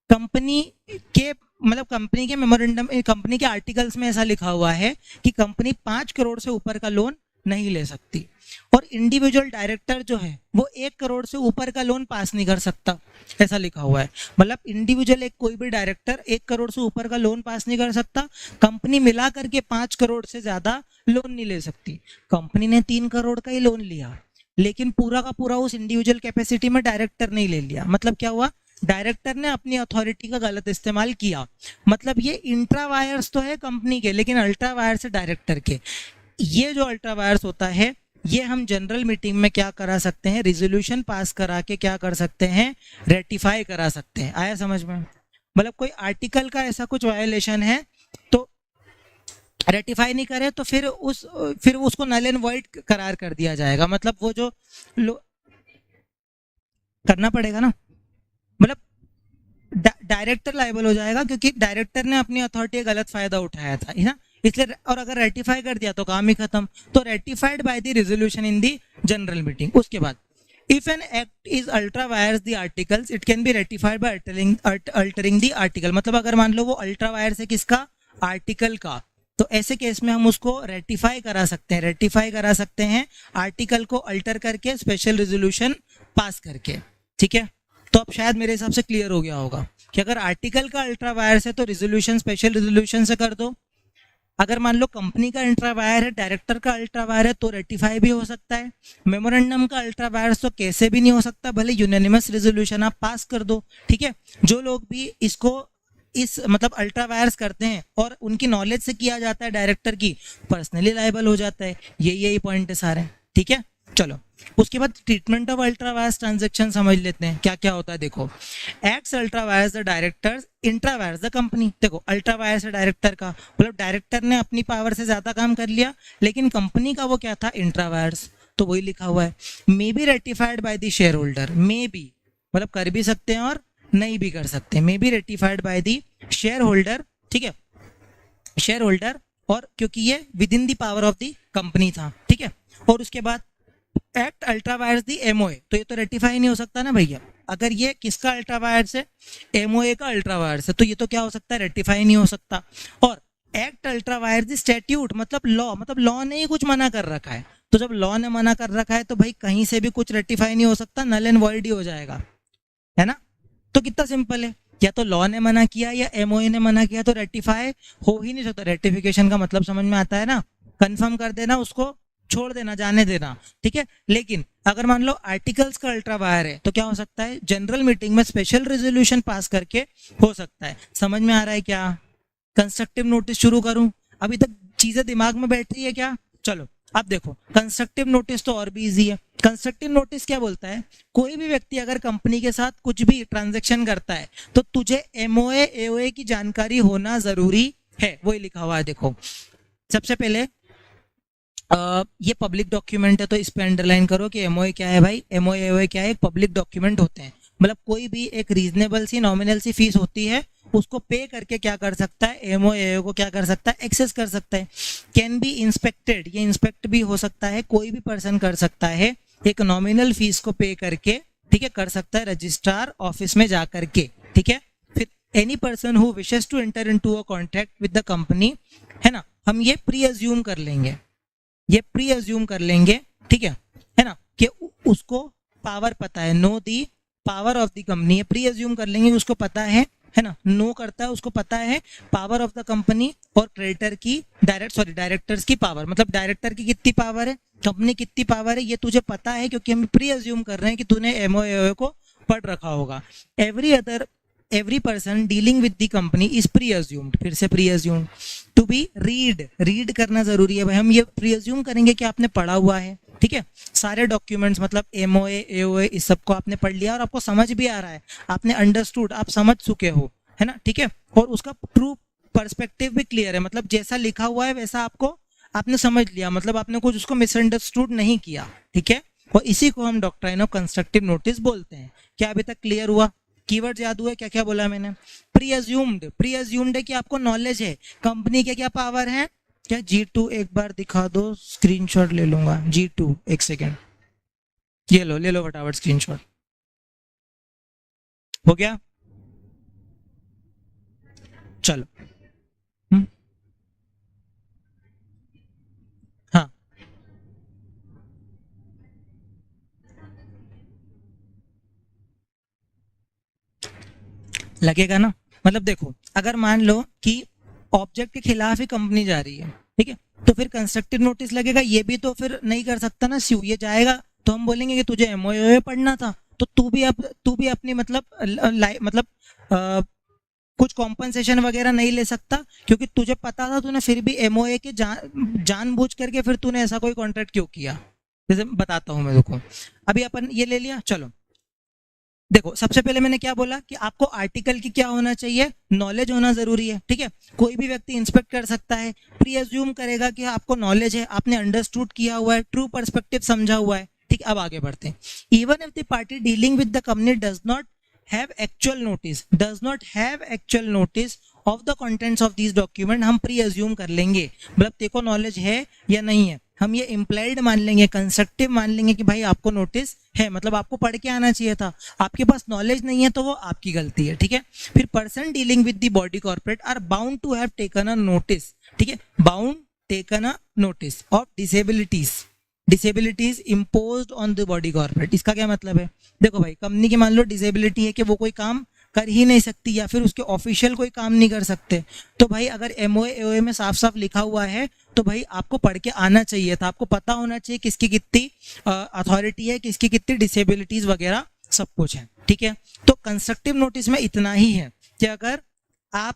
कंपनी के मतलब कंपनी के मेमोरेंडम, कंपनी के आर्टिकल्स में ऐसा लिखा हुआ है कि कंपनी 5 करोड़ से ऊपर का लोन नहीं ले सकती, और इंडिविजुअल डायरेक्टर जो है वो 1 करोड़ से ऊपर का लोन पास नहीं कर सकता, ऐसा लिखा हुआ है। मतलब इंडिविजुअल एक कोई भी डायरेक्टर 1 करोड़ से ऊपर का लोन पास नहीं कर सकता, कंपनी मिला करके 5 करोड़ से ज्यादा लोन नहीं ले सकती। कंपनी ने 3 करोड़ का ही लोन लिया, लेकिन पूरा का पूरा उस इंडिविजुअल कैपेसिटी में डायरेक्टर नहीं ले लिया। मतलब क्या हुआ, डायरेक्टर ने अपनी अथॉरिटी का गलत इस्तेमाल किया। मतलब ये इंट्रा वायर्स तो है कंपनी के, लेकिन अल्ट्रा वायर्स है डायरेक्टर के। ये जो अल्ट्रा वायर्स होता है, ये हम जनरल मीटिंग में क्या करा सकते हैं, रिजोल्यूशन पास करा के क्या कर सकते हैं, रेटिफाई करा सकते हैं। आया समझ में? मतलब कोई आर्टिकल का ऐसा कुछ वायोलेशन है तो रेटिफाई नहीं करे तो फिर उसको नल एंड वॉइड करार कर दिया जाएगा। मतलब वो जो करना पड़ेगा ना, मतलब डायरेक्टर लायबल हो जाएगा क्योंकि डायरेक्टर ने अपनी अथॉरिटी का गलत फायदा उठाया था, है ना, इसलिए। और अगर रेटिफाई कर दिया तो काम ही खत्म। तो ratified by the resolution in the general meeting. उसके बाद if an act is ultra vires the articles it can be ratified by altering the article. मतलब अगर मान लो वो अल्ट्रा वायर्स है किसका, आर्टिकल का, तो ऐसे केस में हम उसको रेटिफाई करा सकते हैं, रेटिफाई करा सकते हैं आर्टिकल को अल्टर करके, स्पेशल रेजोल्यूशन पास करके। ठीक है, तो अब शायद मेरे हिसाब से क्लियर हो गया होगा कि अगर आर्टिकल का अल्ट्रा वायर्स है तो रिजोल्यूशन स्पेशल रिजोल्यूशन से कर दो। अगर मान लो कंपनी का अल्ट्रा वायर है, डायरेक्टर का अल्ट्रा वायर है, तो रेटिफाई भी हो सकता है। मेमोरेंडम का अल्ट्रा वायर्स तो कैसे भी नहीं हो सकता, भले यूनानिमस रेजोल्यूशन आप पास कर दो। ठीक है, जो लोग भी इसको इस मतलब अल्ट्रा वायर्स करते हैं और उनकी नॉलेज से किया जाता है डायरेक्टर की, पर्सनली लायबल हो जाता है। यही पॉइंट है सारे। ठीक है, चलो उसके बाद treatment of ultra wires transaction समझ लेते हैं क्या क्या होता है। देखो, acts ultra vires the directors, intra vires the company. देखो अल्ट्रा वायर्स है डायरेक्टर का, मतलब डायरेक्टर ने अपनी पावर से ज्यादा काम कर लिया, लेकिन कंपनी का वो क्या था, इंट्रा वायर्स, तो वही लिखा हुआ है। May B ratified by the share holder, may be मतलब कर भी सकते हैं और नहीं भी कर सकते। May be ratified by the share holder, ठीक है, शेयर होल्डर, और क्योंकि ये with in the power of the company था। ठीक है, और उसके बाद एक्ट अल्ट्रा वायर्स दी एमओए, तो ये तो रेटिफाई नहीं हो सकता ना भैया। अगर ये किसका अल्ट्रा वायर्स है, एमओए का अल्ट्रा वायर्स है, तो ये तो क्या हो सकता है, रेटिफाई नहीं हो सकता। और एक्ट अल्ट्रा वायर्स दी स्टैट्यूट, मतलब लॉ ने ही कुछ मना कर रखा है, तो जब लॉ ने मना कर रखा है तो भाई कहीं से भी कुछ रेटिफाई नहीं हो सकता, नल एंड वॉइड ही हो जाएगा, है ना। तो कितना सिंपल है, या तो लॉ ने मना किया या एमओए ने मना किया, तो रेटिफाई हो ही नहीं सकता। रेटिफिकेशन का मतलब समझ में आता है ना, कंफर्म कर देना, उसको छोड़ देना, जाने देना। ठीक है, लेकिन अगर मान लो आर्टिकल्स का अल्ट्रा वायर है तो क्या हो सकता है, जनरल मीटिंग में स्पेशल रेजोल्यूशन पास करके हो सकता है। समझ में आ रहा है क्या? कंस्ट्रक्टिव नोटिस शुरू करूं? अभी तक चीजें दिमाग में बैठ रही है क्या? चलो अब देखो, कंस्ट्रक्टिव नोटिस तो और भी इजी है। कंस्ट्रक्टिव नोटिस क्या बोलता है, कोई भी व्यक्ति अगर कंपनी के साथ कुछ भी ट्रांजेक्शन करता है तो तुझे एमओए एओए की जानकारी होना जरूरी है, वही लिखा हुआ है। देखो सबसे पहले ये पब्लिक डॉक्यूमेंट है, तो इस पे अंडरलाइन करो कि एमओए क्या है भाई। एमओए एओए क्या है, एक पब्लिक डॉक्यूमेंट होते हैं। मतलब कोई भी एक रीजनेबल सी नॉमिनल सी फीस होती है, उसको पे करके क्या कर सकता है, एमओए एओए को क्या कर सकता है, एक्सेस कर सकता है। कैन बी इंस्पेक्टेड, ये इंस्पेक्ट भी हो सकता है, कोई भी पर्सन कर सकता है, एक नॉमिनल फीस को पे करके, ठीक है, कर सकता है रजिस्ट्रार ऑफिस में जा करके। ठीक है, फिर any person who wishes to enter into a contract with the company, है ना, हम ये प्री अज्यूम कर लेंगे, ये प्री अज्यूम कर लेंगे, ठीक है ना, कि उसको पावर पता है, know the power of the company, ये प्री अज्यूम कर लेंगे, उसको पता है ना, नो करता है, उसको पता है पावर ऑफ द कंपनी और क्रेडिटर की डायरेक्टर्स की पावर, मतलब डायरेक्टर की कितनी पावर है, कंपनी कितनी पावर है, ये तुझे पता है, क्योंकि हम प्री अज्यूम कर रहे हैं कि तूने एमओए को पढ़ रखा होगा। Every person dealing with the company is presumed, फिर से presumed to be read करना जरूरी है भाई। हम ये प्री अज्यूम करेंगे कि आपने पढ़ा हुआ है, ठीक है, सारे डॉक्यूमेंट्स, मतलब एमओए एओए इस सबको आपने पढ़ लिया और आपको समझ भी आ रहा है, आपने अंडरस्टूड, आप समझ चुके हो, है ना, ठीक है, और उसका ट्रू पर्सपेक्टिव भी क्लियर है, मतलब जैसा लिखा हुआ है वैसा आपने समझ लिया, मतलब आपने कुछ उसको मिसअंडरस्टूड नहीं किया। ठीक है, और इसी को हम डॉक्ट्राइन ऑफ कंस्ट्रक्टिव नोटिस बोलते हैं। क्या अभी तक क्लियर हुआ? कीवर्ड याद हुआ क्या क्या बोला मैंने? प्री अज्यूम्ड है कि आपको नॉलेज है कंपनी के क्या पावर है। क्या G2 एक बार दिखा दो, स्क्रीनशॉट ले लूंगा। G2 एक सेकेंड, ये ले लो फटाफट स्क्रीनशॉट। हो गया? चलो। हम्म, हाँ लगेगा ना। मतलब देखो, अगर मान लो कि ऑब्जेक्ट के खिलाफ ही कंपनी जा रही है, ठीक है, तो फिर कंस्ट्रक्टिव नोटिस लगेगा। ये भी तो फिर नहीं कर सकता ना स्यू, ये जाएगा तो हम बोलेंगे कि तुझे एमओए पढ़ना था, तो तू भी अपनी मतलब मतलब अ, कुछ कॉम्पनसेशन वगैरह नहीं ले सकता, क्योंकि तुझे पता था, तूने फिर भी एमओए के जानबूझ करके फिर तूने ऐसा कोई कॉन्ट्रैक्ट क्यों किया। जैसे बताता हूँ मैं, देखो अभी अपन ये ले लिया, चलो देखो सबसे पहले मैंने क्या बोला कि आपको आर्टिकल की क्या होना चाहिए, नॉलेज होना जरूरी है, ठीक है। कोई भी व्यक्ति इंस्पेक्ट कर सकता है, प्री एज्यूम करेगा कि आपको नॉलेज है, आपने अंडरस्टूड किया हुआ है, ट्रू पर्सपेक्टिव समझा हुआ है, ठीक। अब आगे बढ़ते हैं। Even if the party dealing with the company does not have actual notice of the contents of this document, हम प्री एज्यूम कर लेंगे, मतलब तेरे को नॉलेज है या नहीं है, हम ये इम्प्लाइड मान लेंगे, कंस्ट्रक्टिव मान लेंगे कि भाई आपको नोटिस है, मतलब आपको पढ़ के आना चाहिए था, आपके पास नॉलेज नहीं है तो वो आपकी गलती है, ठीक है। फिर person dealing with the body corporate are bound to have taken a notice, ठीक है, bound taken a notice of disabilities imposed on the body corporate. इसका क्या मतलब है, देखो भाई कंपनी की मान लो डिसेबिलिटी है कि वो कोई काम कर ही नहीं सकती, या फिर उसके ऑफिशियल कोई काम नहीं कर सकते, तो भाई अगर एमओए एओए में साफ साफ लिखा हुआ है तो भाई आपको पढ़ के आना चाहिए था, आपको पता होना चाहिए किसकी कितनी अथॉरिटी है, किसकी कितनी डिसेबिलिटीज वगैरह सब कुछ है, ठीक है। तो कंस्ट्रक्टिव नोटिस में इतना ही है कि अगर आप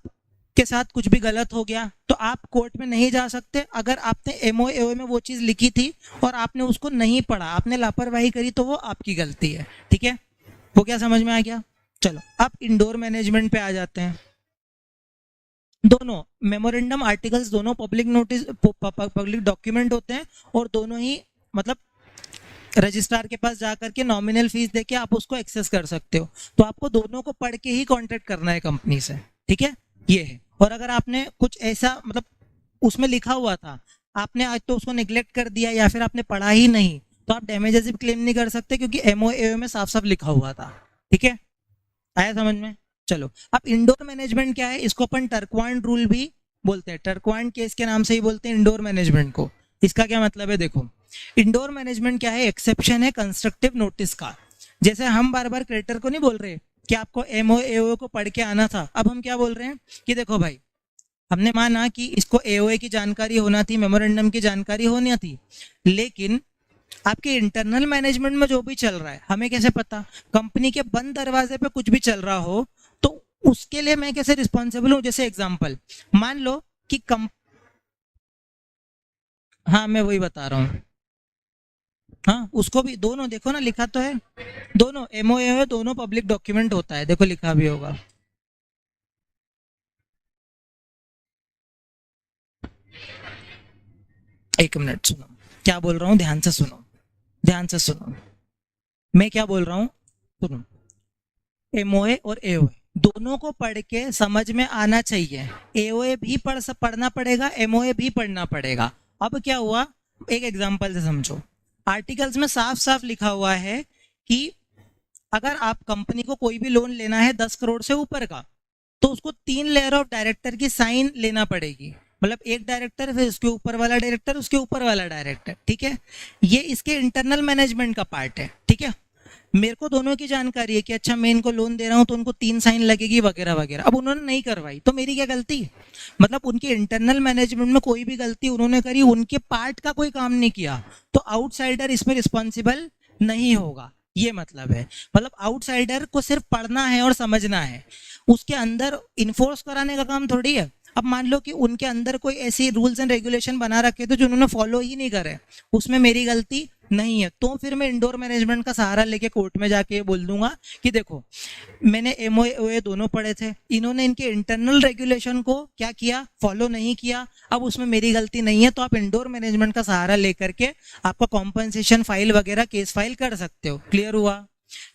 के साथ कुछ भी गलत हो गया तो आप कोर्ट में नहीं जा सकते, अगर आपने एमओए एओए में वो चीज लिखी थी और आपने उसको नहीं पढ़ा, आपने लापरवाही करी, तो वो आपकी गलती है, ठीक है। वो क्या समझ में आ गया। चलो अब इंडोर मैनेजमेंट पे आ जाते हैं। दोनों मेमोरेंडम आर्टिकल्स दोनों पब्लिक नोटिस पब्लिक डॉक्यूमेंट होते हैं, और दोनों ही मतलब रजिस्ट्रार के पास जाकर के नॉमिनल फीस देके आप उसको एक्सेस कर सकते हो, तो आपको दोनों को पढ़ के ही कॉन्ट्रैक्ट करना है कंपनी से, ठीक है। ये है। और अगर आपने कुछ ऐसा मतलब उसमें लिखा हुआ था, आपने आज तो उसको निग्लेक्ट कर दिया या फिर आपने पढ़ा ही नहीं, तो आप डैमेजेस भी क्लेम नहीं कर सकते, क्योंकि एमओए में साफ साफ लिखा हुआ था, ठीक है। आया समझ में। चलो अब इंडोर मैनेजमेंट क्या है, इसको अपन टर्कवांड रूल भी बोलते हैं, टर्कवांड केस के नाम से ही बोलते हैं इंडोर मैनेजमेंट को। इसका क्या मतलब है, देखो इंडोर मैनेजमेंट क्या है, एक्सेप्शन है कंस्ट्रक्टिव नोटिस का। जैसे हम बार बार क्रेडिटर को नहीं बोल रहे कि आपको एमओ एओ को पढ़ के आना था, अब हम क्या बोल रहे हैं कि देखो भाई हमने माना कि इसको एओए की जानकारी होना थी, मेमोरेंडम की जानकारी होनी थी, लेकिन आपके इंटरनल मैनेजमेंट में जो भी चल रहा है हमें कैसे पता, कंपनी के बंद दरवाजे पे कुछ भी चल रहा हो तो उसके लिए मैं कैसे रिस्पॉन्सिबल हूँ। जैसे एग्जांपल मान लो कि हाँ मैं वही बता रहा हूँ। हाँ उसको भी दोनों देखो ना, लिखा तो है, दोनों एमओए है, दोनों पब्लिक डॉक्यूमेंट होता है, देखो लिखा भी होगा। एक मिनट सुनो, क्या बोल रहा हूँ ध्यान से सुनो, ध्यान से सुनो, मैं क्या बोल रहा हूँ सुनो। एमओए और एओए दोनों को पढ़ के समझ में आना चाहिए, एओए भी पढ़ना पड़ेगा, एमओए भी पढ़ना पड़ेगा। अब क्या हुआ, एक एग्जांपल से समझो, आर्टिकल्स में साफ साफ लिखा हुआ है कि अगर आप कंपनी को कोई भी लोन लेना है 10 करोड़ से ऊपर का, तो उसको 3 लेयर ऑफ डायरेक्टर की साइन लेना पड़ेगी, मतलब एक डायरेक्टर, फिर उसके ऊपर वाला डायरेक्टर, उसके ऊपर वाला डायरेक्टर, ठीक है। ये इसके इंटरनल मैनेजमेंट का पार्ट है, ठीक है। मेरे को दोनों की जानकारी है कि अच्छा मैं इनको लोन दे रहा हूँ तो उनको 3 साइन लगेगी वगैरह वगैरह, अब उन्होंने नहीं करवाई तो मेरी क्या गलती, मतलब उनके इंटरनल मैनेजमेंट में कोई भी गलती उन्होंने करी, उनके पार्ट का कोई काम नहीं किया, तो आउटसाइडर इसमें रिस्पॉन्सिबल नहीं होगा, ये मतलब है। मतलब आउटसाइडर को सिर्फ पढ़ना है और समझना है, उसके अंदर इन्फोर्स कराने का काम थोड़ी है। अब मान लो कि उनके अंदर कोई ऐसी रूल्स एंड रेगुलेशन बना रखे थे जो उन्होंने फॉलो ही नहीं करे, उसमें मेरी गलती नहीं है, तो फिर मैं इंडोर मैनेजमेंट का सहारा लेके कोर्ट में जाके बोल दूंगा कि देखो मैंने एमओए दोनों पढ़े थे, इन्होंने इनके इंटरनल रेगुलेशन को क्या किया, फॉलो नहीं किया, अब उसमें मेरी गलती नहीं है, तो आप इंडोर मैनेजमेंट का सहारा लेकर के आपका कॉम्पनसेशन फाइल वगैरह केस फाइल कर सकते हो। क्लियर हुआ।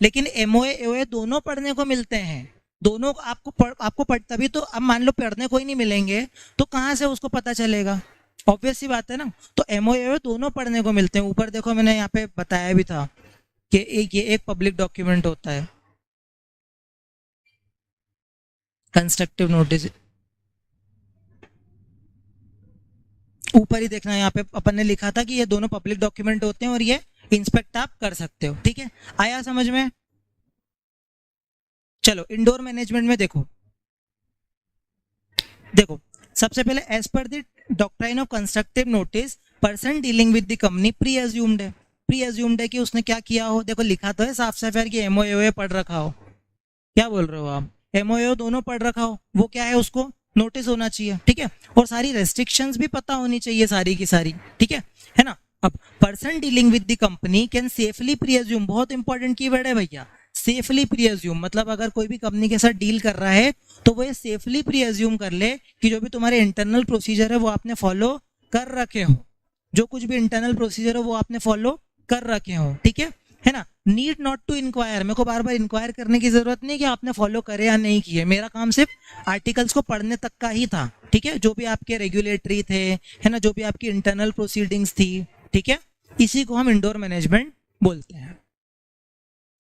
लेकिन एमओए एओए दोनों पढ़ने को मिलते हैं, दोनों आपको तभी तो, अब मान लो पढ़ने कोई नहीं मिलेंगे तो कहाँ से उसको पता चलेगा, ऑब्वियस सी बात है ना। तो एमओए दोनों पढ़ने को मिलते हैं, ऊपर देखो मैंने यहाँ पे बताया भी था कि ये एक पब्लिक डॉक्यूमेंट होता है कंस्ट्रक्टिव नोटिस। ऊपर ही देखना, यहाँ पे अपन ने लिखा था कि ये दोनों पब्लिक डॉक्यूमेंट होते हैं और ये इंस्पेक्ट आप कर सकते हो, ठीक है। आया समझ में? चलो इंडोर मैनेजमेंट में देखो, देखो सबसे पहले as per the doctrine of constructive notice person dealing with the company presumed है। प्री एज्यूम्ड है कि उसने क्या किया हो, देखो लिखा तो है साफ साफ यार कि एमओए पढ़ रखा हो। क्या बोल रहे हो आप? एमओए दोनों पढ़ रखा हो, वो क्या है उसको नोटिस होना चाहिए, ठीक है। और सारी रेस्ट्रिक्शंस भी पता होनी चाहिए सारी की सारी, ठीक है ना। अब person dealing with the company can safely pre assume, बहुत इंपॉर्टेंट कीवर्ड है भैया, सेफली प्री एज्यूम। मतलब अगर कोई भी कंपनी के साथ डील कर रहा है तो वो ये सेफली प्री एज्यूम कर ले कि जो भी तुम्हारे इंटरनल प्रोसीजर है वो आपने फॉलो कर रखे हो, जो कुछ भी इंटरनल प्रोसीजर है वो आपने फॉलो कर रखे हो, ठीक है ना। नीड नॉट टू इंक्वायर, मेरे को बार बार इंक्वायर करने की जरूरत नहीं कि आपने फॉलो करे या नहीं किए, मेरा काम सिर्फ आर्टिकल्स को पढ़ने तक का ही था, ठीक है। जो भी आपके रेगुलेटरी थे, है ना, जो भी आपकी इंटरनल प्रोसीडिंग्स थी, ठीक है, इसी को हम इंडोर मैनेजमेंट बोलते हैं।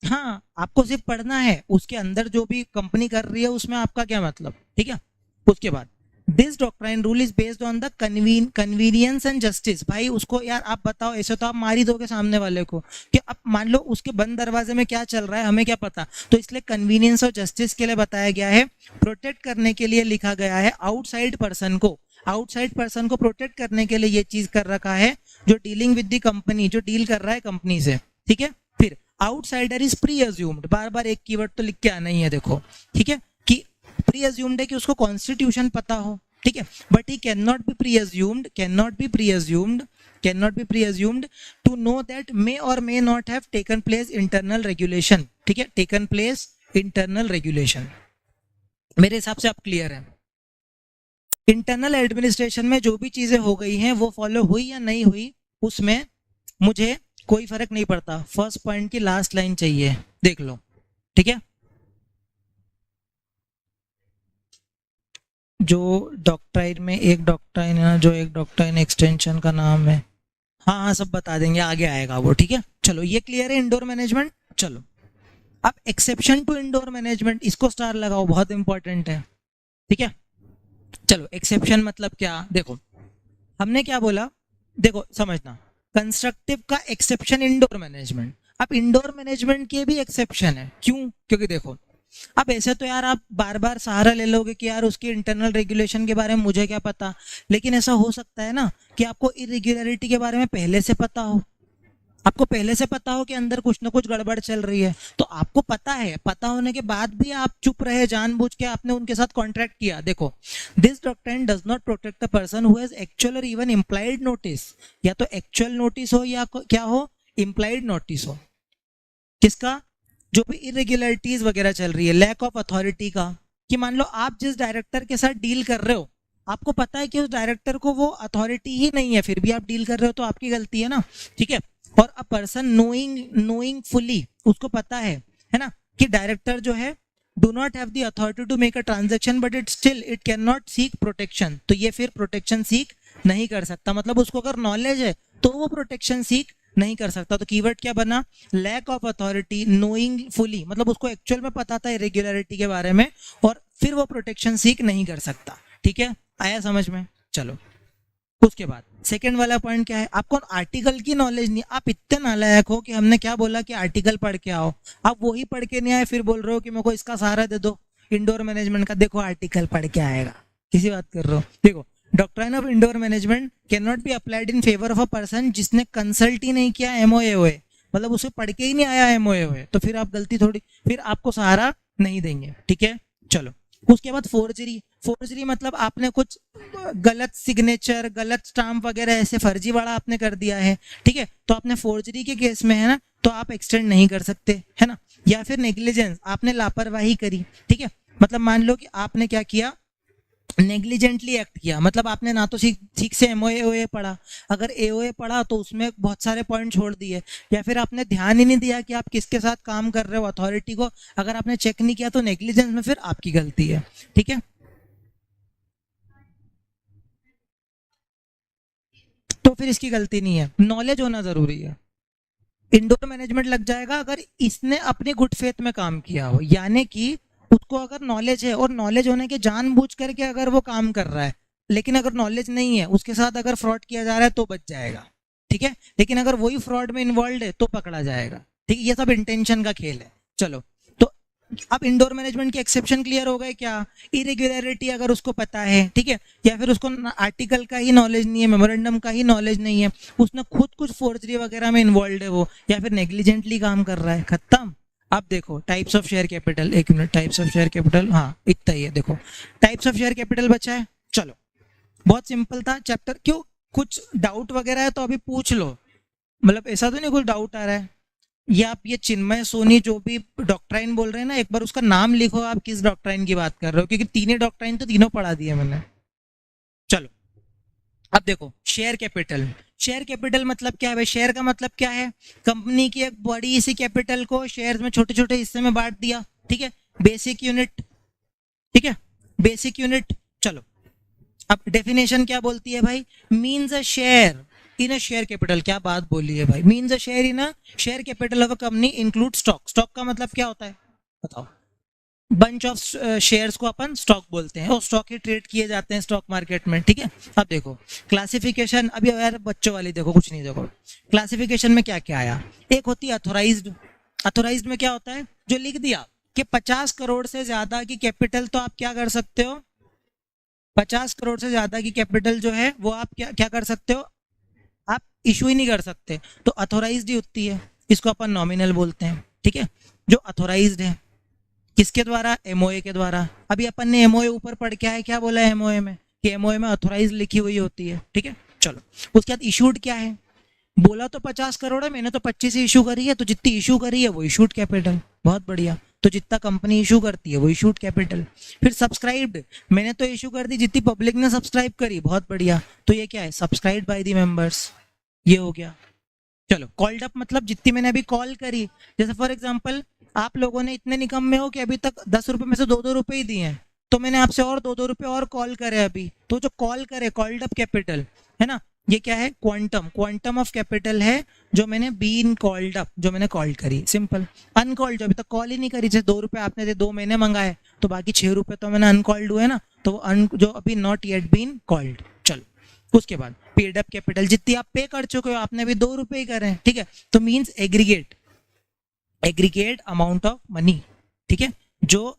हाँ, आपको सिर्फ पढ़ना है, उसके अंदर जो भी कंपनी कर रही है उसमें आपका क्या मतलब, ठीक है। उसके बाद this doctrine rule is based on the convenience and justice. भाई उसको यार आप बताओ, ऐसे तो आप मार ही दोगे सामने वाले को कि अब मान लो उसके बंद दरवाजे में क्या चल रहा है हमें क्या पता, तो इसलिए कन्वीनियंस और जस्टिस के लिए बताया गया है, प्रोटेक्ट करने के लिए लिखा गया है आउटसाइड पर्सन को, आउटसाइड पर्सन को प्रोटेक्ट करने के लिए ये चीज कर रखा है जो डीलिंग विद द कंपनी, जो डील कर रहा है कंपनी से, ठीक है। फिर आउटसाइडर इज प्री एज्यूम्ड, बार बार एक कीवर्ड तो लिख के आना ही है, देखो ठीक है, कि प्री एज्यूम्ड है कि उसको कॉन्स्टिट्यूशन पता हो, ठीक है, but he can not be presumed, can not be presumed, can not be presumed to know that may or may not have taken place internal regulation, ठीक है, टेकन प्लेस इंटरनल रेगुलेशन। मेरे हिसाब से आप क्लियर है। इंटरनल एडमिनिस्ट्रेशन में जो भी चीजें हो गई हैं वो फॉलो हुई या नहीं हुई उसमें मुझे कोई फर्क नहीं पड़ता, फर्स्ट पॉइंट की लास्ट लाइन चाहिए, देख लो, ठीक है। जो डॉक्ट्राइन में एक डॉक्ट्राइन है ना, जो एक डॉक्ट्राइन एक्सटेंशन का नाम है, हाँ हाँ सब बता देंगे, आगे आएगा वो, ठीक है। चलो ये क्लियर है इंडोर मैनेजमेंट। चलो अब एक्सेप्शन टू इंडोर मैनेजमेंट, इसको स्टार लगाओ, बहुत इंपॉर्टेंट है, ठीक है। चलो एक्सेप्शन मतलब क्या, देखो हमने क्या बोला, देखो समझना, कंस्ट्रक्टिव का एक्सेप्शन इंडोर मैनेजमेंट। अब इंडोर मैनेजमेंट के भी एक्सेप्शन है, क्यों? क्योंकि देखो अब ऐसे तो यार आप बार बार सहारा ले लोगे कि यार उसकी इंटरनल रेगुलेशन के बारे में मुझे क्या पता, लेकिन ऐसा हो सकता है ना कि आपको इरेगुलरिटी के बारे में पहले से पता हो, आपको पहले से पता हो कि अंदर कुछ ना कुछ गड़बड़ चल रही है, तो आपको पता है, पता होने के बाद भी आप चुप रहे, जानबूझ के आपने उनके साथ कॉन्ट्रैक्ट किया। देखो this doctrine does not protect the person who has actual और इवन इम्प्लाइड नोटिस, या तो एक्चुअल नोटिस हो या क्या हो, इम्प्लाइड नोटिस हो, किसका, जो भी इरेगुलरिटीज वगैरह चल रही है, लैक ऑफ अथॉरिटी का, कि मान लो आप जिस डायरेक्टर के साथ डील कर रहे हो आपको पता है कि उस डायरेक्टर को वो अथॉरिटी ही नहीं है, फिर भी आप डील कर रहे हो तो आपकी गलती है ना, ठीक है। और अ पर्सन नोइंग फुली, उसको पता है ना, कि डायरेक्टर जो है do not have the authority to make a transaction but it still it can not seek protection, तो ये फिर प्रोटेक्शन सीक नहीं कर सकता, मतलब उसको अगर नॉलेज है तो वो प्रोटेक्शन सीक नहीं कर सकता। तो कीवर्ड क्या बना, lack of authority, knowing fully, मतलब उसको एक्चुअल में पता था इरेगुलरिटी के बारे में और फिर वो प्रोटेक्शन सीक नहीं कर सकता, ठीक है। आया समझ में? चलो उसके बाद सेकंड वाला पॉइंट क्या है, आपको आर्टिकल की नॉलेज नहीं, आप इतने नालायक हो कि हमने क्या बोला कि आर्टिकल पढ़ के आओ, आप वही पढ़ के नहीं आए, फिर बोल रहे हो कि मेरे को इसका सहारा दे दो इंडोर मैनेजमेंट का। देखो आर्टिकल पढ़ के आएगा, किसी बात कर रहे हो। देखो doctrine of indoor management can not be applied in favour of a person जिसने कंसल्ट ही नहीं किया एमओए, मतलब उसे पढ़ के ही नहीं आया एमओए, तो फिर आप गलती थोड़ी, फिर आपको सहारा नहीं देंगे, ठीक है। चलो उसके बाद फोर्जरी, फोर्जरी मतलब आपने कुछ गलत सिग्नेचर, गलत स्टाम्प वगैरह ऐसे फर्जी वाला आपने कर दिया है, ठीक है, तो आपने फोर्जरी के केस में है ना, तो आप एक्सटेंड नहीं कर सकते, है ना। या फिर नेग्लिजेंस, आपने लापरवाही करी, ठीक है, मतलब मान लो कि आपने क्या किया, नेग्लिजेंटली एक्ट किया, मतलब आपने ना तो ठीक से एमओए पढ़ा, अगर एओए पढ़ा तो उसमें बहुत सारे पॉइंट छोड़ दिए, या फिर आपने ध्यान ही नहीं दिया कि आप किसके साथ काम कर रहे हो, अथॉरिटी को अगर आपने चेक नहीं किया तो नेग्लिजेंस में फिर आपकी गलती है, ठीक है। तो फिर इसकी गलती नहीं है, नॉलेज होना जरूरी है। इंडोर मैनेजमेंट लग जाएगा अगर इसने अपने गुड फेथ में काम किया हो, यानी कि उसको अगर नॉलेज है और नॉलेज होने के जानबूझ करके अगर वो काम कर रहा है लेकिन अगर नॉलेज नहीं है उसके साथ अगर फ्रॉड किया जा रहा है तो बच जाएगा, ठीक है। लेकिन अगर वही फ्रॉड में इन्वॉल्व है तो पकड़ा जाएगा, ठीक है। ये सब इंटेंशन का खेल है। चलो, तो अब इंडोर मैनेजमेंट के एक्सेप्शन क्लियर हो गए क्या? इरेगुलरिटी अगर उसको पता है, ठीक है, या फिर उसको आर्टिकल का ही नॉलेज नहीं है, मेमोरेंडम का ही नॉलेज नहीं है, उसने खुद कुछ फोर्जरी वगैरह में इन्वॉल्व है वो, या फिर नेग्लिजेंटली काम कर रहा है, खत्म। अब देखो टाइप्स ऑफ शेयर कैपिटल, एक minute, types of share capital, हाँ इतना ही है। देखो टाइप्स ऑफ शेयर कैपिटल बचा है। चलो, बहुत सिंपल था चैप्टर। क्यों, कुछ डाउट वगैरह है तो अभी पूछ लो, मतलब ऐसा तो नहीं कुछ डाउट आ रहा है। ये आप ये चिन्मय सोनी जो भी डॉक्ट्राइन बोल रहे हैं ना, एक बार उसका नाम लिखो, आप किस डॉक्ट्राइन की बात कर रहे हो, क्योंकि तीनों डॉक्ट्राइन तो तीनों पढ़ा दिए मैंने। चलो, अब देखो शेयर कैपिटल। शेयर कैपिटल मतलब क्या है भाई? शेयर का मतलब क्या है? कंपनी की एक बड़ी सी कैपिटल को शेयर में छोटे छोटे हिस्से में बांट दिया, ठीक है। बेसिक यूनिट, ठीक है, बेसिक यूनिट। चलो, अब डेफिनेशन क्या बोलती है भाई? Means a share in a share capital. क्या बात बोली है भाई? Means a share in a share capital of a company include stock. Stock का मतलब क्या होता है बताओ? बंच ऑफ शेयर्स को अपन स्टॉक बोलते हैं, और स्टॉक ही ट्रेड किए जाते हैं स्टॉक मार्केट में, ठीक है। अब देखो क्लासिफिकेशन, अभी यार बच्चों वाली देखो, कुछ नहीं, देखो क्लासिफिकेशन में क्या क्या आया। एक होती है अथोराइज्ड। अथोराइज्ड में क्या होता है? जो लिख दिया कि 50 करोड़ से ज्यादा की कैपिटल तो आप क्या कर सकते हो, 50 करोड़ से ज्यादा की कैपिटल जो है वो आप क्या क्या कर सकते हो, आप इशू ही नहीं कर सकते। तो अथोराइज्ड ही होती है, इसको अपन नॉमिनल बोलते हैं, ठीक है। जो अथोराइज्ड है किसके द्वारा? एमओए के द्वारा। अभी अपन ने एमओए ऊपर पढ़ के आए, क्या बोला है एमओए में? कि एमओए में अथोराइज लिखी हुई होती है, ठीक है। चलो, उसके बाद इशूड क्या है? बोला तो 50 करोड़ है, मैंने तो 25 ही इशू करी है, तो जितनी इशू करी है वो इशूड कैपिटल। बहुत बढ़िया, तो जितना कंपनी इशू करती है वो इशूड कैपिटल। फिर सब्सक्राइब्ड, मैंने तो इशू कर दी, जितनी पब्लिक ने सब्सक्राइब करी, बहुत बढ़िया, तो ये क्या है? सब्सक्राइब बाय दी मेंबर्स, ये हो गया। चलो, कॉल्ड अप मतलब जितनी मैंने अभी कॉल करी। जैसे फॉर एग्जांपल आप लोगों ने इतने निकम में हो कि अभी तक 10 रुपए में से 2-2 रुपए ही दिए हैं, तो मैंने आपसे और 2-2 रुपए और कॉल करे अभी, तो जो कॉल करे कॉल्ड अप कैपिटल है ना, ये क्या है? क्वांटम, क्वांटम ऑफ कैपिटल है जो मैंने बीन कॉल्ड अप, जो मैंने कॉल करी, सिंपल। अनकॉल्ड जो अभी तक कॉल ही नहीं करी, जैसे 2 रुपए आपने दे, 2 महीने मंगाए, तो बाकी 6 रुपए तो मैंने अनकॉल्ड हुए ना, तो जो अभी नॉट येट बीन कॉल्ड। चलो, उसके बाद पेड अप कैपिटल, जितनी आप पे कर चुके हो, आपने अभी 2 रुपए ही करे हैं, ठीक है, तो means aggregate, aggregate amount of money, ठीक है, जो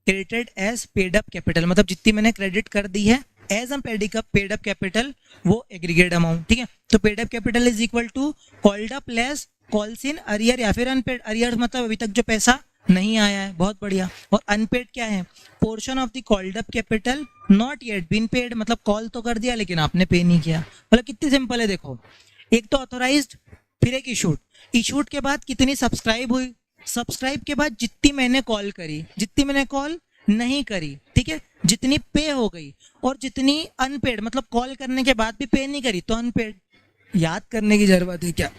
credited as paid up capital, मतलब जितनी मैंने क्रेडिट कर दी है as a paid up capital, वो एग्रीगेट अमाउंट, ठीक है। तो paid up capital is equal to called up less calls in arrear, या फिर अनपेड। अरियर मतलब अभी तक जो पैसा नहीं आया है, बहुत बढ़िया। और अनपेड क्या है? Portion of the called up capital not yet been paid, मतलब कॉल तो कर दिया लेकिन आपने पे नहीं किया। मतलब कितनी सिंपल है देखो, एक तो ऑथोराइज्ड, फिर एक इशूड। इशूड के बाद कितनी सब्सक्राइब हुई, सब्सक्राइब के बाद जितनी मैंने कॉल करी, जितनी मैंने कॉल नहीं करी, ठीक है, जितनी पे हो गई, और जितनी अनपेड, मतलब कॉल करने के बाद भी पे नहीं करी तो अनपेड। याद करने की जरूरत है क्या?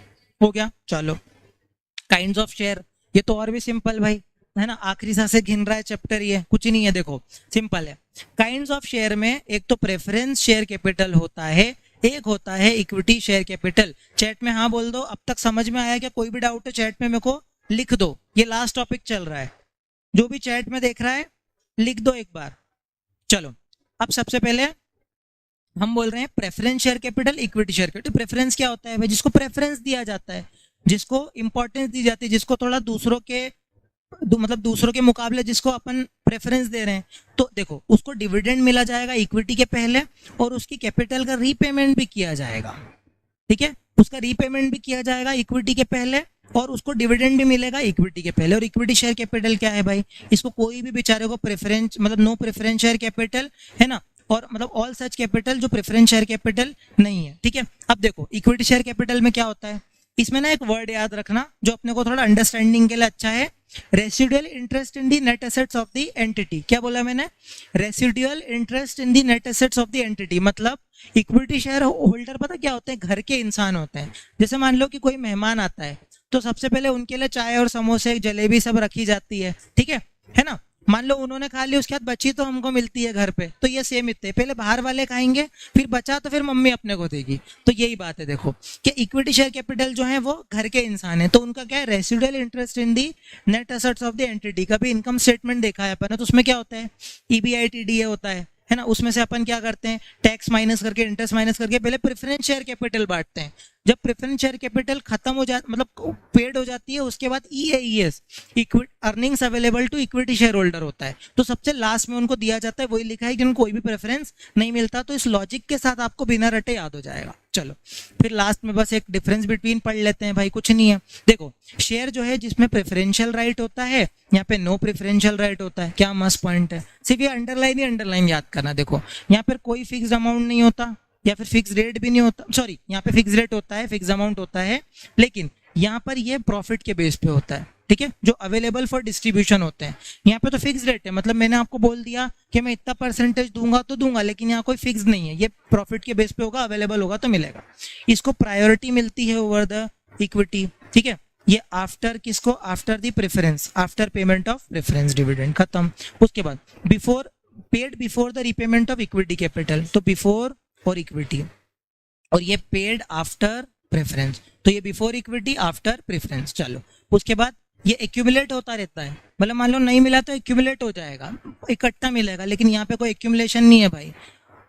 हो गया। चलो, काइंड्स ऑफ शेयर, ये तो और भी सिंपल भाई, है ना, आखिरी सा से घिन रहा है चैप्टर, ये कुछ नहीं है, देखो सिंपल है। काइंड्स ऑफ शेयर में एक तो प्रेफरेंस शेयर कैपिटल होता है, एक होता है इक्विटी शेयर कैपिटल। चैट में हाँ बोल दो, अब तक समझ में आया क्या? कोई भी डाउट है चैट में मेरे को लिख दो, ये लास्ट टॉपिक चल रहा है, जो भी चैट में देख रहा है लिख दो एक बार। चलो, अब सबसे पहले हम बोल रहे हैं preference share capital, equity share capital. Preference क्या होता है भाई? जिसको प्रेफरेंस दिया जाता है, जिसको इंपॉर्टेंस दी जाती है, जिसको थोड़ा दूसरों के मतलब दूसरों के मुकाबले जिसको अपन प्रेफरेंस दे रहे हैं, तो देखो उसको डिविडेंड मिला जाएगा इक्विटी के पहले, और उसकी कैपिटल का रीपेमेंट भी किया जाएगा, ठीक है, उसका रीपेमेंट भी किया जाएगा इक्विटी के पहले, और उसको डिविडेंड भी मिलेगा इक्विटी के पहले। और इक्विटी शेयर कैपिटल क्या है भाई? इसको कोई भी बेचारे को प्रेफरेंस, मतलब नो प्रेफरेंस शेयर कैपिटल है ना, और मतलब ऑल सच कैपिटल जो प्रेफरेंस शेयर कैपिटल नहीं है, ठीक है। अब देखो इक्विटी शेयर कैपिटल में क्या होता है, इसमें ना एक वर्ड याद रखना जो अपने को थोड़ा अंडरस्टैंडिंग के लिए अच्छा है, residual interest in the net assets of the entity. क्या बोला मैंने? Residual interest in the net assets of the entity, मतलब इक्विटी शेयर होल्डर पता क्या होते हैं? घर के इंसान होते हैं। जैसे मान लो कि कोई मेहमान आता है, तो सबसे पहले उनके लिए चाय और समोसे जलेबी सब रखी जाती है ना। मान लो उन्होंने खा ली, उसके बाद बची तो हमको मिलती है घर पे, तो ये सेम इतने पहले बाहर वाले खाएंगे, फिर बचा तो फिर मम्मी अपने को देगी। तो यही बात है देखो कि इक्विटी शेयर कैपिटल जो है वो घर के इंसान है, तो उनका क्या है? Residual interest in the net assets of the entity. कभी इनकम स्टेटमेंट देखा है अपन ने, तो उसमें क्या होता है? ईबीआईटीडीए होता है, है ना, उसमें से अपन क्या करते हैं, टैक्स माइनस करके, इंटरेस्ट माइनस करके पहले प्रेफरेंस शेयर कैपिटल बांटते हैं। जब प्रेफरेंस शेयर कैपिटल खत्म हो जाती, मतलब पेड हो जाती है, उसके बाद EAES, earnings available to equity share holder होता है, तो सबसे लास्ट में उनको दिया जाता है। वही लिखा है कि उनको कोई भी प्रेफरेंस नहीं मिलता, तो इस लॉजिक के साथ आपको बिना रटे याद हो जाएगा। चलो फिर लास्ट में बस एक डिफरेंस बिटवीन पढ़ लेते हैं भाई, कुछ नहीं है। देखो शेयर जो है जिसमें प्रेफरेंशियल राइट होता है, यहाँ पे नो प्रेफरेंशियल राइट होता है। क्या मस्त पॉइंट है, सिर्फ ये अंडरलाइन ही अंडरलाइन याद करना। देखो यहाँ पर कोई फिक्स अमाउंट नहीं होता, या फिर फिक्स रेट भी नहीं होता, सॉरी यहाँ पे फिक्स रेट होता है, फिक्स अमाउंट होता है, लेकिन यहाँ पर ये प्रॉफिट के बेस पे होता है, ठीक है, जो अवेलेबल फॉर डिस्ट्रीब्यूशन होते हैं। यहाँ पे तो फिक्स रेट है, मतलब मैंने आपको बोल दिया कि मैं इतना परसेंटेज दूंगा तो दूंगा, लेकिन यहाँ कोई फिक्स नहीं है, ये प्रॉफिट के बेस पे होगा, अवेलेबल होगा तो मिलेगा। इसको प्रायोरिटी मिलती है ओवर द इक्विटी, ठीक है। ये आफ्टर किसको, after the preference, after payment of preference dividend, खत्म। उसके बाद before, paid before the repayment of equity capital, तो बिफोर और इक्विटी, और ये पेड आफ्टर प्रेफरेंस, तो ये बिफोर इक्विटी आफ्टर प्रेफरेंस। चलो उसके बाद ये एक्यूमुलेट होता रहता है, मतलब मान लो नहीं मिला तो एक्यूमुलेट हो जाएगा, इकट्ठा मिलेगा, लेकिन यहाँ पे कोई एक्यूमुलेशन नहीं है भाई,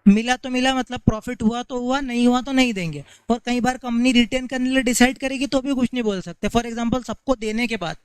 मिला तो मिला, मतलब प्रॉफिट हुआ तो हुआ, नहीं हुआ तो नहीं देंगे। और कई बार कंपनी रिटेन करने के लिए डिसाइड करेगी तो भी कुछ नहीं बोल सकते। फॉर एग्जांपल सबको देने के बाद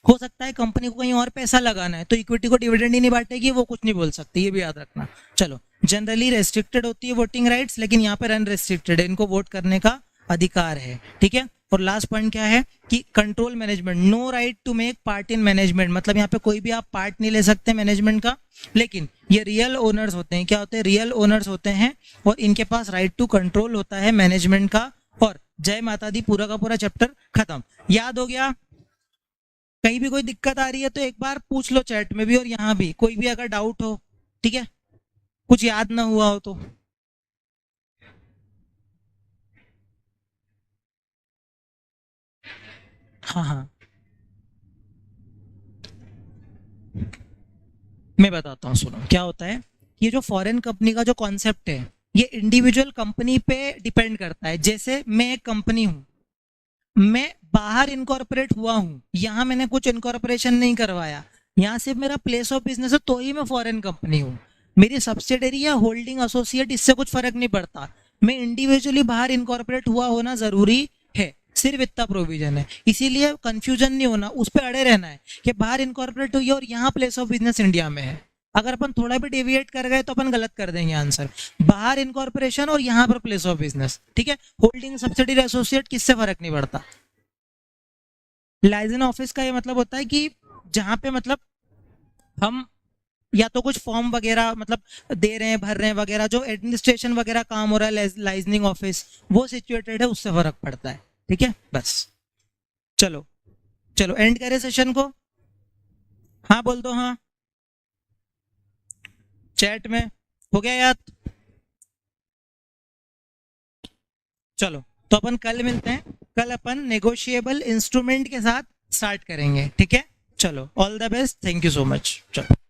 हो सकता है कंपनी को कहीं और पैसा लगाना है, तो इक्विटी को डिविडेंड ही नहीं बांटेगी, वो कुछ नहीं बोल सकती, ये भी याद रखना। चलो जनरली रेस्ट्रिक्टेड होती है वोटिंग राइट्स, लेकिन यहाँ पर अनरेस्ट्रिक्टेड है, इनको वोट करने का अधिकार है, ठीक है। और लास्ट पॉइंट क्या है कि control management, no right to make part in management, मतलब यहाँ पे कोई भी आप पार्ट नहीं ले सकते मैनेजमेंट का, लेकिन ये रियल ओनर्स होते हैं। क्या होते हैं, रियल ओनर्स होते हैं, और इनके पास राइट टू कंट्रोल होता है मैनेजमेंट का। और जय माता दी, पूरा का पूरा चैप्टर खत्म। याद हो गया? कहीं भी कोई दिक्कत आ रही है तो एक बार पूछ लो चैट में भी, और यहाँ भी कोई भी अगर डाउट हो, ठीक है, कुछ याद ना हुआ हो तो। हाँ हाँ, मैं बताता हूँ, सुनो क्या होता है। ये जो फॉरेन कंपनी का जो कॉन्सेप्ट है, ये इंडिविजुअल कंपनी पे डिपेंड करता है। जैसे मैं एक कंपनी हूँ, मैं बाहर इनकॉर्पोरेट हुआ हूँ, यहाँ मैंने कुछ इनकॉर्पोरेशन नहीं करवाया, यहाँ सिर्फ मेरा प्लेस ऑफ बिजनेस है, तो ही मैं फॉरेन कंपनी हूँ। मेरी सब्सिडरी या होल्डिंग एसोसिएट, इससे कुछ फर्क नहीं पड़ता। मैं इंडिविजुअली बाहर इनकॉर्पोरेट हुआ होना जरूरी है, सिर्फ इतना प्रोविजन है। इसीलिए कंफ्यूजन नहीं होना, उस पर अड़े रहना है कि बाहर इनकॉर्पोरेट हुई है और यहाँ प्लेस ऑफ बिजनेस इंडिया में है। अगर अपन थोड़ा भी डेविएट कर गए तो अपन गलत कर देंगे आंसर। बाहर इनकॉर्पोरेशन और यहाँ पर प्लेस ऑफ बिजनेस, ठीक है। होल्डिंग सब्सिडरी एसोसिएट, किससे फर्क नहीं पड़ता। लाइसेंस ऑफिस का ये मतलब होता है कि जहाँ पे मतलब हम या तो कुछ फॉर्म वगैरह मतलब दे रहे हैं, भर रहे हैं वगैरह, जो एडमिनिस्ट्रेशन वगैरह काम हो रहा है, लाइजनिंग ऑफिस वो सिचुएटेड है, उससे फर्क पड़ता है, ठीक है। बस चलो, चलो एंड करें सेशन को। हाँ बोल दो, हाँ चैट में हो गया याद। चलो तो अपन कल मिलते हैं, कल अपन नेगोशिएबल इंस्ट्रूमेंट के साथ स्टार्ट करेंगे, ठीक है। चलो all the best, thank you so much. चलो।